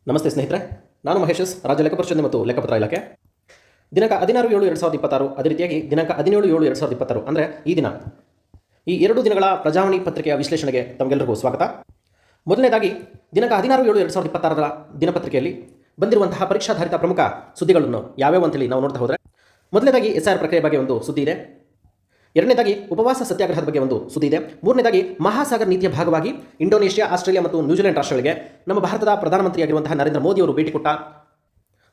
ನಮಸ್ತೆ ಸ್ನೇಹಿತರೆ, ನಾನು ಮಹೇಶಸ್, ರಾಜ್ಯ ಲೆಕ್ಕ ಪರಿಶೋಧನೆ ಮತ್ತು ಲೆಕ್ಕಪತ್ರ ಇಲಾಖೆ. ದಿನಾಂಕ 16/7/2026, ಅದೇ ರೀತಿಯಾಗಿ ದಿನಾಂಕ 17/7/2026 ಅಂದರೆ ಈ ದಿನ, ಈ 2 ದಿನಗಳ ಪ್ರಜಾವಾಣಿ ಪತ್ರಿಕೆಯ ವಿಶ್ಲೇಷಣೆಗೆ ತಮಗೆಲ್ಲರಿಗೂ ಸ್ವಾಗತ. ಮೊದಲನೇದಾಗಿ ದಿನಾಂಕ 16/7/2026 ದಿನಪತ್ರಿಕೆಯಲ್ಲಿ ಬಂದಿರುವಂತಹ ಪರೀಕ್ಷಾಧಾರಿತ ಪ್ರಮುಖ ಸುದ್ದಿಗಳನ್ನು ಯಾವ್ಯಾವ ಅಂತೇಳಿ ನಾವು ನೋಡ್ತಾ ಹೋದರೆ, ಮೊದಲನೇದಾಗಿ SIR ಪ್ರಕ್ರಿಯೆ ಬಗ್ಗೆ ಒಂದು ಸುದ್ದಿ ಇದೆ. ಎರಡನೇದಾಗಿ ಉಪವಾಸ ಸತ್ಯಾಗ್ರಹದ ಬಗ್ಗೆ ಒಂದು ಸುದ್ದಿ ಇದೆ. ಮೂರನೇದಾಗಿ ಮಹಾಸಾಗರ ನೀತಿಯ ಭಾಗವಾಗಿ ಇಂಡೋನೇಷ್ಯಾ, ಆಸ್ಟ್ರೇಲಿಯಾ ಮತ್ತು ನ್ಯೂಜಿಲೆಂಡ್ ರಾಷ್ಟ್ರಗಳಿಗೆ ನಮ್ಮ ಭಾರತದ ಪ್ರಧಾನಮಂತ್ರಿಯಾಗಿರುವಂತಹ ನರೇಂದ್ರ ಮೋದಿಯವರು ಭೇಟಿ ಕೊಟ್ಟ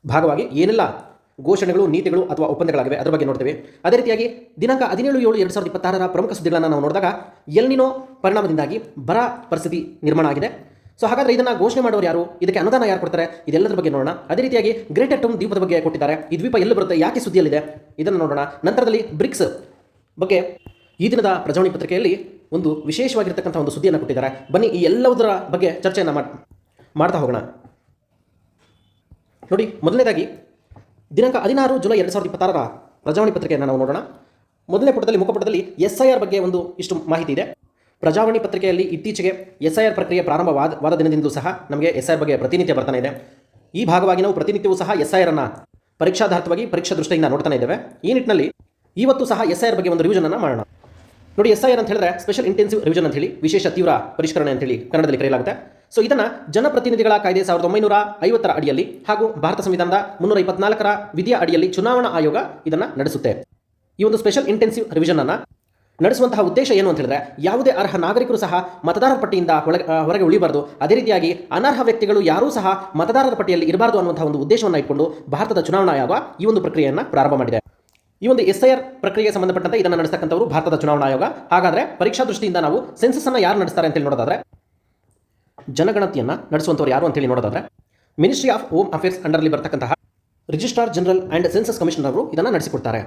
ಭಾಗವಾಗಿ ಏನೆಲ್ಲ ಘೋಷಣೆಗಳು, ನೀತಿಗಳು ಅಥವಾ ಒಪ್ಪಂದಗಳಾಗಿವೆ ಅದರ ಬಗ್ಗೆ ನೋಡ್ತೇವೆ. ಅದೇ ರೀತಿಯಾಗಿ ದಿನಾಂಕ 17/7/2026 ಪ್ರಮುಖ ಸುದ್ದಿಗಳನ್ನು ನಾವು ನೋಡಿದಾಗ ಎಲ್ ನಿನೋ ಪರಿಣಾಮದಿಂದಾಗಿ ಬರ ಪರಿಸ್ಥಿತಿ ನಿರ್ಮಾಣ ಆಗಿದೆ. ಸೊ ಹಾಗಾದರೆ ಇದನ್ನು ಘೋಷಣೆ ಮಾಡೋರು ಯಾರು, ಇದಕ್ಕೆ ಅನುದಾನ ಯಾರು ಕೊಡ್ತಾರೆ, ಇದೆಲ್ಲದರ ಬಗ್ಗೆ ನೋಡೋಣ. ಅದೇ ರೀತಿಯಾಗಿ ಗ್ರೇಟರ್ ಟುಮ್ ದ್ವೀಪದ ಬಗ್ಗೆ ಕೊಟ್ಟಿದ್ದಾರೆ. ಈ ದ್ವೀಪ ಎಲ್ಲಿ ಬರುತ್ತೆ, ಯಾಕೆ ಸುದ್ದಿಯಲ್ಲಿದೆ, ಇದನ್ನು ನೋಡೋಣ. ನಂತರದಲ್ಲಿ ಬ್ರಿಕ್ಸ್ ಬಗ್ಗೆ ಈ ದಿನದ ಪ್ರಜಾವಾಣಿ ಪತ್ರಿಕೆಯಲ್ಲಿ ಒಂದು ವಿಶೇಷವಾಗಿರ್ತಕ್ಕಂಥ ಒಂದು ಸುದ್ದಿಯನ್ನು ಕೊಟ್ಟಿದ್ದಾರೆ. ಬನ್ನಿ ಈ ಎಲ್ಲದರ ಬಗ್ಗೆ ಚರ್ಚೆಯನ್ನು ಮಾಡ್ತಾ ಹೋಗೋಣ. ನೋಡಿ, ಮೊದಲನೇದಾಗಿ ದಿನಾಂಕ 16 ಜುಲೈ 2026 ಪ್ರಜಾವಾಣಿ ಪತ್ರಿಕೆಯನ್ನು ನಾವು ನೋಡೋಣ. ಮೊದಲನೇ ಪುಟದಲ್ಲಿ, ಮುಖಪುಟದಲ್ಲಿ SIR ಬಗ್ಗೆ ಒಂದು ಇಷ್ಟು ಮಾಹಿತಿ ಇದೆ. ಪ್ರಜಾವಾಣಿ ಪತ್ರಿಕೆಯಲ್ಲಿ ಇತ್ತೀಚೆಗೆ SIR ಪ್ರಕ್ರಿಯೆ ಪ್ರಾರಂಭವಾದ ದಿನದಿಂದಲೂ ಸಹ ನಮಗೆ SIR ಬಗ್ಗೆ ಪ್ರತಿನಿತ್ಯ ಬರ್ತಾನೆ ಇದೆ. ಈ ಭಾಗವಾಗಿ ನಾವು ಪ್ರತಿನಿತ್ಯವೂ ಸಹ SIR ಅನ್ನು ಪರೀಕ್ಷಾಧಾರಿತವಾಗಿ ಪರೀಕ್ಷಾ ದೃಷ್ಟಿಯಿಂದ ನೋಡ್ತಾನೆ ಇದ್ದೇವೆ. ಈ ನಿಟ್ಟಿನಲ್ಲಿ ಇವತ್ತು ಸಹ SIR ಬಗ್ಗೆ ಒಂದು ರಿವಿಷನ್ ಅನ್ನು ಮಾಡೋಣ. ನೋಡಿ, SIR ಅಂತ ಹೇಳಿದ್ರೆ ಸ್ಪೆಷಲ್ ಇಂಟೆನ್ಸಿವ್ ರಿವಿಷನ್ ಅಂತ ಹೇಳಿ, ವಿಶೇಷ ತೀವ್ರ ಪರಿಷ್ಕರಣೆ ಅಂತ ಹೇಳಿ ಕನ್ನಡದಲ್ಲಿ ಕರೆಯಲಾಗುತ್ತೆ. ಸೊ ಇದನ್ನು ಜನಪ್ರತಿನಿಧಿಗಳ ಕಾಯ್ದೆ 1950 ಅಡಿಯಲ್ಲಿ ಹಾಗೂ ಭಾರತ ಸಂವಿಧಾನದ 324 ವಿಧಿಯ ಅಡಿಯಲ್ಲಿ ಚುನಾವಣಾ ಆಯೋಗ ಇದನ್ನು ನಡೆಸುತ್ತೆ. ಈ ಒಂದು ಸ್ಪೆಷಲ್ ಇಂಟೆನ್ಸಿವ್ ರಿವಿಷನ್ ಅನ್ನು ನಡೆಸುವಂತಹ ಉದ್ದೇಶ ಏನು ಅಂತ ಹೇಳಿದ್ರೆ, ಯಾವುದೇ ಅರ್ಹ ನಾಗರಿಕರು ಸಹ ಮತದಾರರ ಪಟ್ಟಿಯಿಂದ ಹೊರಗೆ ಉಳಿಬಾರದು, ಅದೇ ರೀತಿಯಾಗಿ ಅನರ್ಹ ವ್ಯಕ್ತಿಗಳು ಯಾರೂ ಸಹ ಮತದಾರರ ಪಟ್ಟಿಯಲ್ಲಿ ಇರಬಾರದು ಅನ್ನುವಂತಹ ಒಂದು ಉದ್ದೇಶವನ್ನು ಇಟ್ಕೊಂಡು ಭಾರತದ ಚುನಾವಣಾ ಆಯೋಗ ಈ ಒಂದು ಪ್ರಕ್ರಿಯೆಯನ್ನು ಪ್ರಾರಂಭ ಮಾಡಿದೆ. ಈ ಒಂದು SIR ಪ್ರಕ್ರಿಯೆಗೆ ಸಂಬಂಧಪಟ್ಟಂತೆ ಇದನ್ನು ನಡೆಸ್ತಕ್ಕಂಥವರು ಭಾರತದ ಚುನಾವಣಾ ಆಯೋಗ. ಹಾಗಾದರೆ ಪರೀಕ್ಷಾ ದೃಷ್ಟಿಯಿಂದ ನಾವು ಸೆನ್ಸಸ್ ಅನ್ನು ಯಾರು ನಡೆಸ್ತಾರೆ ಅಂತೇಳಿ ನೋಡೋದಾದ್ರೆ, ಜನಗಣತಿಯನ್ನು ನಡೆಸುವಂಥವ್ರು ಯಾರು ಅಂತೇಳಿ ನೋಡೋದಾದ್ರೆ, ಮಿನಿಸ್ಟ್ರಿ ಆಫ್ ಹೋಮ್ ಅಫೇರ್ಸ್ ಅಂಡರ್ಲಿ ಬರ್ತಕ್ಕಂತಹ registrar general and census commissioner ಅವರು ಇದನ್ನು ನಡೆಸಿಕೊಡ್ತಾರೆ.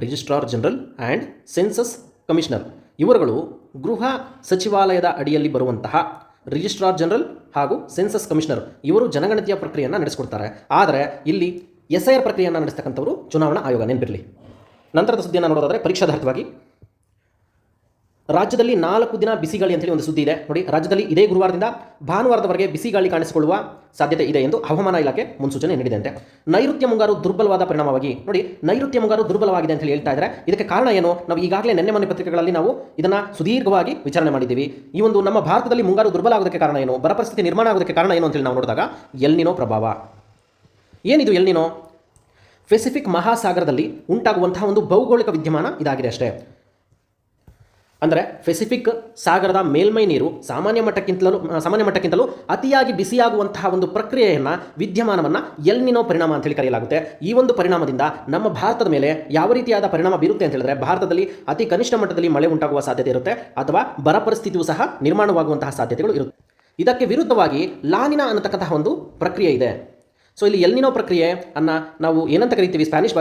Registrar general and census commissioner ಇವರುಗಳು ಗೃಹ ಸಚಿವಾಲಯದ ಅಡಿಯಲ್ಲಿ ಬರುವಂತಹ ರಿಜಿಸ್ಟ್ರಾರ್ ಜನರಲ್ ಹಾಗೂ ಸೆನ್ಸಸ್ ಕಮಿಷನರ್ ಇವರು ಜನಗಣತಿಯ ಪ್ರಕ್ರಿಯೆಯನ್ನು ನಡೆಸಿಕೊಡ್ತಾರೆ. ಆದರೆ ಇಲ್ಲಿ SIR ಪ್ರಕ್ರಿಯೆಯನ್ನು ನಡೆಸ್ತಕ್ಕಂಥವರು ಚುನಾವಣಾ ಆಯೋಗ, ನೆನಪಿರಲಿ. ನಂತರದ ಸುದ್ದಿಯನ್ನು ನೋಡೋದಾದರೆ, ಪರೀಕ್ಷಾಧಾರಿತವಾಗಿ ರಾಜ್ಯದಲ್ಲಿ 4 ದಿನ ಬಿಸಿಗಾಳಿ ಅಂತೇಳಿ ಒಂದು ಸುದ್ದಿ ಇದೆ. ನೋಡಿ, ರಾಜ್ಯದಲ್ಲಿ ಇದೇ ಗುರುವಾರದಿಂದ ಭಾನುವಾರದವರೆಗೆ ಬಿಸಿಗಾಳಿ ಕಾಣಿಸಿಕೊಳ್ಳುವ ಸಾಧ್ಯತೆ ಇದೆ ಎಂದು ಹವಾಮಾನ ಇಲಾಖೆ ಮುನ್ಸೂಚನೆ ನೀಡಿದೆ. ನೈಋತ್ಯ ಮುಂಗಾರು ದುರ್ಬಲವಾದ ಪರಿಣಾಮವಾಗಿ, ನೋಡಿ, ನೈಋತ್ಯ ಮುಂಗಾರು ದುರ್ಬಲವಾಗಿದೆ ಅಂತ ಹೇಳ್ತಾ ಇದ್ದಾರೆ. ಇದಕ್ಕೆ ಕಾರಣ ಏನು? ನಾವು ಈಗಾಗಲೇ ನೆನ್ನೆ ಮೊನ್ನೆ ಪತ್ರಿಕೆಗಳಲ್ಲಿ ನಾವು ಇದನ್ನು ಸುದೀರ್ಘವಾಗಿ ವಿಚಾರಣೆ ಮಾಡಿದ್ದೀವಿ. ಈ ಒಂದು ನಮ್ಮ ಭಾರತದಲ್ಲಿ ಮುಂಗಾರು ದುರ್ಬಲ ಆಗೋದಕ್ಕೆ ಕಾರಣ ಏನು, ಬರ ಪರಿಸ್ಥಿತಿ ನಿರ್ಮಾಣ ಆಗೋದಕ್ಕೆ ಕಾರಣ ಏನು ಅಂತೇಳಿ ನಾವು ನೋಡಿದಾಗ, ಎಲ್ ನಿನೋ ಪ್ರಭಾವ. ಏನಿದು ಎಲ್ ನಿನೋ? ಪೆಸಿಫಿಕ್ ಮಹಾಸಾಗರದಲ್ಲಿ ಉಂಟಾಗುವಂತಹ ಒಂದು ಭೌಗೋಳಿಕ ವಿದ್ಯಮಾನ ಇದಾಗಿದೆ ಅಷ್ಟೇ. ಅಂದರೆ ಪೆಸಿಫಿಕ್ ಸಾಗರದ ಮೇಲ್ಮೈ ನೀರು ಸಾಮಾನ್ಯ ಮಟ್ಟಕ್ಕಿಂತಲೂ ಅತಿಯಾಗಿ ಬಿಸಿಯಾಗುವಂತಹ ಒಂದು ಪ್ರಕ್ರಿಯೆಯನ್ನು, ವಿದ್ಯಮಾನವನ್ನು ಎಲ್ ನಿನೋ ಪರಿಣಾಮ ಅಂತೇಳಿ ಕರೆಯಲಾಗುತ್ತೆ. ಈ ಒಂದು ಪರಿಣಾಮದಿಂದ ನಮ್ಮ ಭಾರತದ ಮೇಲೆ ಯಾವ ರೀತಿಯಾದ ಪರಿಣಾಮ ಬೀರುತ್ತೆ ಅಂತ ಹೇಳಿದ್ರೆ, ಭಾರತದಲ್ಲಿ ಅತಿ ಕನಿಷ್ಠ ಮಟ್ಟದಲ್ಲಿ ಮಳೆ ಉಂಟಾಗುವ ಸಾಧ್ಯತೆ ಇರುತ್ತೆ, ಅಥವಾ ಬರ ಪರಿಸ್ಥಿತಿಯೂ ಸಹ ನಿರ್ಮಾಣವಾಗುವಂತಹ ಸಾಧ್ಯತೆಗಳು ಇರುತ್ತೆ. ಇದಕ್ಕೆ ವಿರುದ್ಧವಾಗಿ ಲಾನಿನಾ ಅನ್ನತಕ್ಕಂತಹ ಒಂದು ಪ್ರಕ್ರಿಯೆ ಇದೆ. ಸೊ ಇಲ್ಲಿ ಎಲ್ ನಿನೋ ಪ್ರಕ್ರಿಯೆ ನಾವು ಏನಂತ ಕರಿತೀವಿ ಸ್ಪ್ಯಾನಿಷ್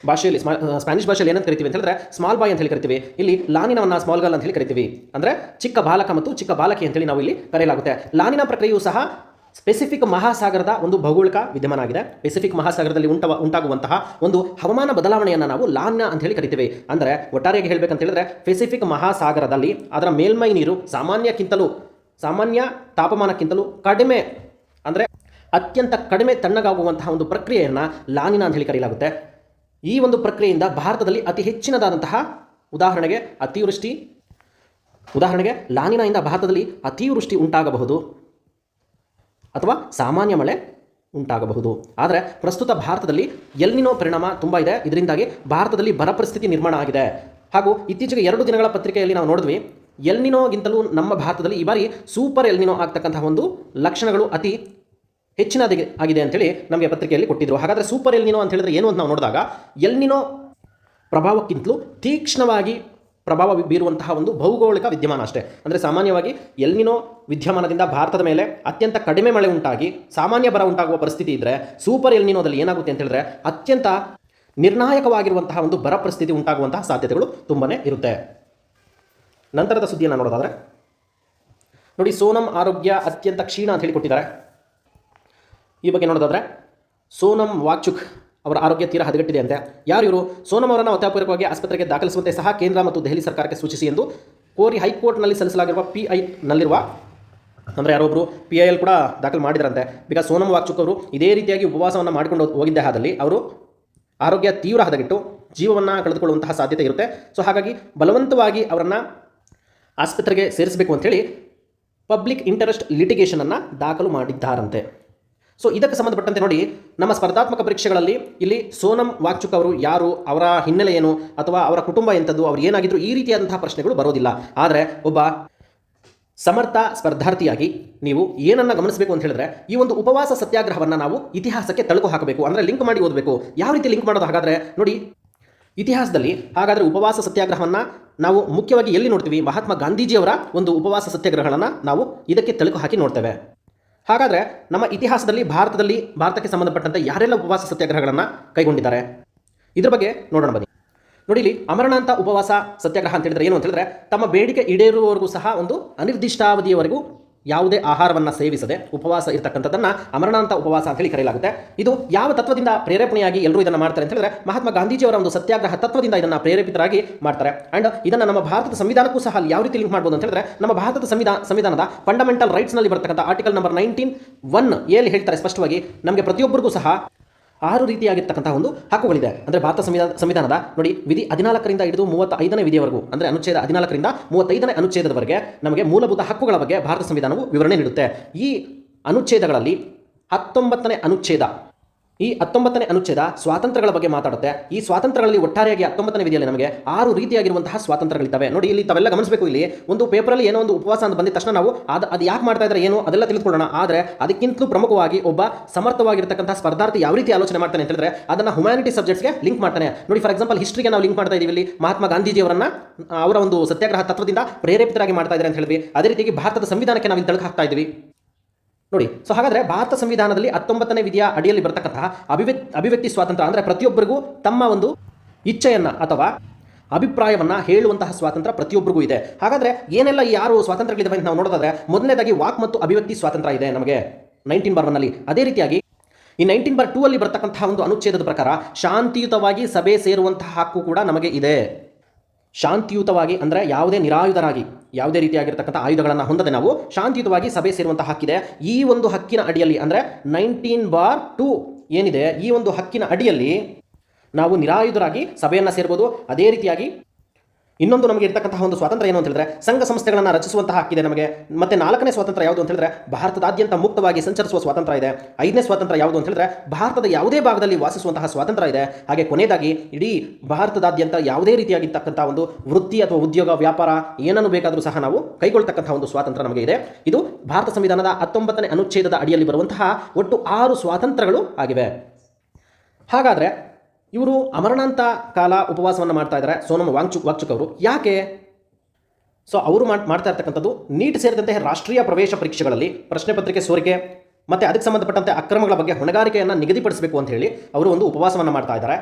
ಭಾಷೆಯಲ್ಲಿ ಸ್ಪ್ಯಾನಿಷ್ ಭಾಷೆಯಲ್ಲಿ ಏನಂತ ಕರಿತೀವಿ ಅಂತ ಹೇಳಿದ್ರೆ ಸ್ಮಾಲ್ ಬಾಯ್ ಅಂತ ಹೇಳಿ ಕರಿತೀವಿ. ಇಲ್ಲಿ ಲಾನಿನಾವನ್ನು ಸ್ಮಾಲ್ ಗರ್ಲ್ ಅಂತ ಹೇಳಿ ಕರಿತೀವಿ. ಅಂದರೆ ಚಿಕ್ಕ ಬಾಲಕ ಮತ್ತು ಚಿಕ್ಕ ಬಾಲಕಿ ಅಂತೇಳಿ ನಾವು ಇಲ್ಲಿ ಕರೆಯಲಾಗುತ್ತೆ. ಲಾನಿನಾ ಪ್ರಕ್ರಿಯೆಯು ಸಹ ಪೆಸಿಫಿಕ್ ಮಹಾಸಾಗರದ ಒಂದು ಭೌಗೋಳಿಕ ವಿದ್ಯಮಾನ ಆಗಿದೆ. ಪೆಸಿಫಿಕ್ ಮಹಾಸಾಗರದಲ್ಲಿ ಉಂಟಾಗುವಂತಹ ಒಂದು ಹವಾಮಾನ ಬದಲಾವಣೆಯನ್ನು ನಾವು ಲಾನಿನಾ ಅಂತ ಹೇಳಿ ಕರಿತೀವಿ. ಅಂದರೆ ಒಟ್ಟಾರೆಯಾಗಿ ಹೇಳಬೇಕಂತ ಹೇಳಿದ್ರೆ, ಪೆಸಿಫಿಕ್ ಮಹಾಸಾಗರದಲ್ಲಿ ಅದರ ಮೇಲ್ಮೈ ನೀರು ಸಾಮಾನ್ಯ ತಾಪಮಾನಕ್ಕಿಂತಲೂ ಕಡಿಮೆ, ಅಂದರೆ ಅತ್ಯಂತ ಕಡಿಮೆ ತಣ್ಣಗಾಗುವಂತಹ ಒಂದು ಪ್ರಕ್ರಿಯೆಯನ್ನು ಲಾನಿನಾ ಅಂತ ಹೇಳಿ ಕರೆಯಲಾಗುತ್ತೆ. ಈ ಒಂದು ಪ್ರಕ್ರಿಯೆಯಿಂದ ಭಾರತದಲ್ಲಿ ಅತಿ ಹೆಚ್ಚಿನದಾದಂತಹ ಉದಾಹರಣೆಗೆ ಲಾನಿನಾಯಿಂದ ಭಾರತದಲ್ಲಿ ಅತಿವೃಷ್ಟಿ ಉಂಟಾಗಬಹುದು ಅಥವಾ ಸಾಮಾನ್ಯ ಮಳೆ ಉಂಟಾಗಬಹುದು. ಆದರೆ ಪ್ರಸ್ತುತ ಭಾರತದಲ್ಲಿ ಎಲ್ ನಿನೋ ಪರಿಣಾಮ ತುಂಬ ಇದೆ. ಇದರಿಂದಾಗಿ ಭಾರತದಲ್ಲಿ ಬರ ಪರಿಸ್ಥಿತಿ ನಿರ್ಮಾಣ ಆಗಿದೆ. ಹಾಗೂ ಇತ್ತೀಚೆಗೆ 2 ದಿನಗಳ ಪತ್ರಿಕೆಯಲ್ಲಿ ನಾವು ನೋಡಿದ್ವಿ, ಎಲ್ ನಿನೋಗಿಂತಲೂ ನಮ್ಮ ಭಾರತದಲ್ಲಿ ಈ ಬಾರಿ ಸೂಪರ್ ಎಲ್ ನಿನೋ ಆಗ್ತಕ್ಕಂತಹ ಒಂದು ಲಕ್ಷಣಗಳು ಅತಿ ಹೆಚ್ಚಿನದಾಗಿದೆ ಅಂತೇಳಿ ನಮಗೆ ಪತ್ರಿಕೆಯಲ್ಲಿ ಕೊಟ್ಟಿದ್ದರು. ಹಾಗಾದರೆ ಸೂಪರ್ ಎಲ್ ನಿನೋ ಅಂತ ಹೇಳಿದ್ರೆ ಏನು ಅಂತ ನಾವು ನೋಡಿದಾಗ, ಎಲ್ ನಿನೋ ಪ್ರಭಾವಕ್ಕಿಂತಲೂ ತೀಕ್ಷ್ಣವಾಗಿ ಪ್ರಭಾವ ಬೀರುವಂತಹ ಒಂದು ಭೌಗೋಳಿಕ ವಿದ್ಯಮಾನ ಅಷ್ಟೇ. ಅಂದರೆ ಸಾಮಾನ್ಯವಾಗಿ ಎಲ್ ನಿನೋ ವಿದ್ಯಮಾನದಿಂದ ಭಾರತದ ಮೇಲೆ ಅತ್ಯಂತ ಕಡಿಮೆ ಮಳೆ ಉಂಟಾಗಿ ಸಾಮಾನ್ಯ ಬರ ಉಂಟಾಗುವ ಪರಿಸ್ಥಿತಿ ಇದ್ದರೆ, ಸೂಪರ್ ಎಲ್ ನಿನೋದಲ್ಲಿ ಏನಾಗುತ್ತೆ ಅಂತ ಹೇಳಿದ್ರೆ ಅತ್ಯಂತ ನಿರ್ಣಾಯಕವಾಗಿರುವಂತಹ ಒಂದು ಬರ ಪರಿಸ್ಥಿತಿ ಉಂಟಾಗುವಂತಹ ಸಾಧ್ಯತೆಗಳು ತುಂಬನೇ ಇರುತ್ತೆ. ನಂತರದ ಸುದ್ದಿಯನ್ನು ನೋಡೋದಾದರೆ, ನೋಡಿ, ಸೋನಂ ಆರೋಗ್ಯ ಅತ್ಯಂತ ಕ್ಷೀಣ ಅಂತ ಹೇಳಿ ಕೊಟ್ಟಿದ್ದಾರೆ. ಈ ಬಗ್ಗೆ ನೋಡೋದಾದರೆ, ಸೋನಂ ವಾಂಗ್ಚುಕ್ ಅವರ ಆರೋಗ್ಯ ತೀರಾ ಹದಗೆಟ್ಟಿದೆ ಅಂತೆ. ಯಾರು ಇವರು? ಸೋನಂ ಅವರನ್ನು ಒತ್ತಾಯಪೂರ್ವಕವಾಗಿ ಆಸ್ಪತ್ರೆಗೆ ದಾಖಲಿಸುವಂತೆ ಸಹ ಕೇಂದ್ರ ಮತ್ತು ದೆಹಲಿ ಸರ್ಕಾರಕ್ಕೆ ಸೂಚಿಸಿ ಎಂದು ಕೋರಿ ಹೈಕೋರ್ಟ್ನಲ್ಲಿ ಸಲ್ಲಿಸಲಾಗಿರುವ PI ನಲ್ಲಿರುವ ಅಂದರೆ ಯಾರೊಬ್ಬರು PIL ಕೂಡ ದಾಖಲು ಮಾಡಿದ್ರಂತೆ. ಬಿಕಾಸ್ ಸೋನಮ್ ವಾಂಗ್ಚುಕ್ ಅವರು ಇದೇ ರೀತಿಯಾಗಿ ಉಪವಾಸವನ್ನು ಮಾಡಿಕೊಂಡು ಹೋಗಿದ್ದ ಹಾದಲ್ಲಿ ಅವರು ಆರೋಗ್ಯ ತೀವ್ರ ಹದಗೆಟ್ಟು ಜೀವವನ್ನು ಕಳೆದುಕೊಳ್ಳುವಂತಹ ಸಾಧ್ಯತೆ ಇರುತ್ತೆ. ಸೊ ಹಾಗಾಗಿ ಬಲವಂತವಾಗಿ ಅವರನ್ನು ಆಸ್ಪತ್ರೆಗೆ ಸೇರಿಸಬೇಕು ಅಂಥೇಳಿ ಪಬ್ಲಿಕ್ ಇಂಟರೆಸ್ಟ್ ಲಿಟಿಗೇಷನನ್ನು ದಾಖಲು ಮಾಡಿದ್ದಾರಂತೆ. ಸೊ ಇದಕ್ಕೆ ಸಂಬಂಧಪಟ್ಟಂತೆ ನೋಡಿ, ನಮ್ಮ ಸ್ಪರ್ಧಾತ್ಮಕ ಪರೀಕ್ಷೆಗಳಲ್ಲಿ ಇಲ್ಲಿ ಸೋನಮ್ ವಾಂಗ್ಚುಕ್ ಅವರು ಯಾರು, ಅವರ ಹಿನ್ನೆಲೆ ಏನು, ಅಥವಾ ಅವರ ಕುಟುಂಬ ಎಂಥದ್ದು, ಅವರು ಏನಾಗಿದ್ರು, ಈ ರೀತಿಯಾದಂತಹ ಪ್ರಶ್ನೆಗಳು ಬರೋದಿಲ್ಲ. ಆದರೆ ಒಬ್ಬ ಸಮರ್ಥ ಸ್ಪರ್ಧಾರ್ಥಿಯಾಗಿ ನೀವು ಏನನ್ನು ಗಮನಿಸಬೇಕು ಅಂತ ಹೇಳಿದ್ರೆ, ಈ ಒಂದು ಉಪವಾಸ ಸತ್ಯಾಗ್ರಹವನ್ನು ನಾವು ಇತಿಹಾಸಕ್ಕೆ ತಳುಕು ಹಾಕಬೇಕು. ಅಂದರೆ ಲಿಂಕ್ ಮಾಡಿ ಓದಬೇಕು. ಯಾವ ರೀತಿ ಲಿಂಕ್ ಮಾಡೋದು ಹಾಗಾದರೆ ನೋಡಿ, ಇತಿಹಾಸದಲ್ಲಿ ಹಾಗಾದರೆ ಉಪವಾಸ ಸತ್ಯಾಗ್ರಹವನ್ನು ನಾವು ಮುಖ್ಯವಾಗಿ ಎಲ್ಲಿ ನೋಡ್ತೀವಿ? ಮಹಾತ್ಮ ಗಾಂಧೀಜಿಯವರ ಒಂದು ಉಪವಾಸ ಸತ್ಯಾಗ್ರಹಗಳನ್ನು ನಾವು ಇದಕ್ಕೆ ತಳುಕು ಹಾಕಿ ನೋಡ್ತೇವೆ. ಹಾಗಾದರೆ ನಮ್ಮ ಇತಿಹಾಸದಲ್ಲಿ ಭಾರತಕ್ಕೆ ಸಂಬಂಧಪಟ್ಟಂತೆ ಯಾರೆಲ್ಲ ಉಪವಾಸ ಸತ್ಯಾಗ್ರಹಗಳನ್ನು ಕೈಗೊಂಡಿದ್ದಾರೆ, ಇದ್ರ ಬಗ್ಗೆ ನೋಡೋಣ ಬನ್ನಿ. ನೋಡಿ, ಇಲ್ಲಿ ಅಮರಣಾಂತ ಉಪವಾಸ ಸತ್ಯಾಗ್ರಹ ಅಂತ ಹೇಳಿದ್ರೆ ಏನು ಅಂತ ಹೇಳಿದ್ರೆ, ತಮ್ಮ ಬೇಡಿಕೆ ಈಡೇರುವವರೆಗೂ ಸಹ ಒಂದು ಅನಿರ್ದಿಷ್ಟಾವಧಿಯವರೆಗೂ ಯಾವುದೇ ಆಹಾರವನ್ನು ಸೇವಿಸದೆ ಉಪವಾಸ ಇರತಕ್ಕಂಥದ್ದನ್ನು ಅಮರಣಾಂತ ಉಪವಾಸ ಅಂತ ಹೇಳಿ ಕರೆಯಲಾಗುತ್ತೆ. ಇದು ಯಾವ ತತ್ವದಿಂದ ಪ್ರೇರೇಪಣೆಯಾಗಿ ಎಲ್ಲರೂ ಇದನ್ನು ಮಾಡ್ತಾರೆ ಅಂತ ಹೇಳಿದ್ರೆ, ಮಹಾತ್ಮ ಗಾಂಧೀಜಿಯವರ ಒಂದು ಸತ್ಯಾಗ್ರಹ ತತ್ವದಿಂದ ಇದನ್ನು ಪ್ರೇರೇಪಿತರಾಗಿ ಮಾಡ್ತಾರೆ. ಆ್ಯಂಡ್ ಇದನ್ನು ನಮ್ಮ ಭಾರತದ ಸಂವಿಧಾನಕ್ಕೂ ಸಹ ಯಾವ ರೀತಿ ಲಿಂಕ್ ಮಾಡ್ಬೋದು ಅಂತ ಹೇಳಿದ್ರೆ, ನಮ್ಮ ಭಾರತದ ಸಂವಿಧಾನದ ಫಂಡಮೆಂಟಲ್ ರೈಟ್ಸ್ನಲ್ಲಿ ಬರ್ತಕ್ಕಂಥ ಆರ್ಟಿಕಲ್ ನಂಬರ್ 19(1) ಹೇಳ್ತಾರೆ ಸ್ಪಷ್ಟವಾಗಿ, ನಮಗೆ ಪ್ರತಿಯೊಬ್ಬರಿಗೂ ಸಹ 6 ರೀತಿಯಾಗಿರ್ತಕ್ಕಂಥ ಒಂದು ಹಕ್ಕುಗಳಿದೆ. ಅಂದರೆ ಭಾರತ ಸಂವಿಧಾನದ ನೋಡಿ, ವಿಧಿ 14ರಿಂದ ಹಿಡಿದು 35ನೇ ವಿಧಿಯವರೆಗೂ, ಅಂದರೆ ಅನುಚ್ಛೇದ 14ರಿಂದ 35ನೇ ಅನುಚ್ಛೇದದವರೆಗೆ ನಮಗೆ ಮೂಲಭೂತ ಹಕ್ಕುಗಳ ಬಗ್ಗೆ ಭಾರತ ಸಂವಿಧಾನವು ವಿವರಣೆ ನೀಡುತ್ತೆ. ಈ ಅನುಚ್ಛೇದಗಳಲ್ಲಿ 19ನೇ ಅನುಚ್ಛೇದ, ಈ 19ನೇ ಅನುಚ್ಛೇದ ಸ್ವಾತಂತ್ರ್ಯಗಳ ಬಗ್ಗೆ ಮಾತಾಡುತ್ತೆ. ಈ ಸ್ವಾತಂತ್ರ್ಯಗಳಲ್ಲಿ ಒಟ್ಟಾರೆಯಾಗಿ 19ನೇ ವಿಧಿಯಲ್ಲಿ ನಮಗೆ 6 ರೀತಿಯಾಗಿರುವಂತಹ ಸ್ವಾತಂತ್ರ್ಯಗಳಿದ್ದಾವೆ. ನೋಡಿ, ಇಲ್ಲಿ ತಾವೆಲ್ಲ ಗಮನಿಸಬೇಕು. ಇಲ್ಲಿ ಒಂದು ಪೇಪರಲ್ಲಿ ಏನೋ ಒಂದು ಉಪವಾಸ ಅಂತ ಬಂದಿದ ತಕ್ಷಣ ನಾವು ಅದು ಯಾಕೆ ಮಾಡ್ತಾ ಇದ್ದಾರೆ ಏನು ಅದೆಲ್ಲ ತಿಳಿದುಕೊಳ್ಳೋಣ. ಆದರೆ ಅದಕ್ಕಿಂತಲೂ ಪ್ರಮುಖವಾಗಿ ಒಬ್ಬ ಸಮರ್ಥವಾಗಿರ್ತಕ್ಕಂಥ ಸ್ಪರ್ಧಾರ್ಥಿ ಯಾವ ರೀತಿ ಆಲೋಚನೆ ಮಾಡ್ತಾನೆ ಅಂತ ಹೇಳಿದ್ರೆ, ಅದನ್ನು ಹ್ಯುಮ್ಯಾನಿಟಿ ಸಬ್ಜೆಕ್ಟ್ಸ್ಗೆ ಲಿಂಕ್ ಮಾಡ್ತಾನೆ. ನೋಡಿ, ಫಾರ್ ಎಕ್ಸಾಂಪಲ್ ಹಿಸ್ಟ್ರಿಗೆ ನಾವು ಲಿಂಕ್ ಮಾಡ್ತಾ ಇದೀವಿ. ಇಲ್ಲಿ ಮಹಾತ್ಮ ಗಾಂಧೀಜಿಯವರನ್ನ ಅವರ ಒಂದು ಸತ್ಯಾಗ್ರಹ ತತ್ವದಿಂದ ಪ್ರೇರೇಪಿತರಾಗಿ ಮಾಡ್ತಾ ಇದ್ದಾರೆ ಅಂತ ಹೇಳಿದ್ವಿ. ಅದೇ ರೀತಿಯಾಗಿ ಭಾರತದ ಸಂವಿಧಾನಕ್ಕೆ ನಾವು ಇಲ್ಲಿ ತಳಕು ಹಾಕ್ತಾ ಇದ್ದೀವಿ ನೋಡಿ. ಸೊ ಹಾಗಾದರೆ ಭಾರತ ಸಂವಿಧಾನದಲ್ಲಿ 19ನೇ ವಿಧಿಯ ಅಡಿಯಲ್ಲಿ ಬರ್ತಕ್ಕಂತಹ ಅಭಿವ್ಯಕ್ತಿ ಸ್ವಾತಂತ್ರ್ಯ, ಅಂದರೆ ಪ್ರತಿಯೊಬ್ಬರಿಗೂ ತಮ್ಮ ಒಂದು ಇಚ್ಛೆಯನ್ನು ಅಥವಾ ಅಭಿಪ್ರಾಯವನ್ನು ಹೇಳುವಂತಹ ಸ್ವಾತಂತ್ರ್ಯ ಪ್ರತಿಯೊಬ್ಬರಿಗೂ ಇದೆ. ಹಾಗಾದರೆ ಏನೆಲ್ಲ ಈ 6 ಸ್ವಾತಂತ್ರ್ಯಗಳಿದ್ದಾವೆ ಅಂತ ನಾವು ನೋಡೋದಾದರೆ, ಮೊದಲನೇದಾಗಿ ವಾಕ್ ಮತ್ತು ಅಭಿವ್ಯಕ್ತಿ ಸ್ವಾತಂತ್ರ್ಯ ಇದೆ ನಮಗೆ 19(1) ಅದೇ ರೀತಿಯಾಗಿ ಈ 19(2) ಬರ್ತಕ್ಕಂತಹ ಒಂದು ಅನುಚ್ಛೇದದ ಪ್ರಕಾರ ಶಾಂತಿಯುತವಾಗಿ ಸಭೆ ಸೇರುವಂತಹ ಹಕ್ಕು ಕೂಡ ನಮಗೆ ಇದೆ. ಶಾಂತಿಯುತವಾಗಿ ಅಂದರೆ ಯಾವುದೇ ನಿರಾಯುಧರಾಗಿ, ಯಾವುದೇ ರೀತಿಯಾಗಿರ್ತಕ್ಕಂಥ ಆಯುಧಗಳನ್ನು ಹೊಂದದೆ ನಾವು ಶಾಂತಿಯುತವಾಗಿ ಸಭೆ ಸೇರುವಂಥ ಹಕ್ಕಿದೆ. ಈ ಒಂದು ಹಕ್ಕಿನ ಅಡಿಯಲ್ಲಿ, ಅಂದರೆ 19(2) ಏನಿದೆ, ಈ ಒಂದು ಹಕ್ಕಿನ ಅಡಿಯಲ್ಲಿ ನಾವು ನಿರಾಯುಧರಾಗಿ ಸಭೆಯನ್ನು ಸೇರ್ಬೋದು. ಅದೇ ರೀತಿಯಾಗಿ ಇನ್ನೊಂದು ನಮಗೆ ಇರತಕ್ಕಂತಹ ಒಂದು ಸ್ವಾತಂತ್ರ್ಯ ಏನು ಅಂತ ಹೇಳಿದ್ರೆ, ಸಂಘ ಸಂಸ್ಥೆಗಳನ್ನು ರಚಿಸುವಂತಹ ಹಕ್ಕಿದೆ ನಮಗೆ. ಮತ್ತೆ 4ನೇ ಸ್ವಾತಂತ್ರ್ಯ ಯಾವುದು ಅಂತ ಹೇಳಿದ್ರೆ, ಭಾರತದಾದ್ಯಂತ ಮುಕ್ತವಾಗಿ ಸಂಚರಿಸುವ ಸ್ವಾತಂತ್ರ್ಯ ಇದೆ. 5ನೇ ಸ್ವಾತಂತ್ರ್ಯ ಯಾವುದು ಅಂತ ಹೇಳಿದ್ರೆ, ಭಾರತದ ಯಾವುದೇ ಭಾಗದಲ್ಲಿ ವಾಸಿಸುವಂತಹ ಸ್ವಾತಂತ್ರ್ಯ ಇದೆ. ಹಾಗೆ ಕೊನೆಯದಾಗಿ ಇಡೀ ಭಾರತದಾದ್ಯಂತ ಯಾವುದೇ ರೀತಿಯಾಗಿರ್ತಕ್ಕಂಥ ಒಂದು ವೃತ್ತಿ ಅಥವಾ ಉದ್ಯೋಗ, ವ್ಯಾಪಾರ ಏನನ್ನು ಬೇಕಾದರೂ ಸಹ ನಾವು ಕೈಗೊಳ್ತಕ್ಕಂಥ ಒಂದು ಸ್ವಾತಂತ್ರ್ಯ ನಮಗೆ ಇದೆ. ಇದು ಭಾರತ ಸಂವಿಧಾನದ 19ನೇ ಅನುಚ್ಛೇದದ ಅಡಿಯಲ್ಲಿ ಬರುವಂತಹ ಒಟ್ಟು 6 ಸ್ವಾತಂತ್ರ್ಯಗಳು ಆಗಿವೆ. ಹಾಗಾದರೆ ಇವರು ಅಮರಣಾಂತ ಕಾಲ ಉಪವಾಸವನ್ನು ಮಾಡ್ತಾ ಇದ್ದಾರೆ ಸೋನಮ್ ವಾಂಗ್ಚುಕ್ ಅವರು. ಯಾಕೆ? ಸೊ ಅವರು ಮಾಡ್ತಾ ಇರ್ತಕ್ಕಂಥದ್ದು ನೀಟ್ ಸೇರಿದಂತೆ ರಾಷ್ಟ್ರೀಯ ಪ್ರವೇಶ ಪರೀಕ್ಷೆಗಳಲ್ಲಿ ಪ್ರಶ್ನೆ ಪತ್ರಿಕೆ ಸೋರಿಕೆ ಮತ್ತು ಅದಕ್ಕೆ ಸಂಬಂಧಪಟ್ಟಂತೆ ಅಕ್ರಮಗಳ ಬಗ್ಗೆ ಹೊಣೆಗಾರಿಕೆಯನ್ನು ನಿಗದಿಪಡಿಸಬೇಕು ಅಂತ ಹೇಳಿ ಅವರು ಒಂದು ಉಪವಾಸವನ್ನು ಮಾಡ್ತಾ ಇದ್ದಾರೆ.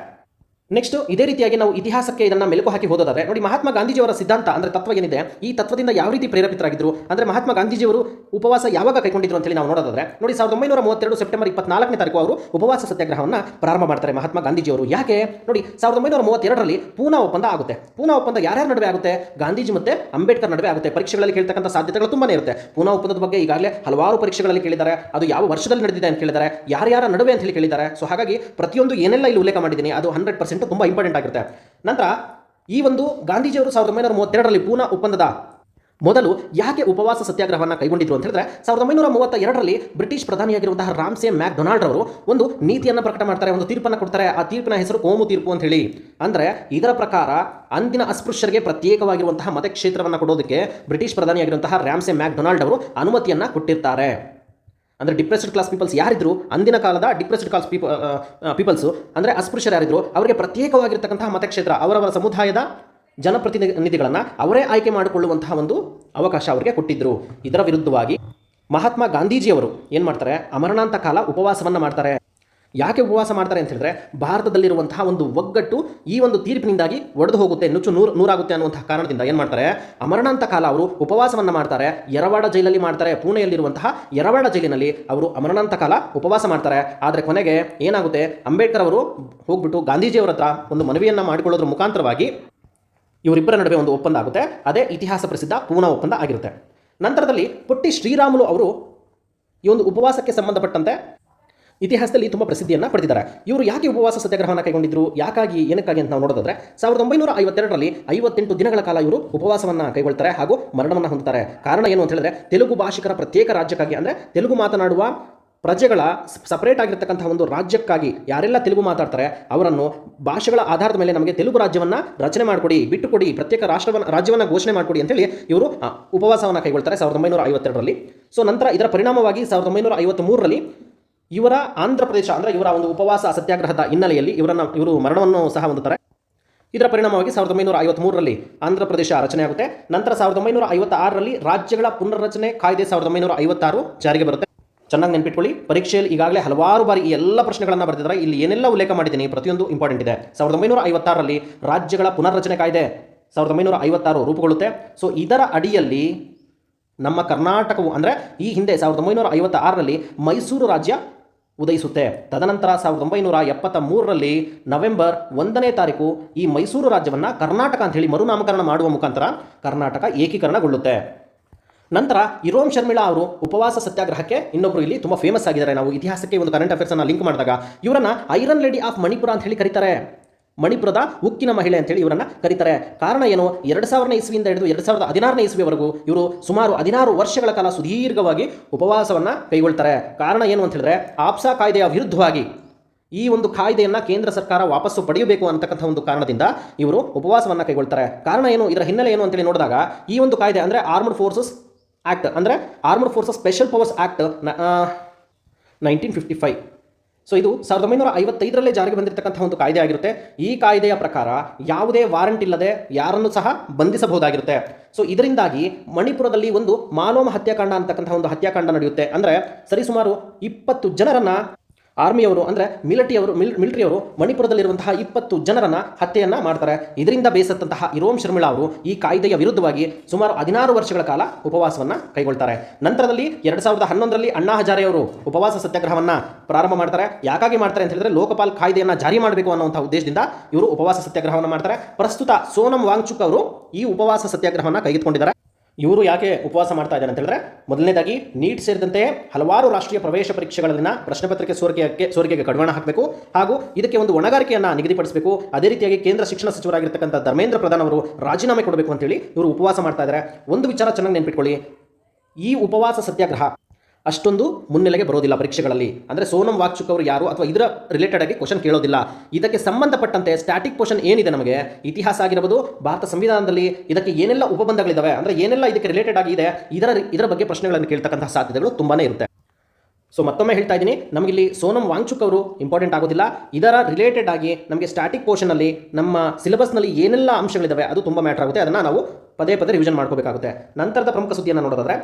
ನೆಕ್ಸ್ಟ್ ಇದೇ ರೀತಿಯಾಗಿ ನಾವು ಇತಿಹಾಸಕ್ಕೆ ಇದನ್ನು ಮೆಲುಕು ಹಾಕಿ ಹೋದಾದರೆ ನೋಡಿ, ಮಹಾತ್ಮ ಗಾಂಧೀಜಿಯವರ ಸಿದ್ಧಾಂತ ಅಂದರೆ ತತ್ವ ಏನಿದೆ, ಈ ತತ್ವದಿಂದ ಯಾವ ರೀತಿ ಪ್ರೇರೇಪಿತರಾಗಿದ್ದರು ಅಂದರೆ, ಮಹಾತ್ಮ ಗಾಂಧೀಜಿಯವರು ಉಪವಾಸ ಯಾವಾಗ ಕೈಗೊಂಡಿದ್ರು ಅಂತೇಳಿ ನಾವು ನೋಡೋದಾದರೆ ನೋಡಿ, 1932 ಸೆಪ್ಟೆಂಬರ್ 24ನೇ ತಾರೀಕು ಅವರು ಉಪವಾಸ ಸತ್ಯಾಗ್ರಹವನ್ನು ಪ್ರಾರಂಭ ಮಾಡ್ತಾರೆ ಮಹಾತ್ಮ ಗಾಂಧೀಜಿಯವರು. ಯಾಕೆ? ನೋಡಿ, 1932ರಲ್ಲಿ ಪೂನಾ ಒಪ್ಪಂದ ಆಗುತ್ತೆ. ಪೂನಾ ಒಪ್ಪಂದ ಯಾರ್ಯಾರ ನಡುವೆ ಆಗುತ್ತೆ? ಗಾಂಧೀಜಿ ಮತ್ತು ಅಂಬೇಡ್ಕರ್ ನಡುವೆ ಆಗುತ್ತೆ. ಪರೀಕ್ಷೆಗಳಲ್ಲಿ ಕೇಳ್ತಕ್ಕಂಥ ಸಾಧ್ಯತೆಗಳು ತುಂಬಾನೇ ಇರುತ್ತೆ. ಪೂನಾ ಒಪ್ಪಂದದ ಬಗ್ಗೆ ಈಗಾಗಲೇ ಹಲವಾರು ಪರೀಕ್ಷೆಗಳಲ್ಲಿ ಕೇಳಿದ್ದಾರೆ. ಅದು ಯಾವ ವರ್ಷದಲ್ಲಿ ನಡೆದಿದೆ ಅಂತ ಕೇಳಿದ್ದಾರೆ, ಯಾರ್ಯಾರ ನಡುವೆ ಅಂತ ಹೇಳಿ ಕೇಳಿದ್ದಾರೆ. ಸೊ ಹಾಗಾಗಿ ಪ್ರತಿಯೊಂದು ಏನೆಲ್ಲ ಇಲ್ಲಿ ಉಲ್ಲೇಖ ಮಾಡಿದ್ದೀನಿ ಅದು 100% ತುಂಬ ಇಂಪಾರ್ಟೆಂಟ್ ಆಗಿರುತ್ತೆ. ನಂತರ ಈ ಒಂದು ಗಾಂಧೀಜಿಯವರು 1932ರಲ್ಲಿ ಪೂನಾ ಒಪ್ಪಂದದ ಮೊದಲು ಯಾಕೆ ಉಪವಾಸ ಸತ್ಯಾಗ್ರಹವನ್ನು ಕೈಗೊಂಡಿದ್ರು ಅಂತ ಹೇಳಿದ್ರೆ, 1932ರಲ್ಲಿ ಬ್ರಿಟಿಷ್ ಪ್ರಧಾನಿಯಾಗಿರುವಂತಹ ರಾಮ್ಸೆ ಮ್ಯಾಕ್ಡೊನಾಲ್ಡ್ ಅವರು ಒಂದು ನೀತಿಯನ್ನು ಪ್ರಕಟ ಮಾಡ್ತಾರೆ, ಒಂದು ತೀರ್ಪನ್ನು ಕೊಡ್ತಾರೆ. ಆ ತೀರ್ಪಿನ ಹೆಸರು ಕೋಮು ತೀರ್ಪು ಅಂತ ಹೇಳಿ. ಅಂದರೆ ಇದರ ಪ್ರಕಾರ ಅಂದಿನ ಅಸ್ಪೃಶ್ಯರಿಗೆ ಪ್ರತ್ಯೇಕವಾಗಿರುವಂತಹ ಮತಕ್ಷೇತ್ರವನ್ನು ಕೊಡೋದಕ್ಕೆ ಬ್ರಿಟಿಷ್ ಪ್ರಧಾನಿಯಾಗಿರುವಂತಹ ರಾಮ್ಸೆ ಮ್ಯಾಕ್ಡೊನಾಲ್ಡ್ ಅವರು ಅನುಮತಿಯನ್ನು ಕೊಟ್ಟಿರ್ತಾರೆ. ಅಂದರೆ ಡಿಪ್ರೆಸ್ಡ್ ಕ್ಲಾಸ್ ಪೀಪಲ್ಸ್ ಯಾರಿದ್ರು, ಅಂದಿನ ಕಾಲದ ಡಿಪ್ರೆಸ್ಡ್ ಕ್ಲಾಸ್ ಪೀಪಲ್ಸು ಅಂದರೆ ಅಸ್ಪೃಶ್ಯರು ಯಾರಿದ್ರು, ಅವರಿಗೆ ಪ್ರತ್ಯೇಕವಾಗಿರ್ತಕ್ಕಂತಹ ಮತಕ್ಷೇತ್ರ, ಅವರವರ ಸಮುದಾಯದ ಜನಪ್ರತಿನಿಧಿಗಳನ್ನು ಅವರೇ ಆಯ್ಕೆ ಮಾಡಿಕೊಳ್ಳುವಂತಹ ಒಂದು ಅವಕಾಶ ಅವರಿಗೆ ಕೊಟ್ಟಿದ್ದರು. ಇದರ ವಿರುದ್ಧವಾಗಿ ಮಹಾತ್ಮ ಗಾಂಧೀಜಿಯವರು ಏನು ಮಾಡ್ತಾರೆ, ಅಮರಣಾಂತ ಕಾಲ ಉಪವಾಸವನ್ನು ಮಾಡ್ತಾರೆ. ಯಾಕೆ ಉಪವಾಸ ಮಾಡ್ತಾರೆ ಅಂತ ಹೇಳಿದ್ರೆ, ಭಾರತದಲ್ಲಿರುವಂತಹ ಒಂದು ಒಗ್ಗಟ್ಟು ಈ ಒಂದು ತೀರ್ಪಿನಿಂದಾಗಿ ಒಡೆದು ಹೋಗುತ್ತೆ, ನೂರಾಗುತ್ತೆ ಅನ್ನುವಂತಹ ಕಾರಣದಿಂದ ಏನು ಮಾಡ್ತಾರೆ, ಅಮರಣಾಂತ ಕಾಲ ಅವರು ಉಪವಾಸವನ್ನು ಮಾಡ್ತಾರೆ. ಯರವಾಡ ಜೈಲಲ್ಲಿ ಮಾಡ್ತಾರೆ. ಪುಣೆಯಲ್ಲಿರುವಂತಹ ಯರವಾಡ ಜೈಲಿನಲ್ಲಿ ಅವರು ಅಮರಣಾಂತ ಕಾಲ ಉಪವಾಸ ಮಾಡ್ತಾರೆ. ಆದರೆ ಕೊನೆಗೆ ಏನಾಗುತ್ತೆ, ಅಂಬೇಡ್ಕರ್ ಅವರು ಹೋಗ್ಬಿಟ್ಟು ಗಾಂಧೀಜಿಯವರ ಹತ್ರ ಒಂದು ಮನವಿಯನ್ನು ಮಾಡಿಕೊಳ್ಳೋದ್ರ ಮುಖಾಂತರವಾಗಿ ಇವರಿಬ್ಬರ ನಡುವೆ ಒಂದು ಒಪ್ಪಂದ ಆಗುತ್ತೆ. ಅದೇ ಇತಿಹಾಸ ಪ್ರಸಿದ್ಧ ಪೂನಾ ಒಪ್ಪಂದ ಆಗಿರುತ್ತೆ. ನಂತರದಲ್ಲಿ ಪೊಟ್ಟಿ ಶ್ರೀರಾಮುಲು ಅವರು ಈ ಒಂದು ಉಪವಾಸಕ್ಕೆ ಸಂಬಂಧಪಟ್ಟಂತೆ ಇತಿಹಾಸದಲ್ಲಿ ತುಂಬ ಪ್ರಸಿದ್ಧಿಯನ್ನು ಪಡೆದಿದ್ದಾರೆ. ಇವರು ಯಾಕೆ ಉಪವಾಸ ಸತ್ಯಾಗ್ರಹವನ್ನು ಕೈಗೊಂಡಿದ್ರು, ಯಾಕಾಗಿ ಏನಕ್ಕಾಗಿ ಅಂತ ನಾವು ನೋಡೋದಾದ್ರೆ 1952ರಲ್ಲಿ 58 ದಿನಗಳ ಕಾಲ ಇವರು ಉಪವಾಸವನ್ನು ಕೈಗೊಳ್ತಾರೆ ಹಾಗೂ ಮರಣವನ್ನು ಹೊಂದುತ್ತಾರೆ. ಕಾರಣ ಏನು ಅಂತ ಹೇಳಿದ್ರೆ ತೆಲುಗು ಭಾಷಿಕರ ಪ್ರತ್ಯೇಕ ರಾಜ್ಯಕ್ಕಾಗಿ, ಅಂದರೆ ತೆಲುಗು ಮಾತನಾಡುವ ಪ್ರಜೆಗಳ ಸಪರೇಟ್ ಆಗಿರ್ತಕ್ಕಂಥ ಒಂದು ರಾಜ್ಯಕ್ಕಾಗಿ ಯಾರೆಲ್ಲ ತೆಲುಗು ಮಾತಾಡ್ತಾರೆ ಅವರನ್ನು ಭಾಷೆಗಳ ಆಧಾರದ ಮೇಲೆ ನಮಗೆ ತೆಲುಗು ರಾಜ್ಯವನ್ನು ರಚನೆ ಮಾಡಿಕೊಡಿ, ಬಿಟ್ಟುಕೊಡಿ, ಪ್ರತ್ಯೇಕ ರಾಜ್ಯವನ್ನು ಘೋಷಣೆ ಮಾಡಿಕೊಡಿ ಅಂತೇಳಿ ಇವರು ಉಪವಾಸವನ್ನು ಕೈಗೊಳ್ತಾರೆ 1952ರಲ್ಲಿ. ಸೊ ನಂತರ ಇದರ ಪರಿಣಾಮವಾಗಿ 1953ರಲ್ಲಿ ಇವರ ಆಂಧ್ರ ಪ್ರದೇಶ, ಅಂದರೆ ಇವರ ಒಂದು ಉಪವಾಸ ಸತ್ಯಾಗ್ರಹದ ಹಿನ್ನೆಲೆಯಲ್ಲಿ ಇವರು ಮರಣವನ್ನು ಸಹ ಹೊಂದುತ್ತಾರೆ. ಇದರ ಪರಿಣಾಮವಾಗಿ 1953ರಲ್ಲಿ ಆಂಧ್ರ ಪ್ರದೇಶ ರಚನೆಯಾಗುತ್ತೆ. ನಂತರ 1956ರಲ್ಲಿ ರಾಜ್ಯಗಳ ಪುನರ್ರಚನೆ ಕಾಯ್ದೆ 1956 ಜಾರಿಗೆ ಬರುತ್ತೆ. ಚೆನ್ನಾಗಿ ನೆನಪಿಟ್ಕೊಳ್ಳಿ, ಪರೀಕ್ಷೆಯಲ್ಲಿ ಈಗಾಗಲೇ ಹಲವಾರು ಬಾರಿ ಈ ಎಲ್ಲ ಪ್ರಶ್ನೆಗಳನ್ನು ಬರೆದಿದ್ದಾರೆ. ಇಲ್ಲಿ ಏನೆಲ್ಲ ಉಲ್ಲೇಖ ಮಾಡಿದ್ದೀನಿ ಪ್ರತಿಯೊಂದು ಇಂಪಾರ್ಟೆಂಟ್ ಇದೆ. 1956ರಲ್ಲಿ ರಾಜ್ಯಗಳ ಪುನರ್ರಚನೆ ಕಾಯ್ದೆ 1956 ರೂಪುಗೊಳ್ಳುತ್ತೆ. ಸೊ ಇದರ ಅಡಿಯಲ್ಲಿ ನಮ್ಮ ಕರ್ನಾಟಕವು, ಅಂದರೆ ಈ ಹಿಂದೆ 1956ರಲ್ಲಿ ಮೈಸೂರು ರಾಜ್ಯ ಉದಯಿಸುತ್ತೆ. ತದನಂತರ 1973ರಲ್ಲಿ ನವೆಂಬರ್ 1ನೇ ತಾರೀಕು ಈ ಮೈಸೂರು ರಾಜ್ಯವನ್ನು ಕರ್ನಾಟಕ ಅಂತ ಹೇಳಿ ಮರುನಾಮಕರಣ ಮಾಡುವ ಮುಖಾಂತರ ಕರ್ನಾಟಕ ಏಕೀಕರಣಗೊಳ್ಳುತ್ತೆ. ನಂತರ ಇರೋಮ್ ಶರ್ಮಿಳಾ ಅವರು ಉಪವಾಸ ಸತ್ಯಾಗ್ರಹಕ್ಕೆ ಇನ್ನೊಬ್ಬರು ಇಲ್ಲಿ ತುಂಬ ಫೇಮಸ್ ಆಗಿದ್ದಾರೆ. ನಾವು ಇತಿಹಾಸಕ್ಕೆ ಒಂದು ಕರೆಂಟ್ ಅಫೇರ್ಸನ್ನು ಲಿಂಕ್ ಮಾಡಿದಾಗ ಇವರನ್ನು ಐರನ್ ಲೇಡಿ ಆಫ್ ಮಣಿಪುರ ಅಂತ ಹೇಳಿ ಕರೀತಾರೆ. ಮಣಿಪುರದ ಉಕ್ಕಿನ ಮಹಿಳೆ ಅಂತೇಳಿ ಇವರನ್ನು ಕರೀತಾರೆ. ಕಾರಣ ಏನು, 2000ನೇ ಇಸ್ವಿಯಿಂದ ಹಿಡಿದು 2016ನೇ ಇಸ್ವಿವರೆಗೂ ಇವರು ಸುಮಾರು 16 ವರ್ಷಗಳ ಕಾಲ ಸುದೀರ್ಘವಾಗಿ ಉಪವಾಸವನ್ನು ಕೈಗೊಳ್ತಾರೆ. ಕಾರಣ ಏನು ಅಂತ ಹೇಳಿದ್ರೆ ಆಪ್ಸಾ ಕಾಯ್ದೆಯ ವಿರುದ್ಧವಾಗಿ ಈ ಒಂದು ಕಾಯ್ದೆಯನ್ನು ಕೇಂದ್ರ ಸರ್ಕಾರ ವಾಪಸ್ಸು ಪಡೆಯಬೇಕು ಅಂತಕ್ಕಂಥ ಒಂದು ಕಾರಣದಿಂದ ಇವರು ಉಪವಾಸವನ್ನು ಕೈಗೊಳ್ತಾರೆ. ಕಾರಣ ಏನು, ಇದರ ಹಿನ್ನೆಲೆ ಏನು ಅಂತೇಳಿ ನೋಡಿದಾಗ ಈ ಒಂದು ಕಾಯ್ದೆ ಅಂದರೆ ಆರ್ಮ್ಡ್ ಫೋರ್ಸಸ್ ಆ್ಯಕ್ಟ್, ಅಂದರೆ armed forces special powers act 1955. So ಇದು 1955ರಲ್ಲೇ ಜಾರಿಗೆ ಬಂದಿರತಕ್ಕಂಥ ಒಂದು ಕಾಯ್ದೆ ಆಗಿರುತ್ತೆ. ಈ ಕಾಯ್ದೆಯ ಪ್ರಕಾರ ಯಾವುದೇ ವಾರಂಟ್ ಇಲ್ಲದೆ ಯಾರನ್ನು ಸಹ ಬಂಧಿಸಬಹುದಾಗಿರುತ್ತೆ. ಸೊ ಇದರಿಂದಾಗಿ ಮಣಿಪುರದಲ್ಲಿ ಒಂದು ಮಾಲೋಮ ಹತ್ಯಾಕಾಂಡ ಅಂತಕ್ಕಂಥ ಒಂದು ಹತ್ಯಾಕಾಂಡ ನಡೆಯುತ್ತೆ. ಅಂದರೆ ಸರಿಸುಮಾರು 20 ಜನರನ್ನು ಆರ್ಮಿಯವರು, ಅಂದರೆ ಮಿಲಿಟರಿಯವರು ಮಣಿಪುರದಲ್ಲಿರುವಂತಹ 20 ಜನರನ್ನು ಹತ್ಯೆಯನ್ನು ಮಾಡ್ತಾರೆ. ಇದರಿಂದ ಬೇಸತ್ತಂತಹ ಇರೋಮ್ ಶರ್ಮಿಳಾ ಅವರು ಈ ಕಾಯ್ದೆಯ ವಿರುದ್ಧವಾಗಿ ಸುಮಾರು 16 ವರ್ಷಗಳ ಕಾಲ ಉಪವಾಸವನ್ನು ಕೈಗೊಳ್ತಾರೆ. ನಂತರದಲ್ಲಿ 2011ರಲ್ಲಿ ಅಣ್ಣಾ ಹಜಾರೆ ಅವರು ಉಪವಾಸ ಸತ್ಯಾಗ್ರಹವನ್ನು ಪ್ರಾರಂಭ ಮಾಡ್ತಾರೆ. ಯಾಕಾಗಿ ಮಾಡ್ತಾರೆ ಅಂತ ಹೇಳಿದ್ರೆ ಲೋಕಪಾಲ್ ಕಾಯ್ದೆಯನ್ನು ಜಾರಿ ಮಾಡಬೇಕು ಅನ್ನುವಂಥ ಉದ್ದೇಶದಿಂದ ಇವರು ಉಪವಾಸ ಸತ್ಯಾಗ್ರಹವನ್ನು ಮಾಡ್ತಾರೆ. ಪ್ರಸ್ತುತ ಸೋನಂ ವಾಂಗ್ಚುಕ್ ಅವರು ಈ ಉಪವಾಸ ಸತ್ಯಾಗ್ರಹವನ್ನು ಕೈಗೆತ್ತಿಕೊಂಡಿದ್ದಾರೆ. ಇವರು ಯಾಕೆ ಉಪವಾಸ ಮಾಡ್ತಾ ಇದ್ದಾರೆ ಅಂತ ಹೇಳಿದ್ರೆ, ಮೊದಲನೇದಾಗಿ ನೀಟ್ ಸೇರಿದಂತೆ ಹಲವಾರು ರಾಷ್ಟ್ರೀಯ ಪ್ರವೇಶ ಪರೀಕ್ಷೆಗಳಲ್ಲಿನ ಪ್ರಶ್ನೆ ಪತ್ರಿಕೆ ಸೋರಿಕೆಗೆ ಕಡಿವಾಣ ಹಾಕಬೇಕು ಹಾಗೂ ಇದಕ್ಕೆ ಒಂದು ಹೊಣೆಗಾರಿಕೆಯನ್ನು ನಿಗದಿಪಡಿಸಬೇಕು. ಅದೇ ರೀತಿಯಾಗಿ ಕೇಂದ್ರ ಶಿಕ್ಷಣ ಸಚಿವರಾಗಿರ್ತಕ್ಕಂಥ ಧರ್ಮೇಂದ್ರ ಪ್ರಧಾನ್ ಅವರು ರಾಜೀನಾಮೆ ಕೊಡಬೇಕು ಅಂತೇಳಿ ಇವರು ಉಪವಾಸ ಮಾಡ್ತಾ ಇದ್ದಾರೆ. ಒಂದು ವಿಚಾರ ಚೆನ್ನಾಗಿ ನೆನಪಿಟ್ಕೊಳ್ಳಿ, ಈ ಉಪವಾಸ ಸತ್ಯಾಗ್ರಹ ಅಷ್ಟೊಂದು ಮುನ್ನೆಲೆಗೆ ಬರೋದಿಲ್ಲ ಪರೀಕ್ಷೆಗಳಲ್ಲಿ. ಅಂದರೆ ಸೋನಂ ವಾಂಗ್ಚುಕ್ ಅವರು ಯಾರು ಅಥವಾ ಇದರ ರಿಲೇಟೆಡ್ ಆಗಿ ಕ್ವಶನ್ ಕೇಳೋದಿಲ್ಲ. ಇದಕ್ಕೆ ಸಂಬಂಧಪಟ್ಟಂತೆ ಸ್ಟ್ಯಾಟಿಕ್ ಕ್ವಶನ್ ಏನಿದೆ, ನಮಗೆ ಇತಿಹಾಸ ಆಗಿರಬಹುದು, ಭಾರತ ಸಂವಿಧಾನದಲ್ಲಿ ಇದಕ್ಕೆ ಏನೆಲ್ಲ ಉಪಬಂಧಗಳಿದ್ದಾವೆ, ಅಂದರೆ ಏನೆಲ್ಲ ಇದಕ್ಕೆ ರಿಲೇಟೆಡ್ ಆಗಿದೆ, ಇದರ ಬಗ್ಗೆ ಪ್ರಶ್ನೆಗಳನ್ನು ಕೇಳ್ತಕ್ಕಂತಹ ಸಾಧ್ಯತೆಗಳು ತುಂಬಾ ಇರುತ್ತೆ. ಸೊ ಮತ್ತೊಮ್ಮೆ ಹೇಳ್ತಾ ಇದ್ದೀನಿ, ನಮಗಿಲ್ಲಿ ಸೋನಂ ವಾಂಗ್ಚುಕ್ ಅವರು ಇಂಪಾರ್ಟೆಂಟ್ ಆಗೋದಿಲ್ಲ. ಇದರ ರಿಲೇಟೆಡ್ ಆಗಿ ನಮಗೆ ಸ್ಟ್ಯಾಟಿಕ್ ಪೋರ್ಷನಲ್ಲಿ ನಮ್ಮ ಸಿಲೆಬಸ್ನಲ್ಲಿ ಏನೆಲ್ಲ ಅಂಶಗಳಿದ್ದಾವೆ ಅದು ತುಂಬ ಮ್ಯಾಟರ್ ಆಗುತ್ತೆ. ಅದನ್ನು ನಾವು ಪದೇ ರಿವಿಷನ್ ಮಾಡ್ಕೋಬೇಕಾಗುತ್ತೆ. ನಂತರದ ಪ್ರಮುಖ ಸುದ್ದಿಯನ್ನು ನೋಡೋದಾದರೆ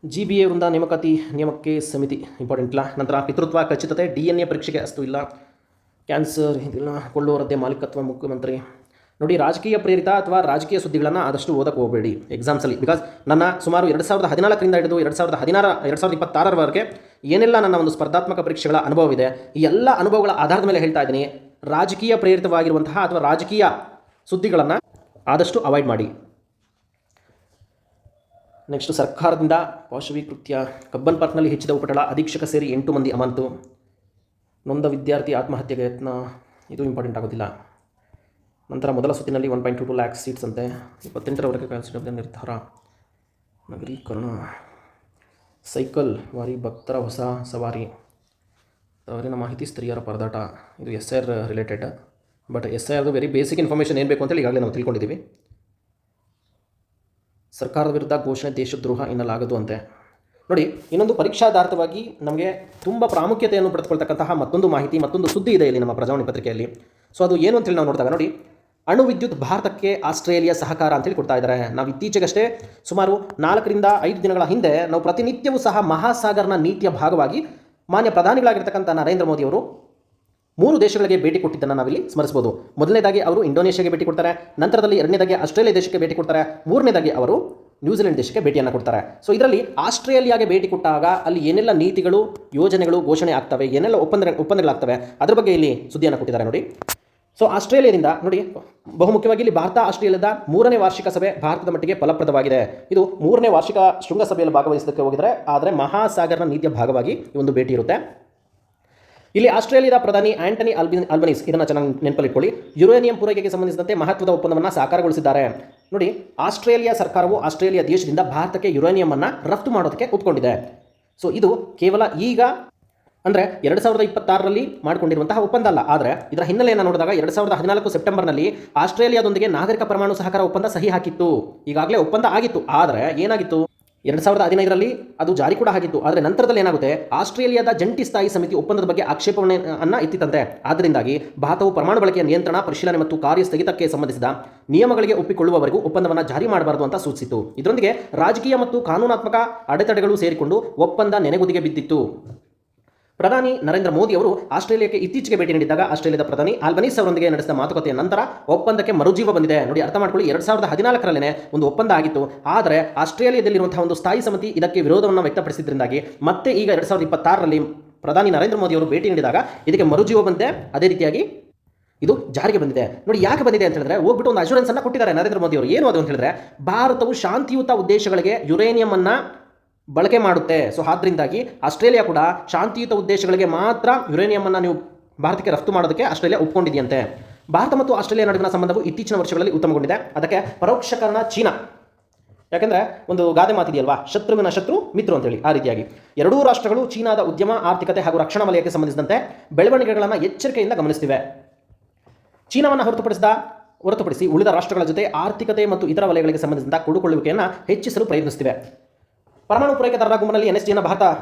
GBA ವೃಂದ ನೇಮಕ್ಕೆ ಸಮಿತಿ ಇಂಪಾರ್ಟೆಂಟ್ ಇಲ್ಲ. ನಂತರ ಪಿತೃತ್ವ ಖಚಿತತೆ, DNA ಪರೀಕ್ಷೆಗೆ ಅಷ್ಟು ಇಲ್ಲ, ಕ್ಯಾನ್ಸರ್ ಇದಿಲ್ಲ, ಕೊಳ್ಳುವರದ್ದೇ ಮಾಲೀಕತ್ವ ಮುಖ್ಯಮಂತ್ರಿ. ನೋಡಿ, ರಾಜಕೀಯ ಪ್ರೇರಿತ ಅಥವಾ ರಾಜಕೀಯ ಸುದ್ದಿಗಳನ್ನು ಆದಷ್ಟು ಓದಕ್ಕೆ ಹೋಗಬೇಡಿ ಎಕ್ಸಾಮ್ಸಲ್ಲಿ. ಬಿಕಾಸ್ ನನ್ನ ಸುಮಾರು 2014ರಿಂದ ಹಿಡಿದು 2026ರವರೆಗೆ ಏನೆಲ್ಲ ನನ್ನ ಒಂದು ಸ್ಪರ್ಧಾತ್ಮಕ ಪರೀಕ್ಷೆಗಳ ಅನುಭವವಿದೆ, ಈ ಎಲ್ಲ ಅನುಭವಗಳ ಆಧಾರದ ಮೇಲೆ ಹೇಳ್ತಾ ಇದ್ದೀನಿ, ರಾಜಕೀಯ ಪ್ರೇರಿತವಾಗಿರುವಂತಹ ಅಥವಾ ರಾಜಕೀಯ ಸುದ್ದಿಗಳನ್ನು ಆದಷ್ಟು ಅವಾಯ್ಡ್ ಮಾಡಿ. ನೆಕ್ಸ್ಟ್, ಸರ್ಕಾರದಿಂದ ಪಾಶವಿ ಕೃತ್ಯ, ಕಬ್ಬನ್ ಪಾರ್ಕ್ನಲ್ಲಿ ಹೆಚ್ಚಿದ ಉಪಟಳ, ಅಧೀಕ್ಷಕ ಸೇರಿ 8 ಮಂದಿ ಅಮಾನತು, ನೊಂದ ವಿದ್ಯಾರ್ಥಿ ಆತ್ಮಹತ್ಯೆಗೆ ಯತ್ನ, ಇದು ಇಂಪಾರ್ಟೆಂಟ್ ಆಗೋದಿಲ್ಲ. ನಂತರ ಮೊದಲ ಸುತ್ತಿನಲ್ಲಿ 1.22 ಲ್ಯಾಕ್ ಸೀಟ್ಸ್ ಅಂತೆ, 28ರವರೆಗೆ ಕಾನ್ಸ್ಟಿಟ್ಯೂಷನ್ ನಿರ್ಧಾರ, ನಗರೀಕರಣ, ಸೈಕಲ್ ವಾರಿ ಭಕ್ತರ ಹೊಸ ಸವಾರಿ, ಅವರಿನ ಮಾಹಿತಿ, ಸ್ತ್ರೀಯರ ಪರದಾಟ, ಇದು SIR ರಿಲೇಟೆಡ್. ಬಟ್ SIRದು ವೆರಿ ಬೇಸಿಕ್ ಇನ್ಫಾರ್ಮೇಷನ್ ಏನು ಬೇಕು ಅಂತೇಳಿ ಈಗಾಗಲೇ ನಾವು ತಿಳ್ಕೊಂಡಿದ್ದೀವಿ. ಸರ್ಕಾರದ ವಿರುದ್ಧ ಘೋಷಣೆ ದೇಶದ್ರೋಹ ಎನ್ನಲಾಗದು ಅಂತೆ. ನೋಡಿ, ಇನ್ನೊಂದು ಪರೀಕ್ಷಾಧಾರಿತವಾಗಿ ನಮಗೆ ತುಂಬ ಪ್ರಾಮುಖ್ಯತೆಯನ್ನು ಪಡೆದುಕೊಳ್ತಕ್ಕಂತಹ ಮತ್ತೊಂದು ಮಾಹಿತಿ, ಮತ್ತೊಂದು ಸುದ್ದಿ ಇದೆ ಇಲ್ಲಿ ನಮ್ಮ ಪ್ರಜಾವಾಣಿ ಪತ್ರಿಕೆಯಲ್ಲಿ. ಸೊ ಅದು ಏನು ಅಂತೇಳಿ ನಾವು ನೋಡಿದಾಗ, ನೋಡಿ, ಅಣು ವಿದ್ಯುತ್ ಭಾರತಕ್ಕೆ ಆಸ್ಟ್ರೇಲಿಯಾ ಸಹಕಾರ ಅಂತೇಳಿ ಕೊಡ್ತಾ ಇದ್ದಾರೆ. ನಾವು ಇತ್ತೀಚೆಗಷ್ಟೇ ಸುಮಾರು 4 ರಿಂದ 5 ದಿನಗಳ ಹಿಂದೆ ನಾವು ಪ್ರತಿನಿತ್ಯವೂ ಸಹ ಮಹಾಸಾಗರ್ನ ನೀತಿಯ ಭಾಗವಾಗಿ ಮಾನ್ಯ ಪ್ರಧಾನಿಗಳಾಗಿರ್ತಕ್ಕಂಥ ನರೇಂದ್ರ ಮೋದಿ ಅವರು 3 ದೇಶಗಳಿಗೆ ಭೇಟಿ ಕೊಟ್ಟಿದ್ದನ್ನು ನಾವಿಲ್ಲಿ ಸ್ಮರಿಸಬಹುದು. ಮೊದಲನೇದಾಗಿ ಅವರು ಇಂಡೋನೇಷ್ಯಾಗೆ ಭೇಟಿ ಕೊಡ್ತಾರೆ, ನಂತರದಲ್ಲಿ 2ನೇದಾಗಿ ಆಸ್ಟ್ರೇಲಿಯಾ ದೇಶಕ್ಕೆ ಭೇಟಿ ಕೊಡ್ತಾರೆ, 3ನೇದಾಗಿ ಅವರು ನ್ಯೂಜಿಲೆಂಡ್ ದೇಶಕ್ಕೆ ಭೇಟಿಯನ್ನು ಕೊಡ್ತಾರೆ. ಸೊ ಇದರಲ್ಲಿ ಆಸ್ಟ್ರೇಲಿಯಾಗೆ ಭೇಟಿ ಕೊಟ್ಟಾಗ ಅಲ್ಲಿ ಏನೆಲ್ಲ ನೀತಿಗಳು, ಯೋಜನೆಗಳು ಘೋಷಣೆ ಆಗ್ತವೆ, ಏನೆಲ್ಲ ಒಪ್ಪಂದಗಳಾಗ್ತವೆ, ಅದರ ಬಗ್ಗೆ ಇಲ್ಲಿ ಸುದ್ದಿಯನ್ನು ಕೊಟ್ಟಿದ್ದಾರೆ. ನೋಡಿ, ಸೊ ಆಸ್ಟ್ರೇಲಿಯಾದಿಂದ ನೋಡಿ ಬಹುಮುಖ್ಯವಾಗಿ ಇಲ್ಲಿ ಭಾರತ ಆಸ್ಟ್ರೇಲಿಯಾದ 3ನೇ ವಾರ್ಷಿಕ ಸಭೆ ಭಾರತದ ಮಟ್ಟಿಗೆ ಫಲಪ್ರದವಾಗಿದೆ. ಇದು 3ನೇ ವಾರ್ಷಿಕ ಶೃಂಗಸಭೆಯಲ್ಲಿ ಭಾಗವಹಿಸೋದಕ್ಕೆ ಹೋಗಿದ್ರೆ, ಆದರೆ ಮಹಾಸಾಗರನ ನೀತಿಯ ಭಾಗವಾಗಿ ಈ ಒಂದು ಭೇಟಿ ಇರುತ್ತೆ. ಇಲ್ಲಿ ಆಸ್ಟ್ರೇಲಿಯಾದ ಪ್ರಧಾನಿ ಆಂಟನಿ ಅಲ್ಬನೀಸ್ ಇದನ್ನು ಚೆನ್ನಾಗಿ ನೆನಪಲ್ಲಿಟ್ಕೊಳ್ಳಿ, ಯುರೇನಿಯಂ ಪೂರೈಕೆಗೆ ಸಂಬಂಧಿಸಿದಂತೆ ಮಹತ್ವದ ಒಪ್ಪಂದವನ್ನು ಸಾಕಾರಗೊಳಿಸಿದ್ದಾರೆ. ನೋಡಿ, ಆಸ್ಟ್ರೇಲಿಯಾ ಸರ್ಕಾರವು ಆಸ್ಟ್ರೇಲಿಯಾ ದೇಶದಿಂದ ಭಾರತಕ್ಕೆ ಯುರೇನಿಯಂ ಅನ್ನು ರಫ್ತು ಮಾಡೋದಕ್ಕೆ ಒಪ್ಪಿಕೊಂಡಿದೆ. ಸೊ ಇದು ಕೇವಲ ಈಗ ಅಂದರೆ 2026ರಲ್ಲಿ ಮಾಡಿಕೊಂಡಿರುವಂತಹ ಒಪ್ಪಂದ ಅಲ್ಲ. ಆದರೆ ಇದರ ಹಿನ್ನೆಲೆಯನ್ನು ನೋಡಿದಾಗ 2014 ಸೆಪ್ಟೆಂಬರ್ನಲ್ಲಿ ಆಸ್ಟ್ರೇಲಿಯಾದೊಂದಿಗೆ ನಾಗರಿಕ ಪರಮಾಣು ಸಹಕಾರ ಒಪ್ಪಂದ ಸಹಿ ಹಾಕಿತ್ತು. ಈಗಾಗಲೇ ಒಪ್ಪಂದ ಆಗಿತ್ತು, ಆದರೆ ಏನಾಗಿತ್ತು 2015ರಲ್ಲಿ ಅದು ಜಾರಿ ಕೂಡ ಆಗಿತ್ತು. ಆದರೆ ನಂತರದಲ್ಲಿ ಏನಾಗುತ್ತೆ, ಆಸ್ಟ್ರೇಲಿಯಾದ ಜಂಟಿ ಸ್ಥಾಯಿ ಸಮಿತಿ ಒಪ್ಪಂದದ ಬಗ್ಗೆ ಆಕ್ಷೇಪಣೆಯನ್ನು ಎತ್ತಿತ್ತಂತೆ. ಆದ್ದರಿಂದಾಗಿ ಭಾರತವು ಪರಮಾಣು ಬಳಕೆಯ ನಿಯಂತ್ರಣ, ಪರಿಶೀಲನೆ ಮತ್ತು ಕಾರ್ಯ ಸ್ಥಗಿತಕ್ಕೆ ಸಂಬಂಧಿಸಿದ ನಿಯಮಗಳಿಗೆ ಒಪ್ಪಿಕೊಳ್ಳುವವರೆಗೂ ಒಪ್ಪಂದವನ್ನು ಜಾರಿ ಮಾಡಬಾರದು ಅಂತ ಸೂಚಿಸಿತು. ಇದರೊಂದಿಗೆ ರಾಜಕೀಯ ಮತ್ತು ಕಾನೂನಾತ್ಮಕ ಅಡೆತಡೆಗಳು ಸೇರಿಕೊಂಡು ಒಪ್ಪಂದ ನೆನೆಗುದಿಗೆ ಬಿದ್ದಿತ್ತು. ಪ್ರಧಾನಿ ನರೇಂದ್ರ ಮೋದಿ ಅವರು ಆಸ್ಟ್ರೇಲಿಯಾಕ್ಕೆ ಇತ್ತೀಚೆಗೆ ಭೇಟಿ ನೀಡಿದ್ದಾಗ ಆಸ್ಟ್ರೇಲಿಯಾದ ಪ್ರಧಾನಿ ಆಲ್ಬನೀಸ್ ಅವರೊಂದಿಗೆ ನಡೆಸಿದ ಮಾತುಕತೆಯ ನಂತರ ಒಪ್ಪಂದಕ್ಕೆ ಮರುಜೀವ ಬಂದಿದೆ. ನೋಡಿ, ಅರ್ಥ ಮಾಡ್ಕೊಳ್ಳಿ, 2014ರಲ್ಲೇ ಒಂದು ಒಪ್ಪಂದ ಆಗಿತ್ತು. ಆದರೆ ಆಸ್ಟ್ರೇಲಿಯಾದಲ್ಲಿರುವಂತಹ ಒಂದು ಸ್ಥಾಯಿ ಸಮಿತಿ ಇದಕ್ಕೆ ವಿರೋಧವನ್ನು ವ್ಯಕ್ತಪಡಿಸಿದ್ರಿಂದಾಗಿ ಮತ್ತೆ ಈಗ 2026ರಲ್ಲಿ ಪ್ರಧಾನಿ ನರೇಂದ್ರ ಮೋದಿ ಅವರು ಭೇಟಿ ನೀಡಿದಾಗ ಇದಕ್ಕೆ ಮರುಜೀವ ಬಂದಿದೆ. ಅದೇ ರೀತಿಯಾಗಿ ಇದು ಜಾರಿಗೆ ಬಂದಿದೆ. ನೋಡಿ, ಯಾಕೆ ಬಂದಿದೆ ಅಂತ ಹೇಳಿದ್ರೆ, ಹೋಗ್ಬಿಟ್ಟು ಒಂದು ಅಶ್ಯೂರೆನ್ಸ್ ಅನ್ನು ಕೊಟ್ಟಿದ್ದಾರೆ ನರೇಂದ್ರ ಮೋದಿ ಅವರು. ಏನು ಅದು ಅಂತ ಹೇಳಿದ್ರೆ, ಭಾರತವು ಶಾಂತಿಯುತ ಉದ್ದೇಶಗಳಿಗೆ ಯುರೇನಿಯಂ ಅನ್ನು ಬಳಕೆ ಮಾಡುತ್ತೆ. ಸೊ ಆದ್ದರಿಂದಾಗಿ ಆಸ್ಟ್ರೇಲಿಯಾ ಕೂಡ ಶಾಂತಿಯುತ ಉದ್ದೇಶಗಳಿಗೆ ಮಾತ್ರ ಯುರೇನಿಯಂ ಅನ್ನು ನೀವು ಭಾರತಕ್ಕೆ ರಫ್ತು ಮಾಡೋದಕ್ಕೆ ಆಸ್ಟ್ರೇಲಿಯಾ ಒಪ್ಕೊಂಡಿದೆಯಂತೆ. ಭಾರತ ಮತ್ತು ಆಸ್ಟ್ರೇಲಿಯಾ ನಡುವಿನ ಸಂಬಂಧವು ಇತ್ತೀಚಿನ ವರ್ಷಗಳಲ್ಲಿ ಉತ್ತಮಗೊಂಡಿದೆ. ಅದಕ್ಕೆ ಪರೋಕ್ಷ ಕಾರಣ ಚೀನಾ. ಯಾಕೆಂದರೆ ಒಂದು ಗಾದೆ ಮಾತಿದೆಯಲ್ವಾ, ಶತ್ರುವಿನ ಶತ್ರು ಮಿತ್ರ ಅಂತೇಳಿ. ಆ ರೀತಿಯಾಗಿ ಎರಡೂ ರಾಷ್ಟ್ರಗಳು ಚೀನಾದ ಉದ್ಯಮ, ಆರ್ಥಿಕತೆ ಹಾಗೂ ರಕ್ಷಣಾ ವಲಯಕ್ಕೆ ಸಂಬಂಧಿಸಿದಂತೆ ಬೆಳವಣಿಗೆಗಳನ್ನು ಎಚ್ಚರಿಕೆಯಿಂದ ಗಮನಿಸುತ್ತಿವೆ. ಚೀನಾವನ್ನು ಹೊರತುಪಡಿಸಿ ಉಳಿದ ರಾಷ್ಟ್ರಗಳ ಜೊತೆ ಆರ್ಥಿಕತೆ ಮತ್ತು ಇತರ ವಲಯಗಳಿಗೆ ಸಂಬಂಧಿಸಿದಂಥ ಕೊಡುಕೊಳ್ಳುವಿಕೆಯನ್ನು ಹೆಚ್ಚಿಸಲು ಪ್ರಯತ್ನಿಸುತ್ತಿವೆ. ಪರಮಾಣು ಪೂರೈಕೆದಾರರ ಗುಂಪಿನಲ್ಲಿ NSGನ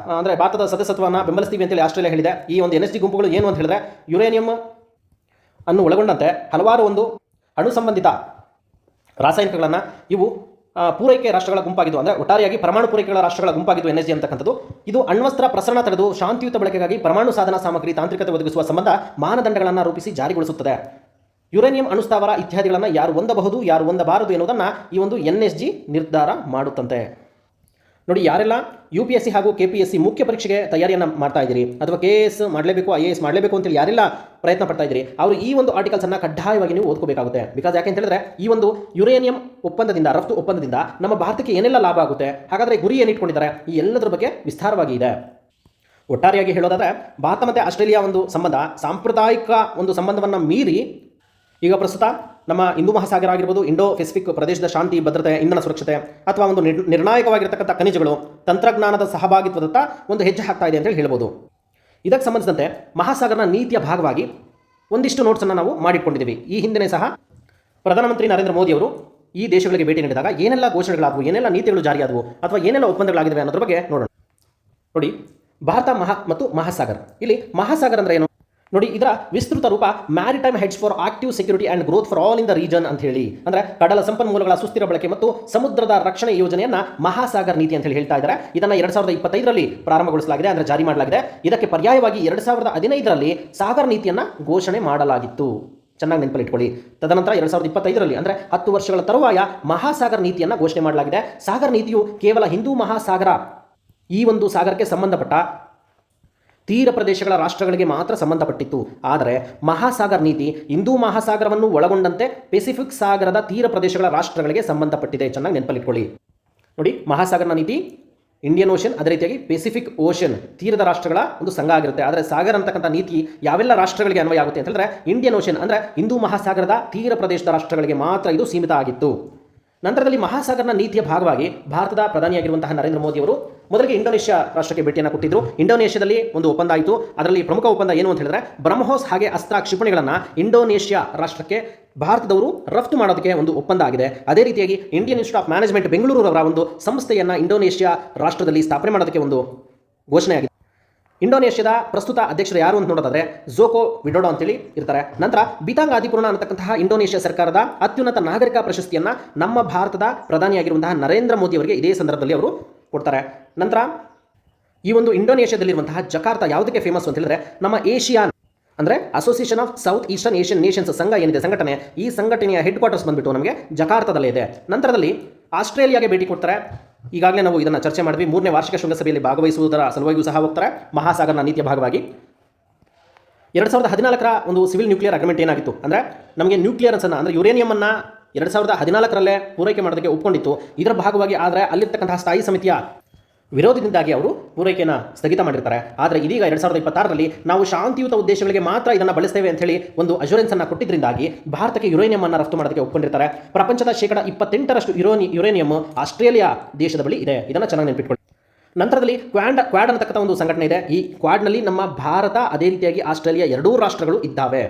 ಭಾರತದ ಸದಸ್ಯತ್ವವನ್ನು ಬೆಂಬಲಿಸ್ತೀವಿ ಅಂತೇಳಿ ಆಸ್ಟ್ರೇಲಿಯಾ ಹೇಳಿದೆ. ಈ ಒಂದು NSG ಗುಂಪುಗಳು ಏನು ಅಂತ ಹೇಳಿದ್ರೆ, ಯುರೇನಿಯಂ ಅನ್ನು ಒಳಗೊಂಡಂತೆ ಹಲವಾರು ಒಂದು ಅಣು ಸಂಬಂಧಿತ ರಾಸಾಯನಿಕಗಳನ್ನು ಇವು ಪೂರೈಕೆ ರಾಷ್ಟ್ರಗಳ ಗುಂಪಾಗಿದ್ದು, ಅಂದರೆ ಒಟ್ಟಾರೆಯಾಗಿ ಪರಮಾಣು ಪೂರೈಕೆಗಳ ರಾಷ್ಟ್ರಗಳ ಗುಂಪಾಗಿದ್ದು NSG ಅಂತಕ್ಕಂಥದ್ದು. ಇದು ಅಣ್ವಸ್ತ್ರ ಪ್ರಸರಣ ತಡೆದು ಶಾಂತಿಯುತ ಬಳಕೆಗಾಗಿ ಪರಮಾಣು ಸಾಧನ ಸಾಮಗ್ರಿ ತಾಂತ್ರಿಕತೆ ಒದಗಿಸುವ ಸಂಬಂಧ ಮಾನದಂಡಗಳನ್ನು ರೂಪಿಸಿ ಜಾರಿಗೊಳಿಸುತ್ತದೆ. ಯುರೇನಿಯಂ ಅಣುಸ್ಥಾವರ ಇತ್ಯಾದಿಗಳನ್ನು ಯಾರು ಹೊಂದಬಹುದು, ಯಾರು ಹೊಂದಬಾರದು ಎನ್ನುವುದನ್ನು ಈ ಒಂದು NSG ನಿರ್ಧಾರ ಮಾಡುತ್ತಂತೆ. ನೋಡಿ, ಯಾರೆಲ್ಲ UPSC ಹಾಗೂ KPSC ಮುಖ್ಯ ಪರೀಕ್ಷೆಗೆ ತಯಾರಿಯನ್ನು ಮಾಡ್ತಾ ಇದ್ದೀರಿ, ಅಥವಾ KS ಮಾಡಲೇಬೇಕು, IAS ಮಾಡಲೇಬೇಕು ಅಂತೇಳಿ ಯಾರೆಲ್ಲ ಪ್ರಯತ್ನ ಪಡ್ತಾ ಇದ್ದೀರಿ, ಅವರು ಈ ಒಂದು ಆರ್ಟಿಕಲ್ಸನ್ನು ಕಡ್ಡಾಯವಾಗಿ ನೀವು ಓದ್ಕೋಬೇಕಾಗುತ್ತೆ. ಬಿಕಾಸ್ ಯಾಕೆ ಅಂತ ಹೇಳಿದ್ರೆ, ಈ ಒಂದು ಯುರೇನಿಯಂ ಒಪ್ಪಂದದಿಂದ, ರಫ್ತು ಒಪ್ಪಂದದಿಂದ ನಮ್ಮ ಭಾರತಕ್ಕೆ ಏನೆಲ್ಲ ಲಾಭ ಆಗುತ್ತೆ, ಹಾಗಾದರೆ ಗುರಿ ಏನಿಟ್ಕೊಂಡಿದ್ದಾರೆ, ಈ ಎಲ್ಲದರ ಬಗ್ಗೆ ವಿಸ್ತಾರವಾಗಿ ಇದೆ. ಒಟ್ಟಾರೆಯಾಗಿ ಹೇಳೋದಾದರೆ, ಭಾರತ ಮತ್ತು ಆಸ್ಟ್ರೇಲಿಯಾ ಒಂದು ಸಂಬಂಧ ಸಾಂಪ್ರದಾಯಿಕ ಒಂದು ಸಂಬಂಧವನ್ನು ಮೀರಿ ಈಗ ಪ್ರಸ್ತುತ ನಮ್ಮ ಹಿಂದೂ ಮಹಾಸಾಗರ ಆಗಿರ್ಬೋದು, ಇಂಡೋ ಪೆಸಿಫಿಕ್ ಪ್ರದೇಶದ ಶಾಂತಿ, ಭದ್ರತೆ, ಇಂಧನ ಸುರಕ್ಷತೆ ಅಥವಾ ಒಂದು ನಿರ್ಣಾಯಕವಾಗಿರ್ತಕ್ಕಂಥ ಖನಿಜಗಳು, ತಂತ್ರಜ್ಞಾನದ ಸಹಭಾಗಿತ್ವದತ್ತ ಒಂದು ಹೆಜ್ಜೆ ಹಾಕ್ತಾ ಇದೆ ಅಂತ ಹೇಳ್ಬೋದು. ಇದಕ್ಕೆ ಸಂಬಂಧಿಸಿದಂತೆ ಮಹಾಸಾಗರನ ನೀತಿಯ ಭಾಗವಾಗಿ ಒಂದಿಷ್ಟು ನೋಟ್ಸನ್ನು ನಾವು ಮಾಡಿಕೊಂಡಿದ್ದೀವಿ. ಈ ಹಿಂದೆ ಸಹ ಪ್ರಧಾನಮಂತ್ರಿ ನರೇಂದ್ರ ಮೋದಿ ಅವರು ಈ ದೇಶಗಳಿಗೆ ಭೇಟಿ ನೀಡಿದಾಗ ಏನೆಲ್ಲ ಘೋಷಣೆಗಳಾದವು, ಏನೆಲ್ಲ ನೀತಿಗಳು ಜಾರಿಯಾದವು, ಅಥವಾ ಏನೆಲ್ಲ ಒಪ್ಪಂದಗಳಾಗಿವೆ ಅನ್ನೋದ್ರ ಬಗ್ಗೆ ನೋಡೋಣ. ನೋಡಿ, ಭಾರತ ಮತ್ತು ಮಹಾಸಾಗರ. ಇಲ್ಲಿ ಮಹಾಸಾಗರ ಅಂದರೆ ಏನು ನೋಡಿ, ಇದರ ವಿಸ್ತೃತ ರೂಪ maritime heads for active security and growth for all in the region ಅಂತ ಹೇಳಿ, ಅಂದರೆ ಕಡಲ ಸಂಪನ್ಮೂಲಗಳ ಸುಸ್ಥಿರ ಬಳಕೆ ಮತ್ತು ಸಮುದ್ರದ ರಕ್ಷಣೆ ಯೋಜನೆಯನ್ನು ಮಹಾಸಾಗರ್ ನೀತಿ ಅಂತ ಹೇಳಿ ಹೇಳ್ತಾ ಇದ್ದಾರೆ. ಇದನ್ನು 2025ರಲ್ಲಿ ಪ್ರಾರಂಭಗೊಳಿಸಲಾಗಿದೆ, ಅಂದರೆ ಜಾರಿ ಮಾಡಲಾಗಿದೆ. ಇದಕ್ಕೆ ಪರ್ಯಾಯವಾಗಿ 2015ರಲ್ಲಿ ಸಾಗರ್ ನೀತಿಯನ್ನು ಘೋಷಣೆ ಮಾಡಲಾಗಿತ್ತು. ಚೆನ್ನಾಗಿ ನೆನಪಲ್ಲಿಟ್ಕೊಳ್ಳಿ. ತದನಂತರ 2025ರಲ್ಲಿ, ಅಂದರೆ 10 ವರ್ಷಗಳ ತರುವಾಯ ಮಹಾಸಾಗರ್ ನೀತಿಯನ್ನು ಘೋಷಣೆ ಮಾಡಲಾಗಿದೆ. ಸಾಗರ್ ನೀತಿಯು ಕೇವಲ ಹಿಂದೂ ಮಹಾಸಾಗರ, ಈ ಒಂದು ಸಾಗರಕ್ಕೆ ಸಂಬಂಧಪಟ್ಟ ತೀರ ಪ್ರದೇಶಗಳ ರಾಷ್ಟ್ರಗಳಿಗೆ ಮಾತ್ರ ಸಂಬಂಧಪಟ್ಟಿತ್ತು. ಆದರೆ ಮಹಾಸಾಗರ್ ನೀತಿ ಹಿಂದೂ ಮಹಾಸಾಗರವನ್ನು ಒಳಗೊಂಡಂತೆ ಪೆಸಿಫಿಕ್ ಸಾಗರದ ತೀರ ಪ್ರದೇಶಗಳ ರಾಷ್ಟ್ರಗಳಿಗೆ ಸಂಬಂಧಪಟ್ಟಿದೆ. ಚೆನ್ನಾಗಿ ನೆನಪಲ್ಲಿಟ್ಕೊಳ್ಳಿ. ನೋಡಿ, ಮಹಾಸಾಗರನ ನೀತಿ ಇಂಡಿಯನ್ ಓಷನ್, ಅದೇ ರೀತಿಯಾಗಿ ಪೆಸಿಫಿಕ್ ಓಷನ್ ತೀರದ ರಾಷ್ಟ್ರಗಳ ಒಂದು ಸಂಘ ಆಗಿರುತ್ತೆ. ಆದರೆ ಸಾಗರ್ ಅಂತಕ್ಕಂಥ ನೀತಿ ಯಾವೆಲ್ಲ ರಾಷ್ಟ್ರಗಳಿಗೆ ಅನ್ವಯ ಆಗುತ್ತೆ ಅಂತ ಹೇಳಿದ್ರೆ, ಇಂಡಿಯನ್ ಓಷನ್ ಅಂದರೆ ಹಿಂದೂ ಮಹಾಸಾಗರದ ತೀರ ಪ್ರದೇಶದ ರಾಷ್ಟ್ರಗಳಿಗೆ ಮಾತ್ರ ಇದು ಸೀಮಿತ ಆಗಿತ್ತು. ನಂತರದಲ್ಲಿ ಮಹಾಸಾಗರನ ನೀತಿಯ ಭಾಗವಾಗಿ ಭಾರತದ ಪ್ರಧಾನಿಯಾಗಿರುವಂತಹ ನರೇಂದ್ರ ಮೋದಿ ಅವರು ಮೊದಲಿಗೆ ಇಂಡೋನೇಷ್ಯಾ ರಾಷ್ಟ್ರಕ್ಕೆ ಭೇಟಿಯನ್ನು ಕೊಟ್ಟಿದ್ದರು. ಇಂಡೋನೇಷ್ಯಾದಲ್ಲಿ ಒಂದು ಒಪ್ಪಂದ ಆಯಿತು. ಅದರಲ್ಲಿ ಪ್ರಮುಖ ಒಪ್ಪಂದ ಏನು ಅಂತ ಹೇಳಿದ್ರೆ, ಬ್ರಹ್ಮೋಸ್ ಹಾಗೆ ಅಸ್ತ್ರ ಕ್ಷಿಪಣಿಗಳನ್ನು ಇಂಡೋನೇಷ್ಯಾ ರಾಷ್ಟ್ರಕ್ಕೆ ಭಾರತದವರು ರಫ್ತು ಮಾಡೋದಕ್ಕೆ ಒಂದು ಒಪ್ಪಂದ ಆಗಿದೆ. ಅದೇ ರೀತಿಯಾಗಿ ಇಂಡಿಯನ್ ಇನ್ಸ್ಟಿಟ್ಯೂಟ್ ಆಫ್ ಮ್ಯಾನೇಜ್ಮೆಂಟ್ ಬೆಂಗಳೂರವರ ಒಂದು ಸಂಸ್ಥೆಯನ್ನು ಇಂಡೋನೇಷ್ಯಾ ರಾಷ್ಟ್ರದಲ್ಲಿ ಸ್ಥಾಪನೆ ಮಾಡೋದಕ್ಕೆ ಒಂದು ಘೋಷಣೆ ಆಗಿದೆ. ಇಂಡೋನೇಷ್ಯಾದ ಪ್ರಸ್ತುತ ಅಧ್ಯಕ್ಷರು ಯಾರು ಅಂತ ನೋಡೋದಾದ್ರೆ ಜೋಕೋ ವಿಡೋಡೋ ಅಂತೇಳಿ ಇರ್ತಾರೆ. ನಂತರ ಬಿತಾಂಗ್ ಆದಿಪೂರ್ಣ ಅನ್ನತಕ್ಕಂತಹ ಇಂಡೋನೇಷ್ಯಾ ಸರ್ಕಾರದ ಅತ್ಯುನ್ನತ ನಾಗರಿಕ ಪ್ರಶಸ್ತಿಯನ್ನು ನಮ್ಮ ಭಾರತದ ಪ್ರಧಾನಿಯಾಗಿರುವಂತಹ ನರೇಂದ್ರ ಮೋದಿ ಅವರಿಗೆ ಇದೇ ಸಂದರ್ಭದಲ್ಲಿ ಅವರು ಕೊಡ್ತಾರೆ. ನಂತರ ಈ ಒಂದು ಇಂಡೋನೇಷ್ಯಾದಲ್ಲಿರುವಂತಹ ಜಕಾರ್ತಾ ಯಾವುದಕ್ಕೆ ಫೇಮಸ್ ಅಂತ ಹೇಳಿದ್ರೆ, ನಮ್ಮ ಏಷಿಯಾನ್ ಅಂದರೆ association of south eastern Asian Nations ಸಂಘ ಏನಿದೆ ಸಂಘಟನೆ, ಈ ಸಂಘಟನೆಯ ಹೆಡ್ ಕ್ವಾರ್ಟರ್ಸ್ ಬಂದುಬಿಟ್ಟು ನಮಗೆ ಜಕಾರ್ತದಲ್ಲೇ ಇದೆ. ನಂತರದಲ್ಲಿ ಆಸ್ಟ್ರೇಲಿಯಾಗೆ ಭೇಟಿ ಕೊಡ್ತಾರೆ. ಈಗಾಗಲೇ ನಾವು ಇದನ್ನು ಚರ್ಚೆ ಮಾಡಿದ್ವಿ. 3ನೇ ವಾರ್ಷಿಕ ಶೃಂಗಸಭೆಯಲ್ಲಿ ಭಾಗವಹಿಸುವುದರ ಸಲುವಾಗಿಯೂ ಸಹ ಹೋಗ್ತಾರೆ ಮಹಾಸಾಗರನ ನೀತಿಯ ಭಾಗವಾಗಿ. 2014ರ ಒಂದು ಸಿವಿಲ್ ನ್ಯೂಕ್ಲಿಯರ್ ಅಗ್ರಿಮೆಂಟ್ ಏನಾಗಿತ್ತು ಅಂದರೆ ನಮಗೆ ನ್ಯೂಕ್ಲಿಯರ್ಸನ್ನು ಅಂದರೆ ಯುರೇನಿಯಮನ್ನು 2014ರಲ್ಲೇ ಪೂರೈಕೆ ಮಾಡೋದಕ್ಕೆ ಒಪ್ಕೊಂಡಿತ್ತು. ಇದರ ಭಾಗವಾಗಿ ಆದರೆ ಅಲ್ಲಿರ್ತಕ್ಕಂತಹ ಸ್ಥಾಯಿ ಸಮಿತಿಯ ವಿರೋಧದಿಂದಾಗಿ ಅವರು ಪೂರೈಕೆಯನ್ನು ಸ್ಥಗಿತ ಮಾಡಿರ್ತಾರೆ. ಆದರೆ ಇದೀಗ 2026ರಲ್ಲಿ ನಾವು ಶಾಂತಿಯುತ ಉದ್ದೇಶಗಳಿಗೆ ಮಾತ್ರ ಇದನ್ನು ಬಳಸ್ತೇವೆ ಅಂತ ಹೇಳಿ ಒಂದು ಅಶ್ಯೂರೆನ್ಸನ್ನು ಕೊಟ್ಟಿದ್ದರಿಂದಾಗಿ ಭಾರತಕ್ಕೆ ಯುರೇನಿಯಂ ಅನ್ನು ರಫ್ತು ಮಾಡೋದಕ್ಕೆ ಒಪ್ಕೊಂಡಿರ್ತಾರೆ. ಪ್ರಪಂಚದ 28% ಯುರೇನಿಯಂ ಆಸ್ಟ್ರೇಲಿಯಾ ದೇಶದ ಬಳಿ ಇದೆ. ಇದನ್ನು ಚೆನ್ನಾಗಿ ನೆನಪಿಟ್ಕೊಳ್ಳಿ. ನಂತರದಲ್ಲಿ ಕ್ವಾಡ್ ಅನ್ನತಕ್ಕಂಥ ಒಂದು ಸಂಘಟನೆ ಇದೆ. ಈ ಕ್ವಾಡ್ನಲ್ಲಿ ನಮ್ಮ ಭಾರತ ಅದೇ ರೀತಿಯಾಗಿ ಆಸ್ಟ್ರೇಲಿಯಾ ಎರಡೂ ರಾಷ್ಟ್ರಗಳು ಇದ್ದಾವೆ.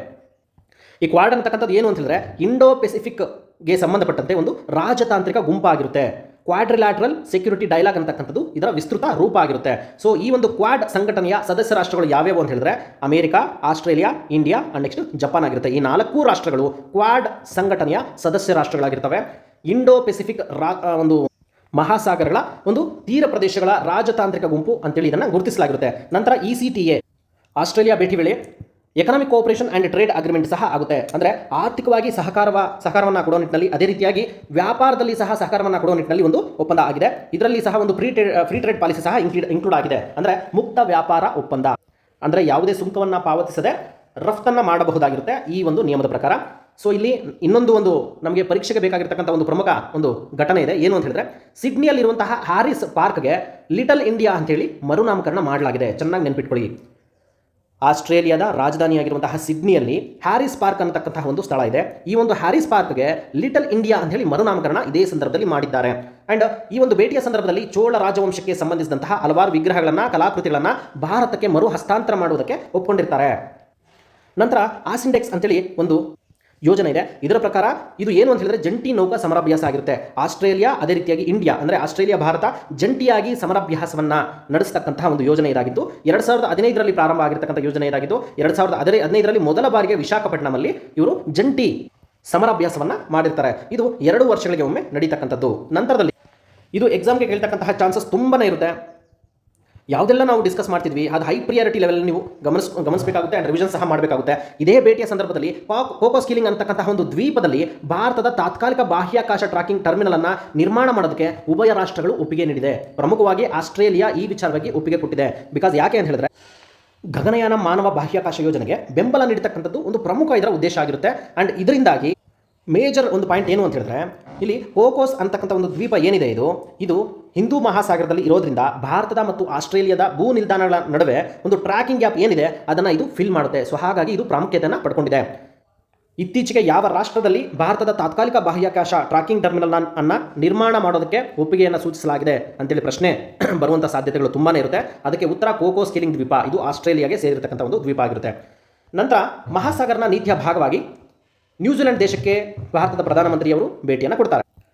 ಈ ಕ್ವಾಡ್ ಅಂತಕ್ಕಂಥದ್ದು ಏನು ಅಂತ ಹೇಳಿದ್ರೆ ಇಂಡೋ ಪೆಸಿಫಿಕ್ಗೆ ಸಂಬಂಧಪಟ್ಟಂತೆ ಒಂದು ರಾಜತಾಂತ್ರಿಕ ಗುಂಪಾಗಿರುತ್ತೆ. ಕ್ವಾಡ್ರಿಲ್ಯಾಟ್ರಲ್ ಸೆಕ್ಯೂರಿಟಿ ಡೈಲಾಗ್ ಅಂತಕ್ಕಂಥದ್ದು ಇದರ ವಿಸ್ತೃತ ರೂಪ ಆಗಿರುತ್ತೆ. ಸೊ ಈ ಒಂದು ಕ್ವಾಡ್ ಸಂಘಟನೆಯ ಸದಸ್ಯ ರಾಷ್ಟ್ರಗಳು ಯಾವ್ಯಾವು ಅಂತ ಹೇಳಿದ್ರೆ America, Australia, India and next Japan ಆಗಿರುತ್ತೆ. ಈ 4 ರಾಷ್ಟ್ರಗಳು ಕ್ವಾಡ್ ಸಂಘಟನೆಯ ಸದಸ್ಯ ರಾಷ್ಟ್ರಗಳಾಗಿರ್ತವೆ. ಇಂಡೋ ಪೆಸಿಫಿಕ್ ಒಂದು ಮಹಾಸಾಗರಗಳ ಒಂದು ತೀರ ಪ್ರದೇಶಗಳ ರಾಜತಾಂತ್ರಿಕ ಗುಂಪು ಅಂತೇಳಿ ಇದನ್ನು ಗುರುತಿಸಲಾಗಿರುತ್ತೆ. ನಂತರ ECTA ಆಸ್ಟ್ರೇಲಿಯಾ ಭೇಟಿ ವೇಳೆ economic cooperation and trade agreement ಸಹ ಆಗುತ್ತೆ. ಅಂದರೆ ಆರ್ಥಿಕವಾಗಿ ಸಹಕಾರವನ್ನು ಕೊಡೋ ನಿಟ್ಟಿನಲ್ಲಿ, ಅದೇ ರೀತಿಯಾಗಿ ವ್ಯಾಪಾರದಲ್ಲಿ ಸಹ ಸಹಕಾರವನ್ನು ಕೊಡೋ ನಿಟ್ಟಿನಲ್ಲಿ ಒಂದು ಒಪ್ಪಂದ ಆಗಿದೆ. ಇದರಲ್ಲಿ ಸಹ ಒಂದು ಫ್ರೀ ಟ್ರೇಡ್ ಪಾಲಿಸಿ ಸಹ ಇನ್ಕ್ಲೂಡ್ ಆಗಿದೆ. ಅಂದರೆ ಮುಕ್ತ ವ್ಯಾಪಾರ ಒಪ್ಪಂದ, ಅಂದರೆ ಯಾವುದೇ ಸುಂಕವನ್ನು ಪಾವತಿಸದೆ ರಫ್ತನ್ನು ಮಾಡಬಹುದಾಗಿರುತ್ತೆ ಈ ಒಂದು ನಿಯಮದ ಪ್ರಕಾರ. ಸೊ ಇಲ್ಲಿ ಇನ್ನೊಂದು ನಮಗೆ ಪರೀಕ್ಷೆಗೆ ಬೇಕಾಗಿರ್ತಕ್ಕಂಥ ಒಂದು ಪ್ರಮುಖ ಒಂದು ಘಟನೆ ಇದೆ. ಏನು ಅಂತ ಹೇಳಿದ್ರೆ ಸಿಡ್ನಿಯಲ್ಲಿರುವಂತಹ ಹ್ಯಾರಿಸ್ ಪಾರ್ಕ್ಗೆ ಲಿಟಲ್ ಇಂಡಿಯಾ ಅಂತೇಳಿ ಮರುನಾಮಕರಣ ಮಾಡಲಾಗಿದೆ. ಚೆನ್ನಾಗಿ ನೆನಪಿಟ್ಕೊಳ್ಳಿ. ಆಸ್ಟ್ರೇಲಿಯಾದ ರಾಜಧಾನಿಯಾಗಿರುವಂತಹ ಸಿಡ್ನಿಯಲ್ಲಿ ಹ್ಯಾರಿಸ್ ಪಾರ್ಕ್ ಅನ್ನತಕ್ಕಂತಹ ಒಂದು ಸ್ಥಳ ಇದೆ. ಈ ಒಂದು ಹ್ಯಾರಿಸ್ ಪಾರ್ಕ್ಗೆ ಲಿಟಲ್ ಇಂಡಿಯಾ ಅಂತ ಹೇಳಿ ಮರುನಾಮಕರಣ ಇದೇ ಸಂದರ್ಭದಲ್ಲಿ ಮಾಡಿದ್ದಾರೆ. ಅಂಡ್ ಈ ಒಂದು ಭೇಟಿಯ ಸಂದರ್ಭದಲ್ಲಿ ಚೋಳ ರಾಜವಂಶಕ್ಕೆ ಸಂಬಂಧಿಸಿದಂತಹ ಹಲವಾರು ವಿಗ್ರಹಗಳನ್ನು, ಕಲಾಕೃತಿಗಳನ್ನು ಭಾರತಕ್ಕೆ ಮರು ಹಸ್ತಾಂತರ ಮಾಡುವುದಕ್ಕೆ ಒಪ್ಕೊಂಡಿರ್ತಾರೆ. ನಂತರ ಆಸಿಂಡೆಕ್ಸ್ ಅಂತೇಳಿ ಒಂದು ಯೋಜನೆ ಇದೆ. ಇದರ ಪ್ರಕಾರ ಇದು ಏನು ಅಂತ ಹೇಳಿದ್ರೆ ಜಂಟಿ ನೌಕಾ ಸಮರಾಭ್ಯಾಸ ಆಗಿರುತ್ತೆ. ಆಸ್ಟ್ರೇಲಿಯಾ ಅದೇ ರೀತಿಯಾಗಿ ಇಂಡಿಯಾ ಅಂದರೆ ಆಸ್ಟ್ರೇಲಿಯಾ ಭಾರತ ಜಂಟಿಯಾಗಿ ಸಮರಾಭ್ಯಾಸವನ್ನು ನಡೆಸತಕ್ಕಂತಹ ಒಂದು ಯೋಜನೆ ಇದಾಗಿತ್ತು. 2015ರಲ್ಲಿ ಪ್ರಾರಂಭ ಆಗಿರ್ತಕ್ಕಂಥ ಯೋಜನೆ ಇದಾಗಿದ್ದು 2015ರಲ್ಲಿ ಮೊದಲ ಬಾರಿಗೆ ವಿಶಾಖಪಟ್ಟಣಮಲ್ಲಿ ಇವರು ಜಂಟಿ ಸಮರಾಭ್ಯಾಸವನ್ನು ಮಾಡಿರ್ತಾರೆ. ಇದು 2 ವರ್ಷಗಳಿಗೆ ಒಮ್ಮೆ ನಡೀತಕ್ಕಂಥದ್ದು. ನಂತರದಲ್ಲಿ ಇದು ಎಕ್ಸಾಮ್ಗೆ ಕೇಳ್ತಕ್ಕಂತಹ ಚಾನ್ಸಸ್ ತುಂಬಾ ಇರುತ್ತೆ. ಯಾವುದೆಲ್ಲ ನಾವು ಡಿಸ್ಕಸ್ ಮಾಡ್ತಿದ್ವಿ ಅದು ಹೈ ಪ್ರಿಯಾರಿಟಿ ಲೆವೆಲ್ ನೀವು ಗಮನಿಸಬೇಕಾಗುತ್ತೆ ಆ್ಯಂಡ್ ರಿವಿಷನ್ ಸಹ ಮಾಡಬೇಕಾಗುತ್ತೆ. ಇದೇ ಭೇಟಿಯ ಸಂದರ್ಭದಲ್ಲಿ ಕೋಕೋ ಸ್ಕಿಲಿಂಗ್ ಅಂತಕ್ಕಂತಹ ಒಂದು ದ್ವೀಪದಲ್ಲಿ ಭಾರತದ ತಾತ್ಕಾಲಿಕ ಬಾಹ್ಯಾಕಾಶ ಟ್ರ್ಯಾಕಿಂಗ್ ಟರ್ಮಿನಲ್ ಅನ್ನು ನಿರ್ಮಾಣ ಮಾಡೋದಕ್ಕೆ ಉಭಯ ರಾಷ್ಟ್ರಗಳು ಒಪ್ಪಿಗೆ ನೀಡಿದೆ. ಪ್ರಮುಖವಾಗಿ ಆಸ್ಟ್ರೇಲಿಯಾ ಈ ವಿಚಾರವಾಗಿ ಒಪ್ಪಿಗೆ ಕೊಟ್ಟಿದೆ. ಬಿಕಾಸ್ ಯಾಕೆ ಅಂತ ಹೇಳಿದ್ರೆ ಗಗನಯಾನ ಮಾನವ ಬಾಹ್ಯಾಕಾಶ ಯೋಜನೆಗೆ ಬೆಂಬಲ ನೀಡತಕ್ಕಂಥದ್ದು ಒಂದು ಪ್ರಮುಖ ಇದರ ಉದ್ದೇಶ ಆಗಿರುತ್ತೆ. ಆ್ಯಂಡ್ ಇದರಿಂದಾಗಿ ಮೇಜರ್ ಒಂದು ಪಾಯಿಂಟ್ ಏನು ಅಂತ ಹೇಳಿದ್ರೆ ಇಲ್ಲಿ ಕೋಕೋಸ್ ಅಂತಕ್ಕಂಥ ಒಂದು ದ್ವೀಪ ಏನಿದೆ ಇದು ಹಿಂದೂ ಮಹಾಸಾಗರದಲ್ಲಿ ಇರೋದ್ರಿಂದ ಭಾರತದ ಮತ್ತು ಆಸ್ಟ್ರೇಲಿಯಾದ ಭೂ ನಿಲ್ದಾಣಗಳ ನಡುವೆ ಒಂದು ಟ್ರ್ಯಾಕಿಂಗ್ ಗ್ಯಾಪ್ ಏನಿದೆ ಅದನ್ನು ಇದು ಫಿಲ್ ಮಾಡುತ್ತೆ. ಸೊ ಹಾಗಾಗಿ ಇದು ಪ್ರಾಮುಖ್ಯತೆಯನ್ನು ಪಡ್ಕೊಂಡಿದೆ. ಇತ್ತೀಚೆಗೆ ಯಾವ ರಾಷ್ಟ್ರದಲ್ಲಿ ಭಾರತದ ತಾತ್ಕಾಲಿಕ ಬಾಹ್ಯಾಕಾಶ ಟ್ರ್ಯಾಕಿಂಗ್ ಟರ್ಮಿನಲ್ ಅನ್ನು ನಿರ್ಮಾಣ ಮಾಡೋದಕ್ಕೆ ಒಪ್ಪಿಗೆಯನ್ನು ಸೂಚಿಸಲಾಗಿದೆ ಅಂತೇಳಿ ಪ್ರಶ್ನೆ ಬರುವಂಥ ಸಾಧ್ಯತೆಗಳು ತುಂಬಾ ಇರುತ್ತೆ. ಅದಕ್ಕೆ ಉತ್ತರ ಕೋಕೋ ಸ್ಕಿಲಿಂಗ್ ದ್ವೀಪ. ಇದು ಆಸ್ಟ್ರೇಲಿಯಾಗೆ ಸೇರಿರ್ತಕ್ಕಂಥ ಒಂದು ದ್ವೀಪ ಆಗಿರುತ್ತೆ. ನಂತರ ಮಹಾಸಾಗರನ ನೀತಿಯ ಭಾಗವಾಗಿ ನ್ಯೂಜಿಲೆಂಡ್ ದೇಶಕ್ಕೆ ಭಾರತದ ಪ್ರಧಾನಮಂತ್ರಿಯವರು ಭೇಟಿಯನ್ನು ಕೊಡ್ತಾರೆ.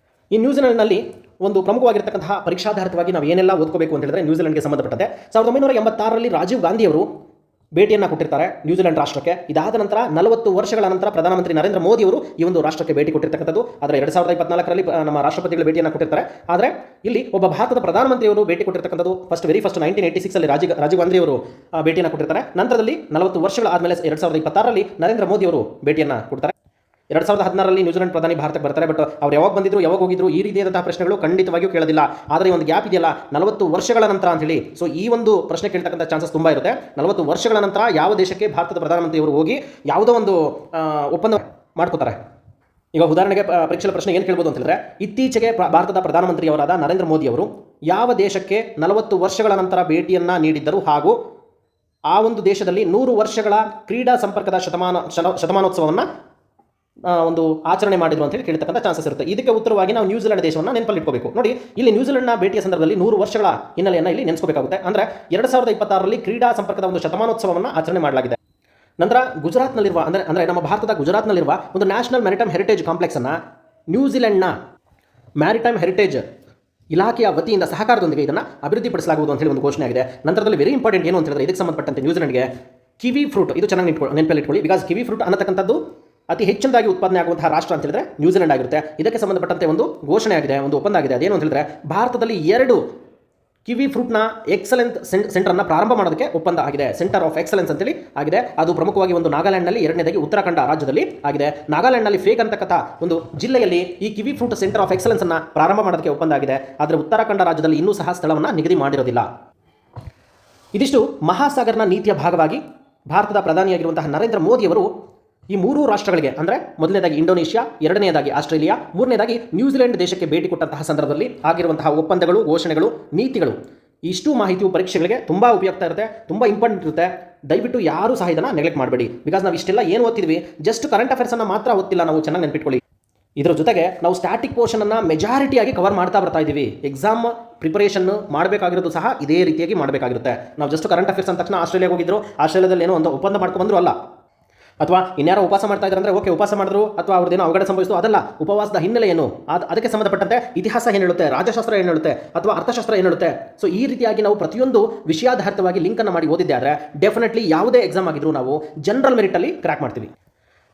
ಈ ನ್ಯೂಜಿಲೆಂಡ್ನಲ್ಲಿ ಒಂದು ಪ್ರಮುಖವಾಗಿರ್ತಕ್ಕಂತಹ ಪರೀಕ್ಷಾಧಾರಿತವಾಗಿ ನಾವು ಏನೆಲ್ಲ ಓದ್ಕೋಬೇಕು ಅಂತ ಹೇಳಿದ್ರೆ ನ್ಯೂಜಿಲೆಂಡ್ಗೆ ಸಂಬಂಧಪಟ್ಟಂತೆ 1986ರಲ್ಲಿ ರಾಜೀವ್ ಗಾಂಧಿಯವರು ಭೇಟಿಯನ್ನು ಕೊಟ್ಟಿರ್ತಾರೆ ನ್ಯೂಜಿಲೆಂಡ್ ರಾಷ್ಟ್ರಕ್ಕೆ. ಇದಾದ ನಂತರ 40 ವರ್ಷಗಳ ನಂತರ ಪ್ರಧಾನಮಂತ್ರಿ ನರೇಂದ್ರ ಮೋದಿ ಅವರು ಈ ಒಂದು ರಾಷ್ಟ್ರಕ್ಕೆ ಭೇಟಿ ಕೊಟ್ಟಿರ್ತಕ್ಕಂಥದ್ದು. ಆದರೆ 2024ರಲ್ಲಿ ನಮ್ಮ ರಾಷ್ಟ್ರಪತಿಗಳು ಭೇಟಿಯನ್ನು ಕೊಟ್ಟಿರ್ತಾರೆ. ಆದರೆ ಇಲ್ಲಿ ಒಬ್ಬ ಭಾರತದ ಪ್ರಧಾನಮಂತ್ರಿಯವರು ಭೇಟಿ ಕೊಟ್ಟಿರ್ತಕ್ಕಂಥದ್ದು ಫಸ್ಟ್ 1986ರಲ್ಲಿ ರಾಜೀವ್ ಗಾಂಧಿ ಅವರು ಭೇಟಿಯನ್ನು ಕೊಟ್ಟಿರ್ತಾರೆ. ನಂತರದಲ್ಲಿ 40 ವರ್ಷಗಳ ಆದಮೇಲೆ 2026ರಲ್ಲಿ ನರೇಂದ್ರ ಮೋದಿ ಅವರು ಭೇಟಿಯನ್ನು ಕೊಡ್ತಾರೆ. 2016ರಲ್ಲಿ ನ್ಯೂಜಿಲೆಂಡ್ ಪ್ರಧಾನಿ ಭಾರತಕ್ಕೆ ಬರ್ತಾರೆ. ಬಟ್ ಅವ್ರು ಯಾವಾಗ ಬಂದಿದ್ರು, ಯಾವಾಗ ಹೋಗಿದ್ರು, ಈ ರೀತಿಯಾದಂತಹ ಪ್ರಶ್ನೆಗಳು ಖಂಡಿತವಾಗಿಯೂ ಕೇಳೋದಿಲ್ಲ. ಆದರೆ ಒಂದು ಗ್ಯಾಪ್ ಇದೆಯಲ್ಲ 40 ವರ್ಷಗಳ ನಂತರ ಅಂತ ಹೇಳಿ, ಸೊ ಈ ಒಂದು ಪ್ರಶ್ನೆ ಕೇಳ್ತಕ್ಕಂಥ ಚಾನ್ಸಸ್ ತುಂಬ ಇರುತ್ತೆ. 40 ವರ್ಷಗಳ ನಂತರ ಯಾವ ದೇಶಕ್ಕೆ ಭಾರತದ ಪ್ರಧಾನಮಂತ್ರಿಯವರು ಹೋಗಿ ಯಾವುದೋ ಒಂದು ಒಪ್ಪಂದ ಮಾಡ್ಕೋತಾರೆ. ಈಗ ಉದಾಹರಣೆಗೆ ಪರೀಕ್ಷೆ ಪ್ರಶ್ನೆ ಏನು ಕೇಳ್ಬೋದು ಅಂತ ಹೇಳಿದ್ರೆ ಇತ್ತೀಚೆಗೆ ಭಾರತದ ಪ್ರಧಾನಮಂತ್ರಿಯವರಾದ ನರೇಂದ್ರ ಮೋದಿ ಅವರು ಯಾವ ದೇಶಕ್ಕೆ 40 ವರ್ಷಗಳ ನಂತರ ಭೇಟಿಯನ್ನು ನೀಡಿದ್ದರು ಹಾಗೂ ಆ ಒಂದು ದೇಶದಲ್ಲಿ 100 ವರ್ಷಗಳ ಕ್ರೀಡಾ ಸಂಪರ್ಕದ ಶತಮಾನೋತ್ಸವವನ್ನು ಒಂದು ಆಚರಣೆ ಮಾಡಿದ್ರು ಅಂತ ಹೇಳಿ ಕೇಳ್ತಕ್ಕಂಥ ಚಾನ್ಸಸ್ ಇರುತ್ತೆ. ಇದಕ್ಕೆ ಉತ್ತರವಾಗಿ ನಾವು ನ್ಯೂಜಿಲೆಂಡ್ ದೇಶವನ್ನು ನೆನಪಲ್ಲಿ ಇಟ್ಕೋಬೇಕು. ನೋಡಿ ಇಲ್ಲಿ ನ್ಯೂಜಿಲೆಂಡ್ನ ಭೇಟಿಯ ಸಂದರ್ಭದಲ್ಲಿ 100 ವರ್ಷಗಳ ಹಿನ್ನೆಲೆಯನ್ನು ಇಲ್ಲಿ ನೆನೆಸ್ಕೋಬೇಕಾಗುತ್ತೆ. ಅಂದರೆ 2026ರಲ್ಲಿ ಕ್ರೀಡಾ ಸಂಪರ್ಕದ ಒಂದು ಶತಮಾನೋತ್ಸವವನ್ನು ಆಚರಣೆ ಮಾಡಲಾಗಿದೆ. ನಂತರ ಗುಜರಾತ್ನಲ್ಲಿರುವ ಅಂದರೆ ನಮ್ಮ ಭಾರತದ ಗುಜರಾತ್ನಲ್ಲಿರುವ ಒಂದು ನ್ಯಾಷನಲ್ ಮ್ಯಾರಿಟೈಮ್ ಹೆರಿಟೇಜ್ ಕಾಂಪ್ಲೆಕ್ಸನ್ನು ನ್ಯೂಜಿಲೆಂಡ್ನ ಮ್ಯಾರಿಟೈಮ್ ಹೆರಿಟೇಜ್ ಇಲಾಖೆಯ ವತಿಯಿಂದ ಸಹಕಾರದೊಂದಿಗೆ ಇದನ್ನು ಅಭಿವೃದ್ಧಿಪಡಿಸಲಾಗುವುದು ಅಂತ ಹೇಳಿ ಒಂದು ಘೋಷಣೆ ಆಗಿದೆ. ನಂತರದಲ್ಲಿ ವೆರಿ ಇಂಪಾರ್ಟೆಂಟ್ ಏನು ಅಂತ ಹೇಳಿದ್ರೆ ಇದಕ್ಕೆ ಸಂಬಂಧಪಟ್ಟಂತೆ ನ್ಯೂಜಿಲೆಂಡ್ಗೆ ಕಿವಿ ಫ್ರೂಟ್, ಇದು ಚೆನ್ನಾಗಿ ನೆನಪಲ್ಲಿ ಇಟ್ಕೊಳ್ಳಿ. ಬಿಕಾಸ್ ಕಿವಿ ಫ್ರೂಟ್ ಅನ್ನತಕ್ಕಂಥದ್ದು ಅತಿ ಹೆಚ್ಚಿನದಾಗಿ ಉತ್ಪಾದನೆ ಆಗುವಂತಹ ರಾಷ್ಟ್ರ ಅಂತ ಹೇಳಿದ್ರೆ ನ್ಯೂಜಿಲೆಂಡ್ ಆಗಿರುತ್ತೆ. ಇದಕ್ಕೆ ಸಂಬಂಧಪಟ್ಟಂತೆ ಒಂದು ಘೋಷಣೆ ಆಗಿದೆ, ಒಂದು ಒಪ್ಪಂದ ಆಗಿದೆ. ಅದೇನು ಅಂತ ಹೇಳಿದ್ರೆ ಭಾರತದಲ್ಲಿ 2 ಕಿವಿ ಫ್ರೂಟ್ನ ಎಕ್ಸಲೆನ್ಸ್ ಸೆಂಟರನ್ನು ಪ್ರಾರಂಭ ಮಾಡೋದಕ್ಕೆ ಒಪ್ಪಂದ ಆಗಿದೆ. ಸೆಂಟರ್ ಆಫ್ ಎಕ್ಸಲೆನ್ಸ್ ಅಂತೇಳಿ ಆಗಿದೆ. ಅದು ಪ್ರಮುಖವಾಗಿ ಒಂದು ನಾಗಾಲ್ಯಾಂಡ್ನಲ್ಲಿ, ಎರಡನೇದಾಗಿ ಉತ್ತರಾಖಂಡ ರಾಜ್ಯದಲ್ಲಿ ಆಗಿದೆ. ನಾಗಾಲ್ಯಾಂಡ್ನಲ್ಲಿ ಫೇಕ್ ಅಂತಕ್ಕಂಥ ಒಂದು ಜಿಲ್ಲೆಯಲ್ಲಿ ಈ kiwi fruit centre of excellence ಅನ್ನು ಪ್ರಾರಂಭ ಮಾಡೋದಕ್ಕೆ ಒಪ್ಪಂದ ಆಗಿದೆ. ಆದರೆ ಉತ್ತರಾಖಂಡ ರಾಜ್ಯದಲ್ಲಿ ಇನ್ನೂ ಸಹ ಸ್ಥಳವನ್ನು ನಿಗದಿ ಮಾಡಿರೋದಿಲ್ಲ. ಇದಿಷ್ಟು ಮಹಾಸಾಗರನ ನೀತಿಯ ಭಾಗವಾಗಿ ಭಾರತದ ಪ್ರಧಾನಿಯಾಗಿರುವಂತಹ ನರೇಂದ್ರ ಮೋದಿಯವರು ಈ ಮೂರೂ ರಾಷ್ಟ್ರಗಳಿಗೆ ಅಂದರೆ ಮೊದಲನೇದಾಗಿ ಇಂಡೋನೇಷ್ಯಾ, ಎರಡನೆಯದಾಗಿ ಆಸ್ಟ್ರೇಲಿಯಾ, ಮೂರನೇದಾಗಿ ನ್ಯೂಜಿಲೆಂಡ್ ದೇಶಕ್ಕೆ ಭೇಟಿ ಕೊಟ್ಟಂತಹ ಸಂದರ್ಭದಲ್ಲಿ ಆಗಿರುವಂತಹ ಒಪ್ಪಂದಗಳು, ಘೋಷಣೆಗಳು, ನೀತಿಗಳು ಇಷ್ಟು ಮಾಹಿತಿಯು ಪರೀಕ್ಷೆಗಳಿಗೆ ತುಂಬ ಉಪಯುಕ್ತ ಇರುತ್ತೆ, ತುಂಬ ಇಂಪಾರ್ಟೆಂಟ್ ಇರುತ್ತೆ. ದಯವಿಟ್ಟು ಯಾರೂ ಸಹ ಇದನ್ನು ನೆಗ್ಲೆಕ್ಟ್ ಮಾಡಬೇಡಿ. ಬಿಕಾಸ್ ನಾವು ಇಷ್ಟೆಲ್ಲ ಏನು ಓದ್ತಿದ್ವಿ, ಜಸ್ಟ್ ಕರೆಂಟ್ ಅಫೇರ್ಸನ್ನು ಮಾತ್ರ ಓದ್ತಿಲ್ಲ ನಾವು, ಚೆನ್ನಾಗಿ ನೆನಪಿಟ್ಕೊಳ್ಳಿ. ಇದರ ಜೊತೆಗೆ ನಾವು ಸ್ಟ್ಯಾಟಿಕ್ ಪೋರ್ಷನನ್ನು ಮೆಜಾರಿಟಿಯಾಗಿ ಕವರ್ ಮಾಡ್ತಾ ಬರ್ತಾ ಇದ್ದೀವಿ. ಎಕ್ಸಾಮ್ ಪ್ರಿಪರೇಷನ್ ಮಾಡಬೇಕಾಗಿರೋದು ಸಹ ಇದೇ ರೀತಿಯಾಗಿ ಮಾಡಬೇಕಾಗಿರುತ್ತೆ. ನಾವು ಜಸ್ಟ್ ಕರೆಂಟ್ ಅಫೇರ್ಸ್ ಅಂದ ತಕ್ಷಣ ಆಸ್ಟ್ರೇಲಿಯಾಗೆ ಹೋಗಿದ್ರು, ಆಸ್ಟ್ರೇಲಿಯಾದಲ್ಲಿ ಏನೋ ಒಂದು ಒಪ್ಪಂದ ಮಾಡ್ಕೊಂಡ್ಬಂದ್ರು ಅಲ್ಲ, ಅಥವಾ ಇನ್ಯಾರೋ ಉಪವಾಸ ಮಾಡ್ತಾ ಇದ್ದಾರೆ ಅಂದರೆ ಓಕೆ ಉಪವಾಸ ಮಾಡಿದ್ರು ಅಥವಾ ಅವ್ರದ್ದೇನೋ ಅವಘಡ ಸಂಭವಿಸಿತು, ಅದಲ್ಲ. ಉಪವಾಸದ ಹಿನ್ನೆಲೆ ಏನು, ಅದಕ್ಕೆ ಸಂಬಂಧಪಟ್ಟಂತೆ ಇತಿಹಾಸ ಏನು ಹೇಳುತ್ತೆ, ರಾಜಶಾಸ್ತ್ರ ಏನು ಹೇಳುತ್ತೆ, ಅಥವಾ ಅರ್ಥಶಾಸ್ತ್ರ ಏನು ಹೇಳುತ್ತೆ. ಸೊ ಈ ರೀತಿಯಾಗಿ ನಾವು ಪ್ರತಿಯೊಂದು ವಿಷಯಾಧಾರಿತವಾಗಿ ಲಿಂಕನ್ನು ಮಾಡಿ ಓದಿದ್ದೆ ಆದರೆ ಡೆಫಿನೆಟ್ಲಿ ಯಾವುದೇ ಎಕ್ಸಾಮ್ ಆಗಿದ್ರು ನಾವು ಜನರಲ್ ಮೆರಿಟಲ್ಲಿ ಕ್ರ್ಯಾಕ್ ಮಾಡ್ತೀವಿ.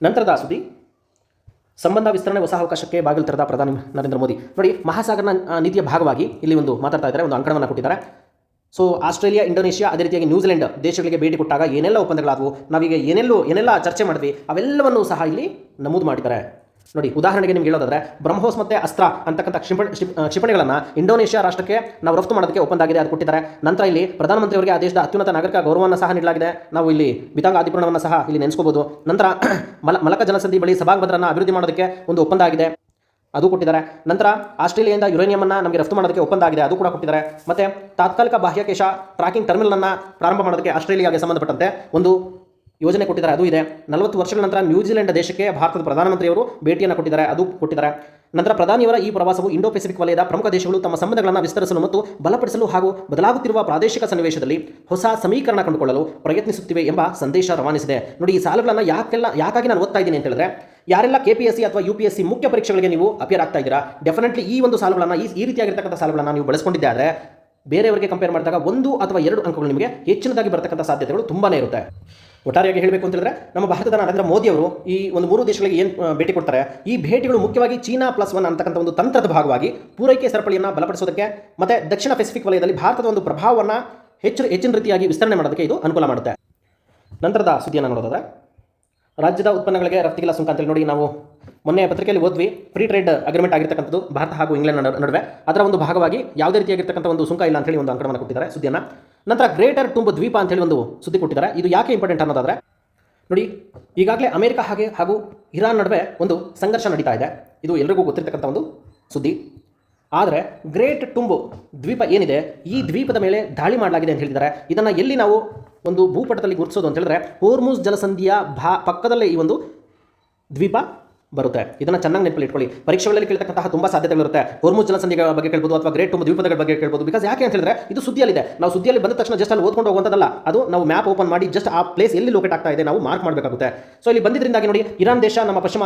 ನಂತರದ ಸುದ್ದಿ, ಸಂಬಂಧ ವಿಸ್ತರಣೆ ಹೊಸ ಅವಕಾಶಕ್ಕೆ ಬಾಗಿಲು ತೆರೆದ ಪ್ರಧಾನಿ ನರೇಂದ್ರ ಮೋದಿ. ನೋಡಿ, ಮಹಾಸಾಗರ ನೀತಿಯ ಭಾಗವಾಗಿ ಇಲ್ಲಿ ಒಂದು ಮಾತಾಡ್ತಾ ಇದ್ದಾರೆ, ಒಂದು ಅಂಕಣವನ್ನು ಕೊಟ್ಟಿದ್ದಾರೆ. ಸೊ ಆಸ್ಟ್ರೇಲಿಯಾ, ಇಂಡೋನೇಷ್ಯಾ, ಅದೇ ರೀತಿಯಾಗಿ ನ್ಯೂಜಿಲೆಂಡ್ ದೇಶಗಳಿಗೆ ಭೇಟಿ ಕೊಟ್ಟಾಗ ಏನೆಲ್ಲ ಒಪ್ಪಂದಗಳಾದವು, ನಾವೀಗ ಏನೆಲ್ಲ ಚರ್ಚೆ ಮಾಡಿದ್ವಿ, ಅವೆಲ್ಲವನ್ನೂ ಸಹ ಇಲ್ಲಿ ನಮೂದು ಮಾಡಿದ್ದಾರೆ. ನೋಡಿ, ಉದಾಹರಣೆಗೆ ನಿಮ್ಗೆ ಹೇಳೋದಾದ್ರೆ ಬ್ರಹ್ಮೋಸ್ ಮತ್ತು ಅಸ್ತ್ರ ಅಂತಕ್ಕಂಥ ಕ್ಷಿಪಣಿಗಳನ್ನು ಇಂಡೋನೇಷ್ಯಾ ರಾಷ್ಟ್ರಕ್ಕೆ ನಾವು ರಫ್ತು ಮಾಡೋದಕ್ಕೆ ಒಪ್ಪಂದ ಆಗಿದೆ, ಅದು ಕೊಟ್ಟಿದ್ದಾರೆ. ನಂತರ ಇಲ್ಲಿ ಪ್ರಧಾನಮಂತ್ರಿಯವರಿಗೆ ಆ ದೇಶದ ಅತ್ಯುನ್ನತ ನಾಗರಿಕ ಗೌರವವನ್ನು ಸಹ ನೀಡಲಾಗಿದೆ. ನಾವು ಇಲ್ಲಿ ಬಿತಾಂಗ ಆದಿಪೂರ್ಣವನ್ನು ಸಹ ಇಲ್ಲಿ ನೆನೆಸ್ಕೋಬಹುದು. ನಂತರ ಮಲಕ ಜಲಸಂಧಿ ಬಳಿ ಸಭಾಂಗಭದ್ರನ್ನು ಅಭಿವೃದ್ಧಿ ಮಾಡೋದಕ್ಕೆ ಒಂದು ಒಪ್ಪಂದ ಆಗಿದೆ, ಅದು ಕೊಟ್ಟಿದ್ದಾರೆ. ನಂತರ ಆಸ್ಟ್ರೇಲಿಯಾದಿಂದ ಯುರೇನಿಯಮನ್ನು ನಮಗೆ ರಫ್ತು ಮಾಡೋದಕ್ಕೆ ಒಪ್ಪಂದ ಆಗಿದೆ, ಅದು ಕೂಡ ಕೊಟ್ಟಿದ್ದಾರೆ. ಮತ್ತು ತಾತ್ಕಾಲಿಕ ಬಾಹ್ಯಾಕಾಶ ಟ್ರ್ಯಾಕಿಂಗ್ ಟರ್ಮಿನಲ್ನ ಪ್ರಾರಂಭ ಮಾಡೋದಕ್ಕೆ ಆಸ್ಟ್ರೇಲಿಯಾಗೆ ಸಂಬಂಧಪಟ್ಟಂತೆ ಒಂದು ಯೋಜನೆ ಕೊಟ್ಟಿದ್ದಾರೆ, ಅದು ಇದೆ. 40 ವರ್ಷಗಳ ನಂತರ ನ್ಯೂಜಿಲೆಂಡ್ ದೇಶಕ್ಕೆ ಭಾರತದ ಪ್ರಧಾನಮಂತ್ರಿಯವರು ಭೇಟಿಯನ್ನು ಕೊಟ್ಟಿದ್ದಾರೆ, ಅದು ಕೊಟ್ಟಿದ್ದಾರೆ. ನಂತರ ಪ್ರಧಾನಿಯವರ ಈ ಪ್ರವಾಸವು ಇಂಡೋ ಪೆಸಿಫಿಕ್ ವಲಯದ ಪ್ರಮುಖ ದೇಶಗಳು ತಮ್ಮ ಸಂಬಂಧಗಳನ್ನು ವಿಸ್ತರಿಸಲು ಮತ್ತು ಬಲಪಡಿಸಲು ಹಾಗೂ ಬದಲಾಗುತ್ತಿರುವ ಪ್ರಾದೇಶಿಕ ಸನ್ನಿವೇಶದಲ್ಲಿ ಹೊಸ ಸಮೀಕರಣ ಕಂಡುಕೊಳ್ಳಲು ಪ್ರಯತ್ನಿಸುತ್ತಿವೆ ಎಂಬ ಸಂದೇಶ ರವಾನಿಸಿದೆ. ನೋಡಿ, ಈ ಸಾಲುಗಳನ್ನು ಯಾಕಾಗಿ ನಾನು ಓದ್ತಾ ಇದ್ದೀನಿ ಅಂತ ಹೇಳಿದ್ರೆ, ಯಾರೆಲ್ಲ KPSC ಅಥವಾ UPSC ಮುಖ್ಯ ಪರೀಕ್ಷೆಗಳಿಗೆ ನೀವು ಅಪಿಯರ್ ಆಗ್ತಾ ಇದ್ದೀರಾ, ಡೆಫಿನೆಟ್ಲಿ ಈ ಒಂದು ಸಾಲುಗಳನ್ನು ಈ ರೀತಿಯಾಗಿರ್ತಕ್ಕಂಥ ಸಾಲುಗಳನ್ನು ನೀವು ಬಳಸ್ಕೊಂಡಿದ್ದೆ ಆದರೆ ಬೇರೆಯವರಿಗೆ ಕಂಪೇರ್ ಮಾಡಿದಾಗ 1 ಅಥವಾ 2 ಅಂಕಗಳು ನಿಮಗೆ ಹೆಚ್ಚಿನದಾಗಿ ಬರತಕ್ಕಂಥ ಸಾಧ್ಯತೆಗಳು ತುಂಬಾ ಇರುತ್ತೆ. ಒಟ್ಟಾರೆಯಾಗಿ ಹೇಳಬೇಕು ಅಂತ ಹೇಳಿದ್ರೆ, ನಮ್ಮ ಭಾರತದ ನರೇಂದ್ರ ಮೋದಿ ಅವರು ಈ ಒಂದು 3 ದೇಶಗಳಿಗೆ ಏನು ಭೇಟಿ ಕೊಡ್ತಾರೆ, ಈ ಭೇಟಿಗಳು ಮುಖ್ಯವಾಗಿ ಚೀನಾ +1 ಅಂತಕ್ಕಂಥ ಒಂದು ತಂತ್ರದ ಭಾಗವಾಗಿ ಪೂರೈಕೆ ಸರಪಳಿಯನ್ನು ಬಲಪಡಿಸೋದಕ್ಕೆ ಮತ್ತು ದಕ್ಷಿಣ ಪೆಸಿಫಿಕ್ ವಲಯದಲ್ಲಿ ಭಾರತದ ಒಂದು ಪ್ರಭಾವವನ್ನು ಹೆಚ್ಚಿನ ರೀತಿಯಾಗಿ ವಿಸ್ತರಣೆ ಮಾಡೋದಕ್ಕೆ ಇದು ಅನುಕೂಲ ಮಾಡುತ್ತೆ. ನಂತರದ ಸುದ್ದಿಯನ್ನು ನೋಡೋದಾದ್ರೆ, ರಾಜ್ಯದ ಉತ್ಪನ್ನಗಳಿಗೆ ರಫ್ತಿಗಿಲ್ಲ ಸುಂಕ ಅಂತೇಳಿ ನೋಡಿ, ನಾವು ಮೊನ್ನೆ ಪತ್ರಿಕೆಯಲ್ಲಿ ಓದ್ವಿ, ಫ್ರೀ ಟ್ರೇಡ್ ಅಗ್ರಿಮೆಂಟ್ ಆಗಿರ್ತಕ್ಕಂಥದ್ದು ಭಾರತ ಹಾಗೂ ಇಂಗ್ಲೆಂಡ್ ನಡುವೆ, ಅದರ ಒಂದು ಭಾಗವಾಗಿ ಯಾವುದೇ ರೀತಿಯಾಗಿರ್ತಕ್ಕಂಥ ಒಂದು ಸುಂಕ ಇಲ್ಲ ಅಂತೇಳಿ ಒಂದು ಅಂಕಣವನ್ನು ಕೊಟ್ಟಿದ್ದಾರೆ ಸುದ್ದಿಯನ್ನು. ನಂತರ ಗ್ರೇಟರ್ ಟುಂಬ್ ದ್ವೀಪ ಅಂತೇಳಿ ಒಂದು ಸುದ್ದಿ ಕೊಟ್ಟಿದ್ದಾರೆ. ಇದು ಯಾಕೆ ಇಂಪಾರ್ಟೆಂಟ್ ಅನ್ನೋದಾದರೆ, ನೋಡಿ, ಈಗಾಗಲೇ ಅಮೆರಿಕ ಹಾಗೂ ಇರಾನ್ ನಡುವೆ ಒಂದು ಸಂಘರ್ಷ ನಡೀತಾ ಇದೆ, ಇದು ಎಲ್ರಿಗೂ ಗೊತ್ತಿರ್ತಕ್ಕಂಥ ಒಂದು ಸುದ್ದಿ. ಆದರೆ ಗ್ರೇಟ್ ಟುಂಬ್ ದ್ವೀಪ ಏನಿದೆ, ಈ ದ್ವೀಪದ ಮೇಲೆ ದಾಳಿ ಮಾಡಲಾಗಿದೆ ಅಂತ ಹೇಳಿದ್ದಾರೆ. ಇದನ್ನು ಎಲ್ಲಿ ನಾವು ಒಂದು ಭೂಪಟದಲ್ಲಿ ಗುರುತಿಸೋದು ಅಂತ ಹೇಳಿದ್ರೆ, ಹೋರ್ಮುಜ್ ಜಲಸಂಧಿಯ ಪಕ್ಕದಲ್ಲೇ ಈ ಒಂದು ದ್ವೀಪ ಬರುತ್ತೆ. ಇದನ್ನು ಚೆನ್ನಾಗಿ ನೆನಪಲ್ಲಿ ಇಟ್ಕೊಳ್ಳಿ. ಪರೀಕ್ಷೆಗಳಲ್ಲಿ ಕೇಳ್ತಕ್ಕಂತಹ ತುಂಬ ಸಾಧ್ಯತೆಗಳಿರುತ್ತೆ. ಹೋರ್ಮುಜ್ ಜಲಸಂಧಿಗಳ ಬಗ್ಗೆ ಕೇಳ್ಬೋದು, ಅಥವಾ ಗ್ರೇಟ್ ಟುಂಬ್ ದ್ವೀಪಗಳ ಬಗ್ಗೆ ಕೇಳ್ಬೋದು. ಬಿಕಾಸ್ ಯಾಕೆ ಅಂತ ಹೇಳಿದ್ರೆ, ಇದು ಸುದ್ದಿಯಲ್ಲಿದೆ. ನಾವು ಸುದ್ದಿಯಲ್ಲಿ ಬಂದ ತಕ್ಷಣ ಜಸ್ಟ್ ಅಲ್ಲಿ ಓದ್ಕೊಂಡು ಹೋಗುವಂಥದ್ದಲ್ಲ, ಅದು ನಾವು ಮ್ಯಾಪ್ ಓಪನ್ ಮಾಡಿ ಜಸ್ಟ್ ಆ ಪ್ಲೇಸ್ ಎಲ್ಲಿ ಲೊಕೇಟ್ ಆಗ್ತಾ ಇದೆ ನಾವು ಮಾರ್ಕ್ ಮಾಡಬೇಕಾಗುತ್ತೆ. ಸೊ ಇಲ್ಲಿ ಬಂದಿದ್ದರಿಂದಾಗಿ ನೋಡಿ, ಇರಾನ್ ದೇಶ ನಮ್ಮ ಪಶ್ಚಿಮ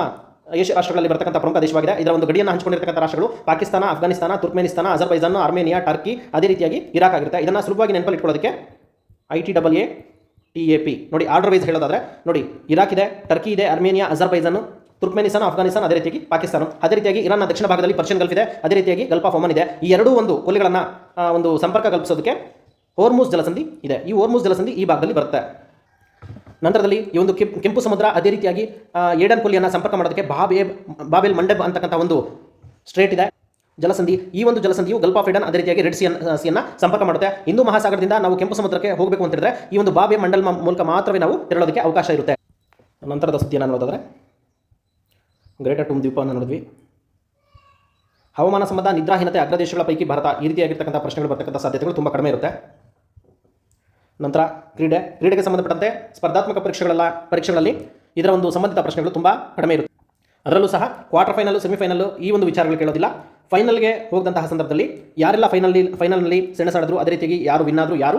ಏಷ್ಯಾ ರಾಷ್ಟ್ರಗಳಲ್ಲಿ ಬರ್ತಕ್ಕಂಥ ಪ್ರಮುಖ ದೇಶವಾಗಿದೆ. ಇದರ ಒಂದು ಗಡಿಯನ್ನು ಹಂಚಿಕೊಂಡಿರ್ತಕ್ಕಂಥ ರಾಷ್ಟ್ರಗಳು Pakistan, Afghanistan, Turkmenistan, Azerbaijan, Armenia, Turkey, ಅದೇ ರೀತಿಯಾಗಿ ಇರಾಕ್ ಆಗಿರುತ್ತೆ. ಇದನ್ನು ಸುಲಭವಾಗಿ ನೆನಪಲ್ಲಿ ಇಟ್ಕೊಳ್ಳೋದಕ್ಕೆ ITAATAP ನೋಡಿ, ಆರ್ಡರ್ ವೈಸ್ ಹೇಳೋದಾದ್ರೆ ನೋಡಿ, ಇರಾಕ್ ಇದೆ, ಟರ್ಕಿ ಇದೆ, ಆರ್ಮೇನಿಯಾ, ಅಜರ್ಬೈಜಾನ್, ತುರ್ಕ್ಮೆನಿಸ್ತಾನ, ಅಫ್ಘಾನಿಸ್ತಾನ, ಅದೇ ರೀತಿಯಾಗಿ ಪಾಕಿಸ್ತಾನ, ಅದೇ ರೀತಿಯಾಗಿ ಇರಾನ್ನ ದಕ್ಷಿಣ ಭಾಗದಲ್ಲಿ ಪರ್ಷಿಯನ್ ಗಲ್ಫ್ ಇದೆ, ಅದೇ ರೀತಿಯಾಗಿ ಗಲ್ಫ್ ಆಫ್ ಒಮನ್ ಇದೆ. ಈ ಎರಡೂ ಒಂದು ಕೊಲ್ಲಿಗಳನ್ನು ಒಂದು ಸಂಪರ್ಕ ಕಲ್ಪಿಸೋದಕ್ಕೆ ಹೋರ್ಮುಜ್ ಜಲಸಂಧಿ ಇದೆ. ಈ ಹೋರ್ಮುಜ್ ಜಲಸಂಧಿ ಈ ಭಾಗದಲ್ಲಿ ಬರುತ್ತೆ. ನಂತರದಲ್ಲಿ ಈ ಒಂದು ಕೆಂಪು ಸಮುದ್ರ, ಅದೇ ರೀತಿಯಾಗಿ ಏಡನ್ ಕೊಲ್ಲಿಯನ್ನು ಸಂಪರ್ಕ ಮಾಡೋದಕ್ಕೆ ಬಾಬೆಲ್ ಮಂಡಬ್ ಅಂತಕ್ಕಂಥ ಒಂದು ಸ್ಟ್ರೇಟ್ ಇದೆ, ಜಲಸಂಧಿ. ಈ ಒಂದು ಜಲಸಂಧಿಯು ಗಲ್ಫ್ ಆಫ್ ಏಡನ್, ಅದೇ ರೀತಿಯಾಗಿ ರೆಡ್ ಸಿಯನ್ನು ಸಂಪರ್ಕ ಮಾಡುತ್ತೆ. ಹಿಂದೂ ಮಹಾಸಾಗರದಿಂದ ನಾವು ಕೆಂಪು ಸಮುದ್ರಕ್ಕೆ ಹೋಗಬೇಕು ಅಂತ ಹೇಳಿದ್ರೆ ಈ ಒಂದು ಬಾಬೆ ಮಂಡಲ್ ಮೂಲಕ ಮಾತ್ರವೇ ನಾವು ತೆರಳೋದಕ್ಕೆ ಅವಕಾಶ ಇರುತ್ತೆ. ನಂತರದ ಸುದ್ದಿಯನ್ನು ನೋಡೋದಾದ್ರೆ, ಗ್ರೇಟರ್ ಟುಂಬ್ ದ್ವೀಪವನ್ನು ನೋಡಿದ್ವಿ. ಹವಾಮಾನ ಸಂಬಂಧ ನಿದ್ರಾಹೀನತೆ ಅಗ್ರದೇಶಗಳ ಪೈಕಿ ಭಾರತ, ಈ ರೀತಿಯಾಗಿರ್ತಕ್ಕಂಥ ಪ್ರಶ್ನೆಗಳು ಬರ್ತಕ್ಕಂಥ ಸಾಧ್ಯತೆಗಳು ತುಂಬ ಕಡಿಮೆ ಇರುತ್ತೆ. ನಂತರ ಕ್ರೀಡೆಗೆ ಸಂಬಂಧಪಟ್ಟಂತೆ ಸ್ಪರ್ಧಾತ್ಮಕ ಪರೀಕ್ಷೆಗಳಲ್ಲಿ ಇದರ ಒಂದು ಸಂಬಂಧಿತ ಪ್ರಶ್ನೆಗಳು ತುಂಬ ಕಡಿಮೆ ಇರುತ್ತೆ. ಅದರಲ್ಲೂ ಸಹ ಕ್ವಾರ್ಟರ್ ಫೈನಲ್, ಸೆಮಿಫೈನಲ್ ಈ ಒಂದು ವಿಚಾರಗಳು ಕೇಳೋದಿಲ್ಲ. ಫೈನಲ್ಗೆ ಹೋದಂತಹ ಸಂದರ್ಭದಲ್ಲಿ ಯಾರೆಲ್ಲ ಫೈನಲ್ನಲ್ಲಿ ಸೆಣಸಾಡಿದ್ರು, ಅದೇ ರೀತಿಯಾಗಿ ಯಾರು ವಿನ್ ಆದರು, ಯಾರು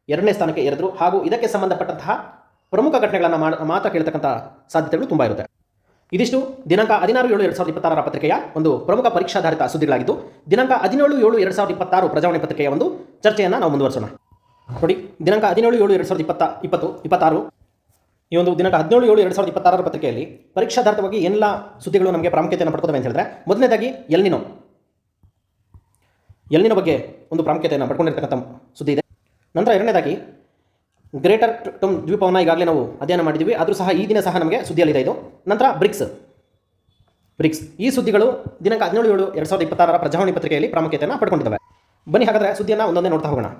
2ನೇ ಸ್ಥಾನಕ್ಕೆ ಏರಿದ್ರು, ಹಾಗೂ ಇದಕ್ಕೆ ಸಂಬಂಧಪಟ್ಟಂತಹ ಪ್ರಮುಖ ಘಟನೆಗಳನ್ನು ಮಾತ್ರ ಕೇಳ್ತಕ್ಕಂಥ ಸಾಧ್ಯತೆಗಳು ತುಂಬ ಇರುತ್ತೆ. ಇದಿಷ್ಟು ದಿನಾಂಕ 16/7/2026 ಪತ್ರಿಕೆಯ ಒಂದು ಪ್ರಮುಖ ಪರೀಕ್ಷಾಧಾರಿತ ಸುದ್ದಿಗಳಾಗಿದ್ದು, ದಿನಾಂಕ 17/7/2026 ಪ್ರಜಾವಾಣಿ ಪತ್ರಿಕೆಯ ಒಂದು ಚರ್ಚೆಯನ್ನು ನಾವು ಮುಂದುವರಿಸೋಣ. ನೋಡಿ, ದಿನಾಂಕ 17/7/2026 ಈ ಒಂದು ದಿನಾಂಕ 17/7/2026 ಪತ್ರಿಕೆಯಲ್ಲಿ ಪರೀಕ್ಷಾಧಾರಿತವಾಗಿ ಎಲ್ಲ ಸುದ್ದಿಗಳು ನಮಗೆ ಪ್ರಾಮುಖ್ಯತೆಯನ್ನು ಪಡ್ಕೋತವೆ ಅಂತ ಹೇಳಿದ್ರೆ, ಮೊದಲನೇದಾಗಿ ಎಲ್ನಿನೋ ಬಗ್ಗೆ ಒಂದು ಪ್ರಾಮುಖ್ಯತೆಯನ್ನು ಪಡ್ಕೊಂಡಿರ್ತಕ್ಕಂಥ ಸುದ್ದಿ ಇದೆ. ನಂತರ ಎರಡನೇದಾಗಿ ಗ್ರೇಟರ್ ಟುಂಬ್ ದ್ವೀಪವನ್ನು ಈಗಾಗಲೇ ನಾವು ಅಧ್ಯಯನ ಮಾಡಿದ್ದೀವಿ, ಆದರೂ ಸಹ ಈ ದಿನ ಸಹ ನಮಗೆ ಸುದ್ದಿಯಲ್ಲಿದೆ ಇದು. ನಂತರ ಬ್ರಿಕ್ಸ್ ಈ ಸುದ್ದಿಗಳು ದಿನಾಂಕ 17/7/2026 ಪ್ರಜಾವಾಣಿ ಪತ್ರಿಕೆಯಲ್ಲಿ ಪ್ರಾಮುಖ್ಯತೆಯನ್ನು ಪಡ್ಕೊಂಡಿದ್ದಾವೆ. ಬನ್ನಿ ಹಾಗಾದರೆ ಸುದ್ದಿಯನ್ನು ಒಂದೊಂದೇ ನೋಡ್ತಾ ಹೋಗೋಣ.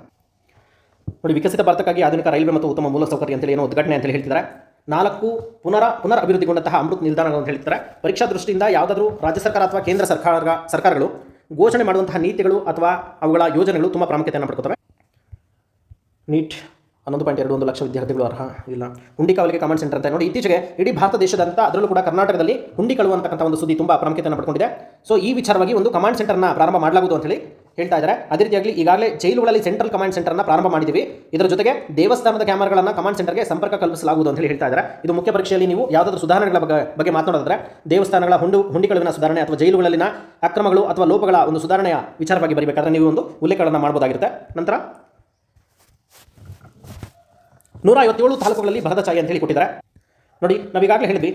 ನೋಡಿ, ವಿಕಸಿತ ಭಾರತಕ್ಕಾಗಿ ಆಧುನಿಕ ರೈಲ್ವೆ ಮತ್ತು ಉತ್ತಮ ಮೂಲಸೌಕರ್ಯ ಅಂತೇಳಿ ಏನೋ ಉದ್ಘಾಟನೆ ಅಂತ ಹೇಳ್ತಿದ್ದಾರೆ. 4 ಪುನರ್ ಅಭಿವೃದ್ಧಿಗೊಂಡಂತಹ ಅಮೃತ್ ನಿಲ್ದಾಣಗಳು ಅಂತ ಹೇಳ್ತಾರೆ. ಪರೀಕ್ಷಾ ದೃಷ್ಟಿಯಿಂದ ಯಾವುದಾದ್ರೂ ರಾಜ್ಯ ಸರ್ಕಾರ ಅಥವಾ ಕೇಂದ್ರ ಸರ್ಕಾರಗಳು ಘೋಷಣೆ ಮಾಡುವಂತಹ ನೀತಿಗಳು ಅಥವಾ ಅವುಗಳ ಯೋಜನೆಗಳು ತುಂಬ ಪ್ರಾಮುಖ್ಯತೆಯನ್ನು ಪಡ್ಕೊತವೆ. ನೀಟ್ 11.21 ಲಕ್ಷ ವಿದ್ಯಾರ್ಥಿಗಳು ಅರ್ಹ ಇಲ್ಲ. ಹುಂಡಿ ಕಾವಲಿಗೆ ಕಮಾಂಡ್ ಸೆಂಟರ್ ಅಂತ ನೋಡಿ, ಇತ್ತೀಚೆಗೆ ಇಡೀ ಭಾರತ ದೇಶದಂತ ಅದರಲ್ಲೂ ಕೂಡ ಕರ್ನಾಟಕದಲ್ಲಿ ಹುಂಡಿ ಕಳುವಂತಕ್ಕಂಥ ಒಂದು ಸುದ್ದಿ ತುಂಬ ಪ್ರಾಮುಖ್ಯತೆಯನ್ನು ಪಡ್ಕೊಂಡಿದೆ. ಸೊ ಈ ವಿಚಾರವಾಗಿ ಒಂದು ಕಮಾಂಡ್ ಸೆಂಟರ್ನ ಪ್ರಾರಂಭ ಮಾಡಲಾಗುವುದು ಅಂತ ಹೇಳಿ ಹೇಳ್ತಾ ಇದ್ದಾರೆ. ಅದೇ ರೀತಿಯಾಗಿ ಈಗಾಗಲೇ ಜೈಲುಗಳಲ್ಲಿ ಸೆಂಟ್ರಲ್ ಕಮಾಂಡ್ ಸೆಂಟರ್ನ ಪ್ರಾರಂಭ ಮಾಡಿದ್ದೀವಿ. ಇದರ ಜೊತೆಗೆ ದೇವಸ್ಥಾನದ ಕ್ಯಾಮರಾಗಳನ್ನು ಕಮಾಂಡ್ ಸೆಂಟರ್ಗೆ ಸಂಪರ್ಕ ಕಲ್ಪಿಸಲಾಗುವುದು ಅಂತ ಹೇಳಿ ಹೇಳ್ತಾ ಇದ್ದಾರೆ. ಇದು ಮುಖ್ಯ ಪರೀಕ್ಷೆಯಲ್ಲಿ ನೀವು ಯಾವುದಾದ್ರೂ ಸುಧಾರಣೆಗಳ ಬಗ್ಗೆ ಮಾತನಾಡಿದ್ರೆ ದೇವಸ್ಥಾನಗಳ ಹುಂಡಿ ಕಳುವಿನ ಸುಧಾರಣೆ ಅಥವಾ ಜೈಲುಗಳಲ್ಲಿನ ಅಕ್ರಮಗಳು ಅಥವಾ ಲೋಪಗಳ ಒಂದು ಸುಧಾರಣೆಯ ವಿಚಾರವಾಗಿ ಬರಬೇಕಾದ್ರೆ ನೀವು ಒಂದು ಉಲ್ಲೇಖಗಳನ್ನು ಮಾಡಬಹುದಾಗಿರುತ್ತೆ. ನಂತರ 157 ತಾಲೂಕುಗಳಲ್ಲಿ ಬರದ ಛಾಯೆ ಅಂತ ಹೇಳಿ ಕೊಟ್ಟಿದ್ದಾರೆ. ನೋಡಿ, ನಾವೀಗಾಗಲೇ ಹೇಳಿದ್ವಿ,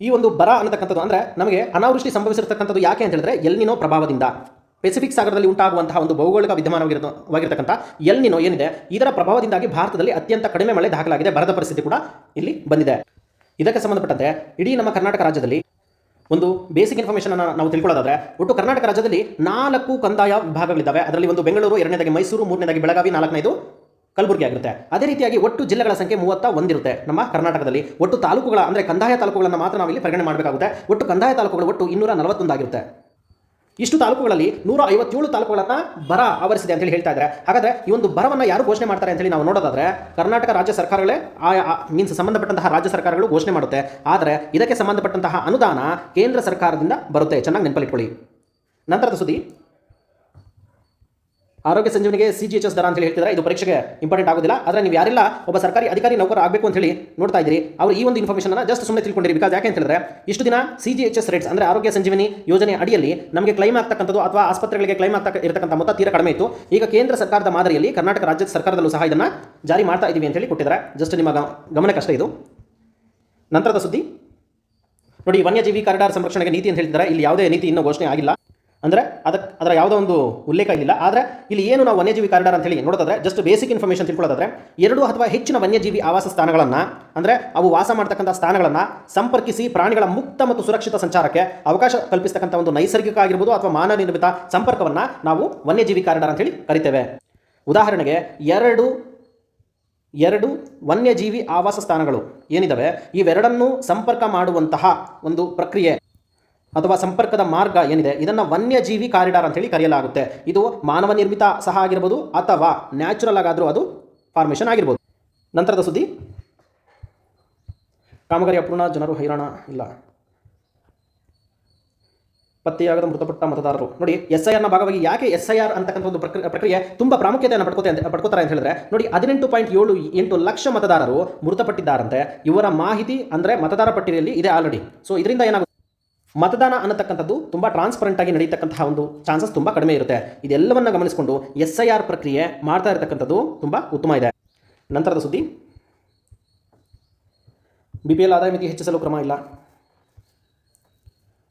ಈ ಒಂದು ಬರ ಅನ್ನತಕ್ಕಂಥದ್ದು ಅಂದರೆ ನಮಗೆ ಅನಾವೃಷ್ಟಿ ಸಂಭವಿಸಿರ್ತಕ್ಕಂಥದ್ದು ಯಾಕೆ ಅಂತ ಹೇಳಿದ್ರೆ ಎಲ್ ನಿನೋ ಪ್ರಭಾವದಿಂದ ಪೆಸಿಫಿಕ್ ಸಾಗರದಲ್ಲಿ ಉಂಟಾಗುವಂತಹ ಒಂದು ಭೌಗೋಳಿಕ ವಿದ್ಯಮಾನವಾಗಿರ್ತಕ್ಕಂಥ ಎಲ್ ನಿನೋ ಏನಿದೆ, ಇದರ ಪ್ರಭಾವದಿಂದಾಗಿ ಭಾರತದಲ್ಲಿ ಅತ್ಯಂತ ಕಡಿಮೆ ಮಳೆ ದಾಖಲಾಗಿದೆ. ಬರದ ಪರಿಸ್ಥಿತಿ ಕೂಡ ಇಲ್ಲಿ ಬಂದಿದೆ. ಇದಕ್ಕೆ ಸಂಬಂಧಪಟ್ಟಂತೆ ಇಡೀ ನಮ್ಮ ಕರ್ನಾಟಕ ರಾಜ್ಯದಲ್ಲಿ ಒಂದು ಬೇಸಿಕ್ ಇನ್ಫಾರ್ಮೇಷನ್ ನಾವು ತಿಳ್ಕೊಳ್ಳೋದಾದ್ರೆ, ಒಟ್ಟು ಕರ್ನಾಟಕ ರಾಜ್ಯದಲ್ಲಿ 4 ಕಂದಾಯ ವಿಭಾಗಗಳಿದ್ದಾವೆ. ಅದರಲ್ಲಿ ಒಂದು ಬೆಂಗಳೂರು, 2ನೇದಾಗಿ ಮೈಸೂರು, 3ನೇದಾಗಿ ಬೆಳಗಾವಿ, 4ನೇದು ಕಲಬುರಗಿ ಆಗಿರುತ್ತೆ. ಅದೇ ರೀತಿಯಾಗಿ ಒಟ್ಟು ಜಿಲ್ಲೆಗಳ ಸಂಖ್ಯೆ 31 ಇರುತ್ತೆ ನಮ್ಮ ಕರ್ನಾಟಕದಲ್ಲಿ. ಒಟ್ಟು ತಾಲೂಕುಗಳ ಅಂದರೆ ಕಂದಾಯ ತಾಲೂಕುಗಳನ್ನು ಮಾತ್ರ ನಾವಿಲ್ಲಿ ಪರಿಗಣನೆ ಮಾಡಬೇಕಾಗುತ್ತೆ. ಒಟ್ಟು ಕಂದಾಯ ತಾಲೂಕುಗಳು ಒಟ್ಟು 241 ಆಗಿರುತ್ತೆ. ಇಷ್ಟು ತಾಲೂಕುಗಳಲ್ಲಿ 157 ತಾಲೂಕುಗಳನ್ನು ಬರ ಆವರಿಸಿದೆ ಅಂತ ಹೇಳಿ ಹೇಳ್ತಾ ಇದ್ದಾರೆ. ಹಾಗಾದ್ರೆ ಈ ಒಂದು ಬರವನ್ನು ಯಾರು ಘೋಷಣೆ ಮಾಡ್ತಾರೆ ಅಂತ ಹೇಳಿ ನಾವು ನೋಡೋದಾದ್ರೆ ಕರ್ನಾಟಕ ರಾಜ್ಯ ಸರ್ಕಾರಗಳೇ ಮೀನ್ಸ್ ಸಂಬಂಧಪಟ್ಟಂತಹ ರಾಜ್ಯ ಸರ್ಕಾರಗಳು ಘೋಷಣೆ ಮಾಡುತ್ತೆ. ಆದರೆ ಇದಕ್ಕೆ ಸಂಬಂಧಪಟ್ಟಂತಹ ಅನುದಾನ ಕೇಂದ್ರ ಸರ್ಕಾರದಿಂದ ಬರುತ್ತೆ. ಚೆನ್ನಾಗಿ ನೆನಪಲ್ಲಿಟ್ಕೊಳ್ಳಿ. ನಂತರದ ಸುದ್ದಿ, ಆರೋಗ್ಯ ಸಂಜೀವನಿಗೆ CGHS ದರ ಅಂತ ಹೇಳಿ ಹೇಳ್ತಿದ್ದಾರೆ. ಇದು ಪರೀಕ್ಷೆಗೆ ಇಂಪಾರ್ಟೆಂಟ್ ಆಗೋದಿಲ್ಲ. ಆದರೆ ನೀವು ಯಾರೆಲ್ಲ ಒಬ್ಬ ಸರ್ಕಾರಿ ಅಧಿಕಾರಿ ನೌಕರ ಆಗಬೇಕು ಅಂತ ಹೇಳಿ ನೋಡ್ತಾ ಇದ್ದೀರಿ, ಅವರು ಈ ಒಂದು ಇನ್ಫಾರ್ಮೇಷನ್ ಜಸ್ಟ್ ಸುಮ್ಮನೆ ತಿಳ್ಕೊಂಡಿರಿ. ಬಿಕಾಸ್ ಯಾಕೆ ಅಂತ ಹೇಳಿದ್ರೆ ಇಷ್ಟು ದಿನ CGHS ರೇಟ್ಸ್ ಅಂದರೆ ಆರೋಗ್ಯ ಸಂಜೀವನಿ ಯೋಜನೆ ಅಡಿಯಲ್ಲಿ ನಮಗೆ ಕ್ಲೈಮ್ ಆಗ್ತಕ್ಕಂಥದ್ದು ಅಥವಾ ಆಸ್ಪತ್ರೆಗಳಿಗೆ ಕ್ಲೈಮ್ ಆಗ್ತಾ ಇರತಕ್ಕಂಥ ಮೊತ್ತ ತೀರಾ ಕಡಿಮೆ ಇತ್ತು. ಈಗ ಕೇಂದ್ರ ಸರ್ಕಾರದ ಮಾದರಿಯಲ್ಲಿ ಕರ್ನಾಟಕ ರಾಜ್ಯ ಸರ್ಕಾರದಲ್ಲೂ ಸಹ ಇದನ್ನು ಜಾರಿ ಮಾಡ್ತಾ ಇದ್ದೀವಿ ಅಂತ ಹೇಳಿ ಕೊಟ್ಟಿದ್ದಾರೆ. ಜಸ್ಟ್ ನಿಮ್ಮ ಗಮನಕ್ಕಷ್ಟೇ ಇದು. ನಂತರದ ಸುದ್ದಿ ನೋಡಿ, ವನ್ಯಜೀವಿ ಕಾರಿಡಾರ್ ಸಂರಕ್ಷಣೆಗೆ ನೀತಿ ಅಂತ ಹೇಳ್ತಿದ್ದಾರೆ. ಇಲ್ಲಿ ಯಾವುದೇ ನೀತಿ ಇನ್ನೂ ಘೋಷಣೆ ಆಗಿಲ್ಲ. ಅಂದರೆ ಅದರ ಯಾವುದೋ ಒಂದು ಉಲ್ಲೇಖ ಇಲ್ಲ. ಆದರೆ ಇಲ್ಲಿ ಏನು ನಾವು ವನ್ಯಜೀವಿ ಕಾರಿಡಾರ್ ಅಂತ ಹೇಳಿ ನೋಡೋದಾದ್ರೆ ಜಸ್ಟ್ ಬೇಸಿಕ್ ಇನ್ಫಾರ್ಮೇಷನ್ ತಿಳ್ಕೊಳ್ಳೋದಾದ್ರೆ 2 ಅಥವಾ ಹೆಚ್ಚಿನ ವನ್ಯಜೀವಿ ಆವಾಸ ಸ್ಥಾನಗಳನ್ನು ಅಂದರೆ ಅವು ವಾಸ ಮಾಡ್ತಕ್ಕಂಥ ಸ್ಥಾನಗಳನ್ನು ಸಂಪರ್ಕಿಸಿ ಪ್ರಾಣಿಗಳ ಮುಕ್ತ ಮತ್ತು ಸುರಕ್ಷಿತ ಸಂಚಾರಕ್ಕೆ ಅವಕಾಶ ಕಲ್ಪಿಸ್ತಕ್ಕಂಥ ಒಂದು ನೈಸರ್ಗಿಕ ಆಗಿರ್ಬೋದು ಅಥವಾ ಮಾನವ ನಿರ್ಮಿತ ಸಂಪರ್ಕವನ್ನು ನಾವು ವನ್ಯಜೀವಿ ಕಾರಿಡಾರ್ ಅಂತ ಹೇಳಿ ಕರಿತೇವೆ. ಉದಾಹರಣೆಗೆ ಎರಡು ವನ್ಯಜೀವಿ ಆವಾಸ ಸ್ಥಾನಗಳು ಏನಿದ್ದಾವೆ, ಇವೆರಡನ್ನೂ ಸಂಪರ್ಕ ಮಾಡುವಂತಹ ಒಂದು ಪ್ರಕ್ರಿಯೆ ಅಥವಾ ಸಂಪರ್ಕದ ಮಾರ್ಗ ಏನಿದೆ, ಇದನ್ನು ವನ್ಯಜೀವಿ ಕಾರಿಡಾರ್ ಅಂತ ಹೇಳಿ ಕರೆಯಲಾಗುತ್ತೆ. ಇದು ಮಾನವ ನಿರ್ಮಿತ ಸಹ ಆಗಿರ್ಬೋದು ಅಥವಾ ನ್ಯಾಚುರಲ್ ಆಗಾದರೂ ಅದು ಫಾರ್ಮೇಷನ್ ಆಗಿರ್ಬೋದು. ನಂತರದ ಸುದ್ದಿ, ಕಾಮಗಾರಿ ಅಪೂರ್ಣ, ಜನರು ಹೈರಾಣ ಇಲ್ಲ, ಪತ್ತೆಯಾಗದ ಮೃತಪಟ್ಟ ಮತದಾರರು. ನೋಡಿ, SIR ನ ಭಾಗವಾಗಿ ಯಾಕೆ SIR ಅಂತಕ್ಕಂಥ ಒಂದು ಪ್ರಕ್ರಿಯೆ ತುಂಬ ಪ್ರಾಮುಖ್ಯತೆಯನ್ನು ಪಡ್ಕೋತಾರೆ ಅಂತ ಹೇಳಿದ್ರೆ ನೋಡಿ, 18.78 ಲಕ್ಷ ಮತದಾರರು ಮೃತಪಟ್ಟಿದ್ದಾರಂತೆ. ಇವರ ಮಾಹಿತಿ ಅಂದರೆ ಮತದಾರ ಪಟ್ಟಿಯಲ್ಲಿ ಇದೆ ಆಲ್ರೆಡಿ. ಸೊ ಇದರಿಂದ ಏನಾಗುತ್ತೆ, ಮತದಾನ ಅನ್ನತಕ್ಕಂಥದ್ದು ತುಂಬ ಟ್ರಾನ್ಸ್ಪರೆಂಟ್ ಆಗಿ ನಡೆಯತಕ್ಕಂತಹ ಒಂದು ಚಾನ್ಸಸ್ ತುಂಬ ಕಡಿಮೆ ಇರುತ್ತೆ. ಇದೆಲ್ಲವನ್ನು ಗಮನಿಸಿಕೊಂಡು SIR ಪ್ರಕ್ರಿಯೆ ಮಾಡ್ತಾ ಇರತಕ್ಕಂಥದ್ದು ತುಂಬ ಉತ್ತಮ ಇದೆ. ನಂತರದ ಸುದ್ದಿ, BPL ಆದಾಯ ಮಿತಿ ಹೆಚ್ಚಿಸಲು ಕ್ರಮ ಇಲ್ಲ,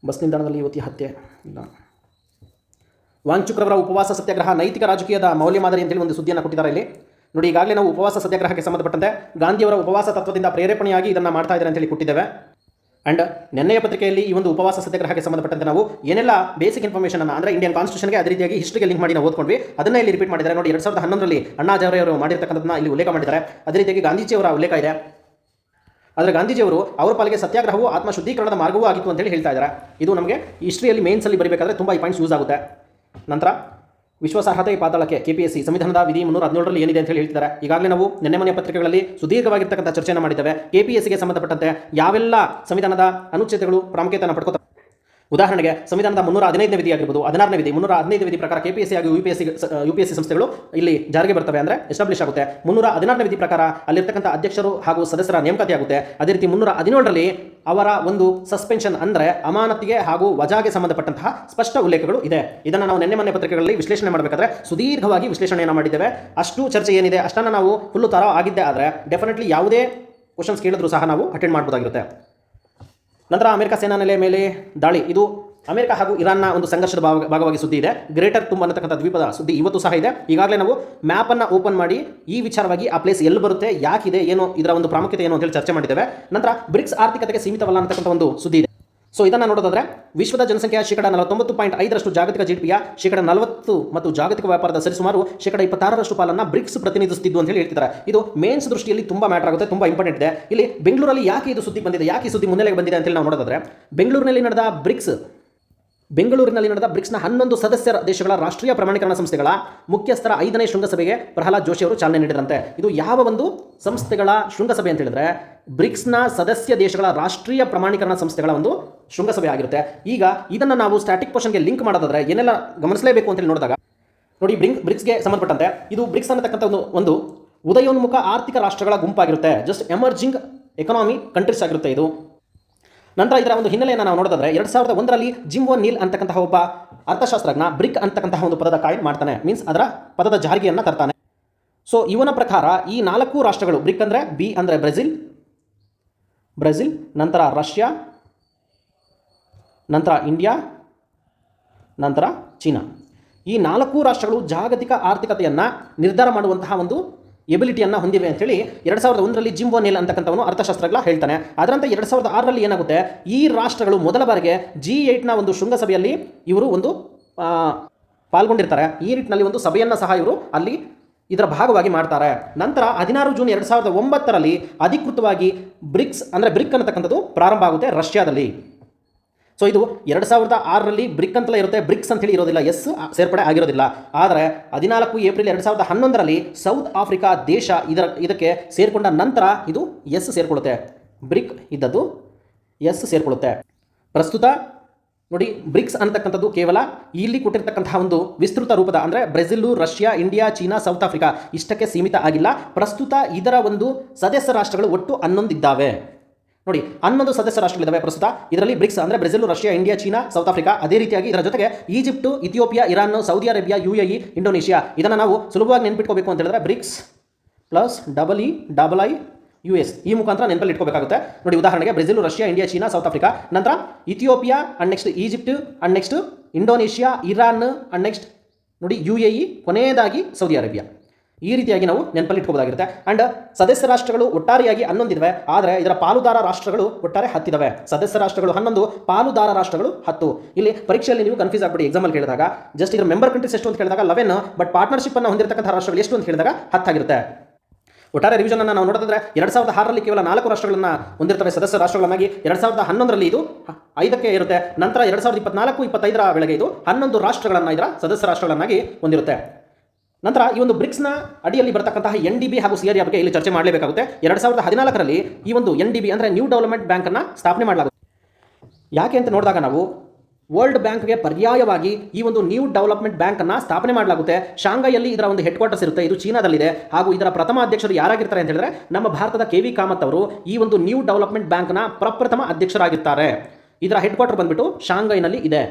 ಬಸ್ ನಿಲ್ದಾಣದಲ್ಲಿ ಯುವತಿ ಹತ್ಯೆ ಇಲ್ಲ, ವಾಂಗ್ಚುಕ್ರವರ ಉಪವಾಸ ಸತ್ಯಾಗ್ರಹ ನೈತಿಕ ರಾಜಕೀಯದ ಮೌಲ್ಯ ಮಾದರಿ ಅಂತೇಳಿ ಒಂದು ಸುದ್ದಿಯನ್ನು ಕೊಟ್ಟಿದ್ದಾರೆ ಇಲ್ಲಿ. ನೋಡಿ, ಈಗಾಗಲೇ ನಾವು ಉಪವಾಸ ಸತ್ಯಾಗ್ರಹಕ್ಕೆ ಸಂಬಂಧಪಟ್ಟಂತೆ ಗಾಂಧಿಯವರ ಉಪವಾಸ ತತ್ವದಿಂದ ಪ್ರೇರೇಪಣೆಯಾಗಿ ಇದನ್ನು ಮಾಡ್ತಾ ಇದ್ದಾರೆ ಅಂತೇಳಿ ಕೊಟ್ಟಿದ್ದೇವೆ. ಆ್ಯಂಡ್ ನೆನ್ನೆಯ ಪತ್ರಿಕೆಯಲ್ಲಿ ಈ ಒಂದು ಉಪವಾಸ ಸತ್ಯಾಗ್ರಹಕ್ಕೆ ಸಂಬಂಧಪಟ್ಟಂತೆ ನಾವು ಏನೆಲ್ಲ ಬೇಸಿಕ್ ಇನ್ಫಾರ್ಮೇಷನ್ ಅಂದರೆ ಇಂಡಿಯನ್ ಕಾನ್ಸ್ಟಿಟ್ಯೂಷನ್ಗೆ ಅದೇ ರೀತಿಯಾಗಿ ಹಿಸ್ಟ್ರಿಗೆ ಲಿಂಕ್ ಮಾಡಿ ನಾವು ಓದ್ಕೊಂಡ್ವಿ. ಅದನ್ನ ಇಲ್ಲಿ ರಿಪೀಟ್ ಮಾಡಿದ್ದಾರೆ. ನೋಡಿ, 2011ರಲ್ಲಿ ಅಣ್ಣಾ ಹಜಾರೆ ಮಾಡಿರ್ತಕ್ಕಂಥದ್ದನ್ನ ಇಲ್ಲಿ ಉಲ್ಲೇಖ ಮಾಡಿದ್ದಾರೆ. ಅದೇ ರೀತಿಯಾಗಿ ಗಾಂಧೀಜಿಯವರ ಉಲ್ಲೇಖ ಇದೆ. ಆದರೆ ಗಾಂಧೀಜಿಯವರು ಅವರ ಪಾಲಿಗೆ ಸತ್ಯಾಗ್ರಹವು ಆತ್ಮ ಶುದ್ಧೀಕರಣದ ಮಾರ್ಗವೂ ಆಗಿತ್ತು ಅಂತೇಳಿ ಹೇಳ್ತಾ ಇದ್ದಾರೆ. ಇದು ನಮಗೆ ಹಿಸ್ಟ್ರಿಯಲ್ಲಿ ಮೇನ್ಸಲ್ಲಿ ಬರೀಬೇಕಾದ್ರೆ ತುಂಬ ಈ ಪಾಯಿಂಟ್ಸ್ ಯೂಸ್ ಆಗುತ್ತೆ. ನಂತರ ವಿಶ್ವಾಸಾರ್ಹತೆ ಪಾತಾಳಕ್ಕೆ KPSC ಸಂವಿಧಾನದ ವಿಧಿ 317ರಲ್ಲಿ ಏನಿದೆ ಅಂತ ಹೇಳಿ ಹೇಳ್ತಿದ್ದಾರೆ. ಈಗಾಗಲೇ ನಾವು ನೆನ್ನೆ ಪತ್ರಿಕೆಗಳಲ್ಲಿ ಸುದೀರ್ಘವಾಗಿರ್ತಕ್ಕಂಥ ಚರ್ಚೆಯನ್ನು ಮಾಡಿದ್ದೇವೆ. KPSCಗೆ ಸಂಬಂಧಪಟ್ಟಂತೆ ಯಾವೆಲ್ಲ ಸಂವಿಧಾನದ ಅನುಚ್ಛೇದಗಳು ಪ್ರಾಮುಖ್ಯತೆಯನ್ನು ಪಡ್ಕೋತಾರೆ. ಉದಾಹರಣೆಗೆ ಸಂವಿಧಾನದ 315ನೇ ವಿಧಿ ಆಗಿರ್ಬೋದು, 16ನೇ ವಿಧಿ, 315ನೇ ವಿಧಿ ಪ್ರಕಾರ KPSC ಹಾಗೂ UPSC ಸಂಸ್ಥೆಗಳು ಇಲ್ಲಿ ಜಾರಿಗೆ ಬರ್ತವೆ, ಅಂದರೆ ಎಸ್ಟಾಬ್ಲಿಷ್ ಆಗುತ್ತೆ. 316ನೇ ವಿಧಿ ಪ್ರಕಾರ ಅಲ್ಲಿರ್ತಕ್ಕಂಥ ಅಧ್ಯಕ್ಷರು ಹಾಗೂ ಸದಸ್ಯರ ನೇಮಕಾತಿ ಆಗುತ್ತೆ. ಅದೇ ರೀತಿ 317ರಲ್ಲಿ ಅವರ ಒಂದು ಸಸ್ಪೆನ್ಷನ್ ಅಂದರೆ ಅಮಾನತಿಗೆ ಹಾಗೂ ವಜಾಗೆ ಸಂಬಂಧಪಟ್ಟಂತಹ ಸ್ಪಷ್ಟ ಉಲ್ಲೇಖಗಳು ಇದೆ. ಇದನ್ನು ನಾವು ನೆನ್ನೆ ಪತ್ರಿಕೆಗಳಲ್ಲಿ ವಿಶ್ಲೇಷಣೆ ಮಾಡಬೇಕಾದ್ರೆ ಸುದೀರ್ಘವಾಗಿ ವಿಶ್ಲೇಷಣೆಯನ್ನು ಮಾಡಿದ್ದೇವೆ. ಅಷ್ಟು ಚರ್ಚೆ ಏನಿದೆ ಅಷ್ಟನ್ನು ನಾವು ಫುಲ್ಲು ತರ ಆಗಿದ್ದೆ ಆದರೆ ಡೆಫಿನೆಟ್ಲಿ ಯಾವುದೇ ಕ್ವಶನ್ಸ್ ಕೇಳಿದ್ರೂ ಸಹ ನಾವು ಅಟೆಂಡ್ ಮಾಡ್ಬೋದಾಗಿರುತ್ತೆ. ನಂತರ ಅಮೆರಿಕ ಸೇನಾ ನೆಲೆ ಮೇಲೆ ದಾಳಿ, ಇದು ಅಮೆರಿಕ ಹಾಗೂ ಇರಾನ್ನ ಒಂದು ಸಂಘರ್ಷದ ಭಾಗವಾಗಿ ಸುದ್ದಿ ಇದೆ. ಗ್ರೇಟರ್ ತುಂಬ ಅನ್ನತಕ್ಕಂಥ ದ್ವೀಪದ ಸುದ್ದಿ ಇವತ್ತು ಸಹ ಇದೆ. ಈಗಾಗಲೇ ನಾವು ಮ್ಯಾಪನ್ನು ಓಪನ್ ಮಾಡಿ ಈ ವಿಚಾರವಾಗಿ ಆ ಪ್ಲೇಸ್ ಎಲ್ಲಿ ಬರುತ್ತೆ, ಯಾಕಿದೆ, ಏನು ಇದರ ಒಂದು ಪ್ರಾಮುಖ್ಯತೆ ಏನು ಅಂತೇಳಿ ಚರ್ಚೆ ಮಾಡಿದ್ದೇವೆ. ನಂತರ ಬ್ರಿಕ್ಸ್ ಆರ್ಥಿಕತೆಗೆ ಸೀಮಿತವಲ್ಲ ಅನ್ನತಕ್ಕಂಥ ಒಂದು ಸುದ್ದಿ ಇದೆ. ಸೊ ಇದನ್ನು ನೋಡೋದಾದ್ರೆ ವಿಶ್ವದ ಜನಸಂಖ್ಯೆಯ ಶೇಕಡ 49.5% ಜಾಗತಿಕ ಜಿಡಿಪಿಯ ಶೇಕಡ 40 ಮತ್ತು ಜಾಗತಿಕ ವ್ಯಾಪಾರದ ಸರಿಸುಮಾರು ಶೇಕಡ 26% ಪಾಲನ್ನು ಬ್ರಿಕ್ಸ್ ಪ್ರತಿನಿಧಿಸುತ್ತಿದ್ದು ಅಂತ ಹೇಳಿ ಹೇಳ್ತಿದ್ದಾರೆ. ಇದು ಮೇನ್ಸ್ ದೃಷ್ಟಿಯಲ್ಲಿ ತುಂಬಾ ಮ್ಯಾಟರ್ ಆಗುತ್ತೆ, ತುಂಬಾ ಇಂಪಾರ್ಟೆಂಟ್ ಇದೆ. ಇಲ್ಲಿ ಬೆಂಗಳೂರಲ್ಲಿ ಯಾಕೆ ಇದು ಸುದ್ದಿ ಬಂದಿದೆ, ಯಾಕೆ ಈ ಸುದ್ದಿ ಮುನ್ನೆಲೆಗೆ ಬಂದಿದೆ ಅಂತ ಹೇಳಿ ನಾವು ನೋಡೋದಾದ್ರೆ ಬೆಂಗಳೂರಿನಲ್ಲಿ ನಡೆದ ಬ್ರಿಕ್ಸ್ನ 11 ಸದಸ್ಯ ದೇಶಗಳ ರಾಷ್ಟ್ರೀಯ ಪ್ರಮಾಣೀಕರಣ ಸಂಸ್ಥೆಗಳ ಮುಖ್ಯಸ್ಥರ 5ನೇ ಶೃಂಗಸಭೆಗೆ ಪ್ರಹ್ಲಾದ್ ಜೋಶಿ ಅವರು ಚಾಲನೆ ನೀಡಿದಂತೆ. ಇದು ಯಾವ ಒಂದು ಸಂಸ್ಥೆಗಳ ಶೃಂಗಸಭೆ ಅಂತ ಹೇಳಿದ್ರೆ ಬ್ರಿಕ್ಸ್ನ ಸದಸ್ಯ ದೇಶಗಳ ರಾಷ್ಟ್ರೀಯ ಪ್ರಮಾಣೀಕರಣ ಸಂಸ್ಥೆಗಳ ಒಂದು ಶೃಂಗಸಭೆ ಆಗಿರುತ್ತೆ. ಈಗ ಇದನ್ನು ನಾವು ಸ್ಟ್ಯಾಟಿಕ್ ಪೋರ್ಷನ್ಗೆ ಲಿಂಕ್ ಮಾಡೋದಾದ್ರೆ ಏನೆಲ್ಲ ಗಮನಿಸಲೇಬೇಕು ಅಂತ ಹೇಳಿ ನೋಡಿದಾಗ ನೋಡಿ, ಬ್ರಿಕ್ಸ್ಗೆ ಸಂಬಂಧಪಟ್ಟಂತೆ ಇದು ಬ್ರಿಕ್ಸ್ ಅನ್ನತಕ್ಕಂಥ ಒಂದು ಉದಯೋನ್ಮುಖ ಆರ್ಥಿಕ ರಾಷ್ಟ್ರಗಳ ಗುಂಪಾಗಿರುತ್ತೆ. ಜಸ್ಟ್ ಎಮರ್ಜಿಂಗ್ ಎಕಾನಮಿ ಕಂಟ್ರೀಸ್ ಆಗಿರುತ್ತೆ ಇದು. ನಂತರ ಇದರ ಒಂದು ಹಿನ್ನೆಲೆಯನ್ನು ನಾವು ನೋಡೋದಾದ್ರೆ 2001ರಲ್ಲಿ ಜಿಮ್ ಒ ನೀಲ್ ಅಂತಕ್ಕಂತಹ ಒಬ್ಬ ಅರ್ಥಶಾಸ್ತ್ರಜ್ಞ ಬ್ರಿಕ್ ಅಂತಕ್ಕಂತಹ ಒಂದು ಪದದ ಕಾಯಿನ್ ಮಾಡ್ತಾನೆ, ಮೀನ್ಸ್ ಅದರ ಪದದ ಜಾರಿಗೆಯನ್ನು ತರ್ತಾನೆ. ಸೊ ಇವನ ಪ್ರಕಾರ ಈ 4 ರಾಷ್ಟ್ರಗಳು, ಬ್ರಿಕ್ ಅಂದರೆ ಬಿ ಅಂದರೆ ಬ್ರೆಜಿಲ್, ನಂತರ ರಷ್ಯಾ, ನಂತರ ಇಂಡಿಯಾ, ನಂತರ ಚೀನಾ, ಈ 4 ರಾಷ್ಟ್ರಗಳು ಜಾಗತಿಕ ಆರ್ಥಿಕತೆಯನ್ನು ನಿರ್ಧಾರ ಮಾಡುವಂತಹ ಒಂದು ಎಬಿಲಿಟಿಯನ್ನು ಹೊಂದಿವೆ ಅಂತೇಳಿ 2001ರಲ್ಲಿ ಜಿಮ್ ಒ ನೀಲ್ ಅಂತಕ್ಕಂಥವನು ಅರ್ಥಶಾಸ್ತ್ರಜ್ಞ ಹೇಳ್ತಾನೆ. ಅದರಂತೆ 2006ರಲ್ಲಿ ಏನಾಗುತ್ತೆ, ಈ ರಾಷ್ಟ್ರಗಳು ಮೊದಲ ಬಾರಿಗೆ G8ನ ಒಂದು ಶೃಂಗಸಭೆಯಲ್ಲಿ ಇವರು ಒಂದು ಪಾಲ್ಗೊಂಡಿರ್ತಾರೆ. ಈ ನಿಟ್ಟಿನಲ್ಲಿ ಒಂದು ಸಭೆಯನ್ನು ಸಹ ಇವರು ಅಲ್ಲಿ ಇದರ ಭಾಗವಾಗಿ ಮಾಡ್ತಾರೆ. ನಂತರ 16 ಜೂನ್ 2009ರಲ್ಲಿ ಅಧಿಕೃತವಾಗಿ ಬ್ರಿಕ್ ಅನ್ನತಕ್ಕಂಥದ್ದು ಪ್ರಾರಂಭ ಆಗುತ್ತೆ ರಷ್ಯಾದಲ್ಲಿ. ಸೊ ಇದು 2006ರಲ್ಲಿ ಬ್ರಿಕ್ ಅಂತಲೇ ಇರುತ್ತೆ, ಬ್ರಿಕ್ಸ್ ಅಂತೇಳಿ ಇರೋದಿಲ್ಲ, ಎಸ್ ಸೇರ್ಪಡೆ ಆಗಿರೋದಿಲ್ಲ. ಆದರೆ 14 ಏಪ್ರಿಲ್ 2011ರಲ್ಲಿ ಸೌತ್ ಆಫ್ರಿಕಾ ದೇಶ ಇದಕ್ಕೆ ಸೇರಿಕೊಂಡ ನಂತರ ಇದು ಎಸ್ ಸೇರಿಕೊಳ್ಳುತ್ತೆ. ಬ್ರಿಕ್ ಇದ್ದದ್ದು ಎಸ್ ಸೇರಿಕೊಳ್ಳುತ್ತೆ. ಪ್ರಸ್ತುತ ನೋಡಿ, ಬ್ರಿಕ್ಸ್ ಅಂತಕ್ಕಂಥದ್ದು ಕೇವಲ ಇಲ್ಲಿ ಕೊಟ್ಟಿರ್ತಕ್ಕಂತಹ ಒಂದು ವಿಸ್ತೃತ ರೂಪದ ಅಂದರೆ Brazil, Russia, India, China, South Africa ಇಷ್ಟಕ್ಕೆ ಸೀಮಿತ ಆಗಿಲ್ಲ. ಪ್ರಸ್ತುತ ಇದರ ಒಂದು ಸದಸ್ಯ ರಾಷ್ಟ್ರಗಳು ಒಟ್ಟು 11 ಇದ್ದಾವೆ. ನೋಡಿ, 11 ಸದಸ್ಯ ರಾಷ್ಟ್ರಗಳಿದ್ದಾವೆ ಪ್ರಸ್ತುತ ಇದರಲ್ಲಿ. ಬ್ರಿಕ್ಸ್ ಅಂದರೆ Brazil, Russia, India, China, South Africa. ಅದೇ ರೀತಿಯಾಗಿ ಇದರ ಜೊತೆಗೆ Egypt, Ethiopia, Iran, Saudi Arabia, UAE, Indonesia. ಇದನ್ನು ನಾವು ಸುಲಭವಾಗಿ ನೆನಪಿಟ್ಕೋಬೇಕು ಅಂತ ಹೇಳಿದ್ರೆ ಬ್ರಿಕ್ಸ್ ಪ್ಲಸ್ EEIUS ಈ ಮುಖಾಂತರ ನೆನಪಲ್ಲಿ ಇಟ್ಕೋಬೇಕಾಗುತ್ತೆ. ನೋಡಿ, ಉದಾಹರಣೆಗೆ Brazil, Russia, India, China, South Africa, ನಂತರ Ethiopia and next Egypt and next Indonesia, Iran and next ನೋಡಿ UAE, ಕೊನೆಯದಾಗಿ ಸೌದಿ ಅರೇಬಿಯಾ. ಈ ರೀತಿಯಾಗಿ ನಾವು ನೆನಪಲ್ಲಿ ಇಟ್ಕೋಬೋದಾಗಿರುತ್ತೆ. ಅಂಡ್ ಸದಸ್ಯ ರಾಷ್ಟ್ರಗಳು ಒಟ್ಟಾರೆಯಾಗಿ 11 ಇದಾವೆ, ಆದರೆ ಇದರ ಪಾಲುದಾರ ರಾಷ್ಟ್ರಗಳು ಒಟ್ಟಾರೆ 10 ಇದಾವೆ. ಸದಸ್ಯ ರಾಷ್ಟ್ರಗಳು 11, ಪಾಲುದಾರ ರಾಷ್ಟ್ರಗಳು 10. ಇಲ್ಲಿ ಪರೀಕ್ಷೆಯಲ್ಲಿ ನೀವು ಕನ್ಫ್ಯೂಸ್ ಆಗ್ಬಿಡಿ. ಎಕ್ಸಾಮಲ್ಲಿ ಕೇಳಿದಾಗ ಜಸ್ಟ್ ಇದರ ಮೆಂಬರ್ ಕಂಟ್ರೀಸ್ ಎಷ್ಟು ಅಂತ ಹೇಳಿದಾಗ 11, ಬಟ್ ಪಾರ್ಟ್ನರ್ಶಿಪ್ ಅನ್ನು ಹೊಂದಿರತಕ್ಕಂಥ ರಾಷ್ಟ್ರಗಳು ಎಷ್ಟು ಅಂತ ಹೇಳಿದಾಗ 10 ಆಗಿರುತ್ತೆ. ಒಟ್ಟಾರೆ ರಿವಿಷನ್ ಅನ್ನು ನಾವು ನೋಡೋದಾದ್ರೆ 2006ರಲ್ಲಿ ಕೇವಲ 4 ರಾಷ್ಟ್ರಗಳನ್ನು ಹೊಂದಿರ್ತವೆ ಸದಸ್ಯ ರಾಷ್ಟ್ರಗಳನ್ನಾಗಿ. 2011ರಲ್ಲಿ ಇದು 5ಕ್ಕೆ ಇರುತ್ತೆ. ನಂತರ 2024-25ರ ವೇಳೆಗೆ ಇದು 11 ರಾಷ್ಟ್ರಗಳನ್ನು ಇದರ ಸದಸ್ಯ ರಾಷ್ಟ್ರಗಳನ್ನಾಗಿ ಹೊಂದಿರುತ್ತೆ. ನಂತರ ಈ ಒಂದು ಬ್ರಿಕ್ಸ್ನ ಅಡಿಯಲ್ಲಿ ಬರತಕ್ಕಂತಹ NDB ಹಾಗೂ CRA ಬಗ್ಗೆ ಇಲ್ಲಿ ಚರ್ಚೆ ಮಾಡಲೇಬೇಕಾಗುತ್ತೆ. 2014ರಲ್ಲಿ ಈ ಒಂದು NDB ಅಂದರೆ ನ್ಯೂ ಡೆವಲಪ್ಮೆಂಟ್ ಬ್ಯಾಂಕನ್ನು ಸ್ಥಾಪನೆ ಮಾಡಲಾಗುತ್ತೆ. ಯಾಕೆ ಅಂತ ನೋಡಿದಾಗ ನಾವು ವರ್ಲ್ಡ್ ಬ್ಯಾಂಕ್ಗೆ ಪರ್ಯಾಯವಾಗಿ ಈ ಒಂದು ನ್ಯೂ ಡೆವಲಪ್ಮೆಂಟ್ ಬ್ಯಾಂಕನ್ನು ಸ್ಥಾಪನೆ ಮಾಡಲಾಗುತ್ತೆ. ಶಾಂಘೈಯಲ್ಲಿ ಇದರ ಒಂದು ಹೆಡ್ ಕ್ವಾರ್ಟರ್ಸ್ ಇರುತ್ತೆ, ಇದು ಚೀನಾದಲ್ಲಿದೆ. ಹಾಗೂ ಇದರ ಪ್ರಥಮ ಅಧ್ಯಕ್ಷರು ಯಾರಾಗಿರ್ತಾರೆ ಅಂತ ಹೇಳಿದ್ರೆ ನಮ್ಮ ಭಾರತದ KV ಕಾಮತ್ ಅವರು ಈ ಒಂದು ನ್ಯೂ ಡೆವಲಪ್ಮೆಂಟ್ ಬ್ಯಾಂಕ್ನ ಪ್ರಪ್ರಥಮ ಅಧ್ಯಕ್ಷರಾಗಿರ್ತಾರೆ. ಇದರ ಹೆಡ್ ಕ್ವಾರ್ಟರ್ ಬಂದ್ಬಿಟ್ಟು ಶಾಂಘೈನಲ್ಲಿ ಇದೆ.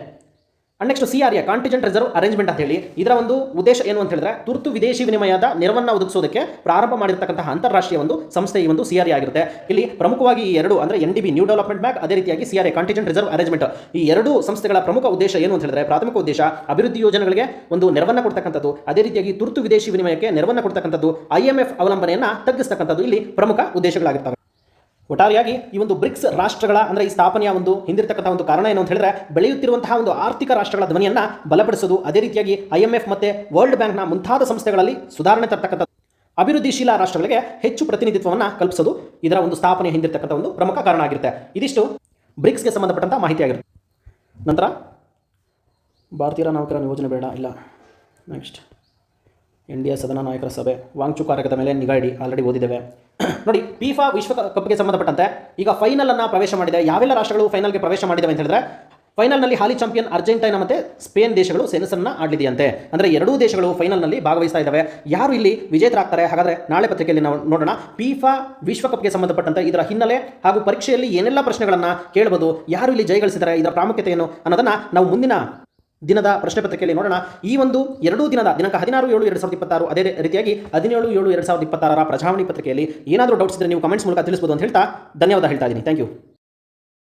And next CRA contingent reserve arrangement ಅಂತ ಹೇಳಿ ಇದರ ಒಂದು ಉದ್ದೇಶ ಏನು ಅಂತ ಹೇಳಿದ್ರೆ ತುರ್ತು ವಿದೇಶಿ ವಿನಿಮಯದ ನೆರವನ್ನು ಒದಗಿಸೋದಕ್ಕೆ ಪ್ರಾರಂಭ ಮಾಡಿರ್ತಕ್ಕಂತಹ ಅಂತಾರಾಷ್ಟ್ರೀಯ ಒಂದು ಸಂಸ್ಥೆ ಈ ಒಂದು CRA ಆಗಿರುತ್ತೆ. ಇಲ್ಲಿ ಪ್ರಮುಖವಾಗಿ ಈ ಎರಡು ಅಂದರೆ NDB ನ್ಯೂ ಡೆವಲಪ್ಮೆಂಟ್ ಬ್ಯಾಂಕ್, ಅದೇ ರೀತಿಯಾಗಿ CRA ಕಾಂಟಿಜೆಂಟ್ ರಿಸರ್ವ್ ಅರೇಂಜ್ಮೆಂಟ್, ಈ ಎರಡೂ ಸಂಸ್ಥೆಗಳ ಪ್ರಮುಖ ಉದ್ದೇಶ ಏನು ಅಂತ ಹೇಳಿದ್ರೆ ಪ್ರಾಥಮಿಕ ಉದ್ದೇಶ ಅಭಿವೃದ್ಧಿ ಯೋಜನೆಗಳಿಗೆ ಒಂದು ನೆರವನ್ನು ಕೊಡ್ತಕ್ಕಂಥದ್ದು, ಅದೇ ರೀತಿಯಾಗಿ ತುರ್ತು ವಿದೇಶಿ ವಿನಿಮಯಕ್ಕೆ ನೆರವನ್ನು ಕೊಡ್ತಕ್ಕಂಥದ್ದು, IMF ಅವಲಂಬನೆಯನ್ನು ತಗ್ಗಿಸ್ತಕ್ಕಂಥದ್ದು ಇಲ್ಲಿ ಪ್ರಮುಖ ಉದ್ದೇಶಗಳಾಗಿರ್ತವೆ. ಒಟ್ಟಾರೆಯಾಗಿ ಈ ಒಂದು ಬ್ರಿಕ್ಸ್ ರಾಷ್ಟ್ರಗಳ ಅಂದರೆ ಈ ಸ್ಥಾಪನೆಯ ಒಂದು ಹಿಂದಿರ್ತಕ್ಕಂಥ ಒಂದು ಕಾರಣ ಏನು ಅಂತ ಹೇಳಿದ್ರೆ ಬೆಳೆಯುತ್ತಿರುವಂತಹ ಒಂದು ಆರ್ಥಿಕ ರಾಷ್ಟ್ರಗಳ ಧ್ವನಿಯನ್ನು ಬಲಪಡಿಸೋದು, ಅದೇ ರೀತಿಯಾಗಿ IMF ಮತ್ತು ವರ್ಲ್ಡ್ ಬ್ಯಾಂಕ್ನ ಮುಂತಾದ ಸಂಸ್ಥೆಗಳಲ್ಲಿ ಸುಧಾರಣೆ ತರ್ತಕ್ಕಂಥ ಅಭಿವೃದ್ಧಿಶೀಲ ರಾಷ್ಟ್ರಗಳಿಗೆ ಹೆಚ್ಚು ಪ್ರತಿನಿಧಿತ್ವವನ್ನು ಕಲ್ಪಿಸೋದು ಇದರ ಒಂದು ಸ್ಥಾಪನೆ ಹಿಂದಿರ್ತಕ್ಕಂಥ ಒಂದು ಪ್ರಮುಖ ಕಾರಣ ಆಗಿರುತ್ತೆ. ಇದಿಷ್ಟು ಬ್ರಿಕ್ಸ್ಗೆ ಸಂಬಂಧಪಟ್ಟಂಥ ಮಾಹಿತಿ ಆಗಿರುತ್ತೆ. ನಂತರ ಭಾರತೀಯ ನಾಯಕರ ಯೋಜನೆ ಬೇಡ ಇಲ್ಲ. ನೆಕ್ಸ್ಟ್ ಇಂಡಿಯಾ ಸದನ ನಾಯಕರ ಸಭೆ ವಾಂಗ್ಚುಕ್ ಕಾರ್ಯದ ಮೇಲೆ ನಿಗಾ ಇಡಿ, ಆಲ್ರೆಡಿ ಓದಿದ್ದೇವೆ. ನೋಡಿ, FIFA ವಿಶ್ವಕಪ್ಗೆ ಸಂಬಂಧಪಟ್ಟಂತೆ ಈಗ ಫೈನಲ್ ಅನ್ನು ಪ್ರವೇಶ ಮಾಡಿದೆ. ಯಾವೆಲ್ಲ ರಾಷ್ಟ್ರಗಳು ಫೈನಲ್ಗೆ ಪ್ರವೇಶ ಮಾಡಿದೆ ಅಂತ ಹೇಳಿದ್ರೆ ಫೈನಲ್ನಲ್ಲಿ ಹಾಲಿ ಚಾಂಪಿಯನ್ ಅರ್ಜೆಂಟೈನಾ ಮತ್ತು ಸ್ಪೇನ್ ದೇಶಗಳು ಸೆಣಸನ್ನು ಆಡಲಿದೆಯಂತೆ. ಅಂದರೆ ಎರಡೂ ದೇಶಗಳು ಫೈನಲ್ನಲ್ಲಿ ಭಾಗವಹಿಸ್ತಾ ಇದ್ದಾವೆ. ಯಾರು ಇಲ್ಲಿ ವಿಜೇತರಾಗ್ತಾರೆ ಹಾಗಾದರೆ ನಾಳೆ ಪತ್ರಿಕೆಯಲ್ಲಿ ನಾವು ನೋಡೋಣ. FIFA ವಿಶ್ವಕಪ್ಗೆ ಸಂಬಂಧಪಟ್ಟಂತೆ ಇದರ ಹಿನ್ನೆಲೆ ಹಾಗೂ ಪರೀಕ್ಷೆಯಲ್ಲಿ ಏನೆಲ್ಲ ಪ್ರಶ್ನೆಗಳನ್ನು ಕೇಳಬಹುದು, ಯಾರು ಇಲ್ಲಿ ಜಯಗಳಿಸಿದ್ದಾರೆ, ಇದರ ಪ್ರಾಮುಖ್ಯತೆ ಏನು ಅನ್ನೋದನ್ನು ನಾವು ಮುಂದಿನ ದಿನದ ಪ್ರಶ್ನೆ ಪತ್ರಿಕೆಯಲ್ಲಿ ನೋಡೋಣ. ಈ ಒಂದು ಎರಡೂ ದಿನದ ದಿನಾಂಕ 16/7/2026 ಅದೇ ರೀತಿಯಾಗಿ 17/7/2026 ಪ್ರಜಾವಾಣಿ ಪತ್ರಿಕೆಯಲ್ಲಿ ಏನಾದರೂ ಡೌಟ್ಸ್ ಇದ್ದರೆ ನೀವು ಕಮೆಂಟ್ಸ್ ಮೂಲಕ ತಿಳಿಸಬಹುದು ಅಂತ ಹೇಳ್ತಾ ಧನ್ಯವಾದ ಹೇಳ್ತಾ ಇದ್ದೀನಿ. Thank you.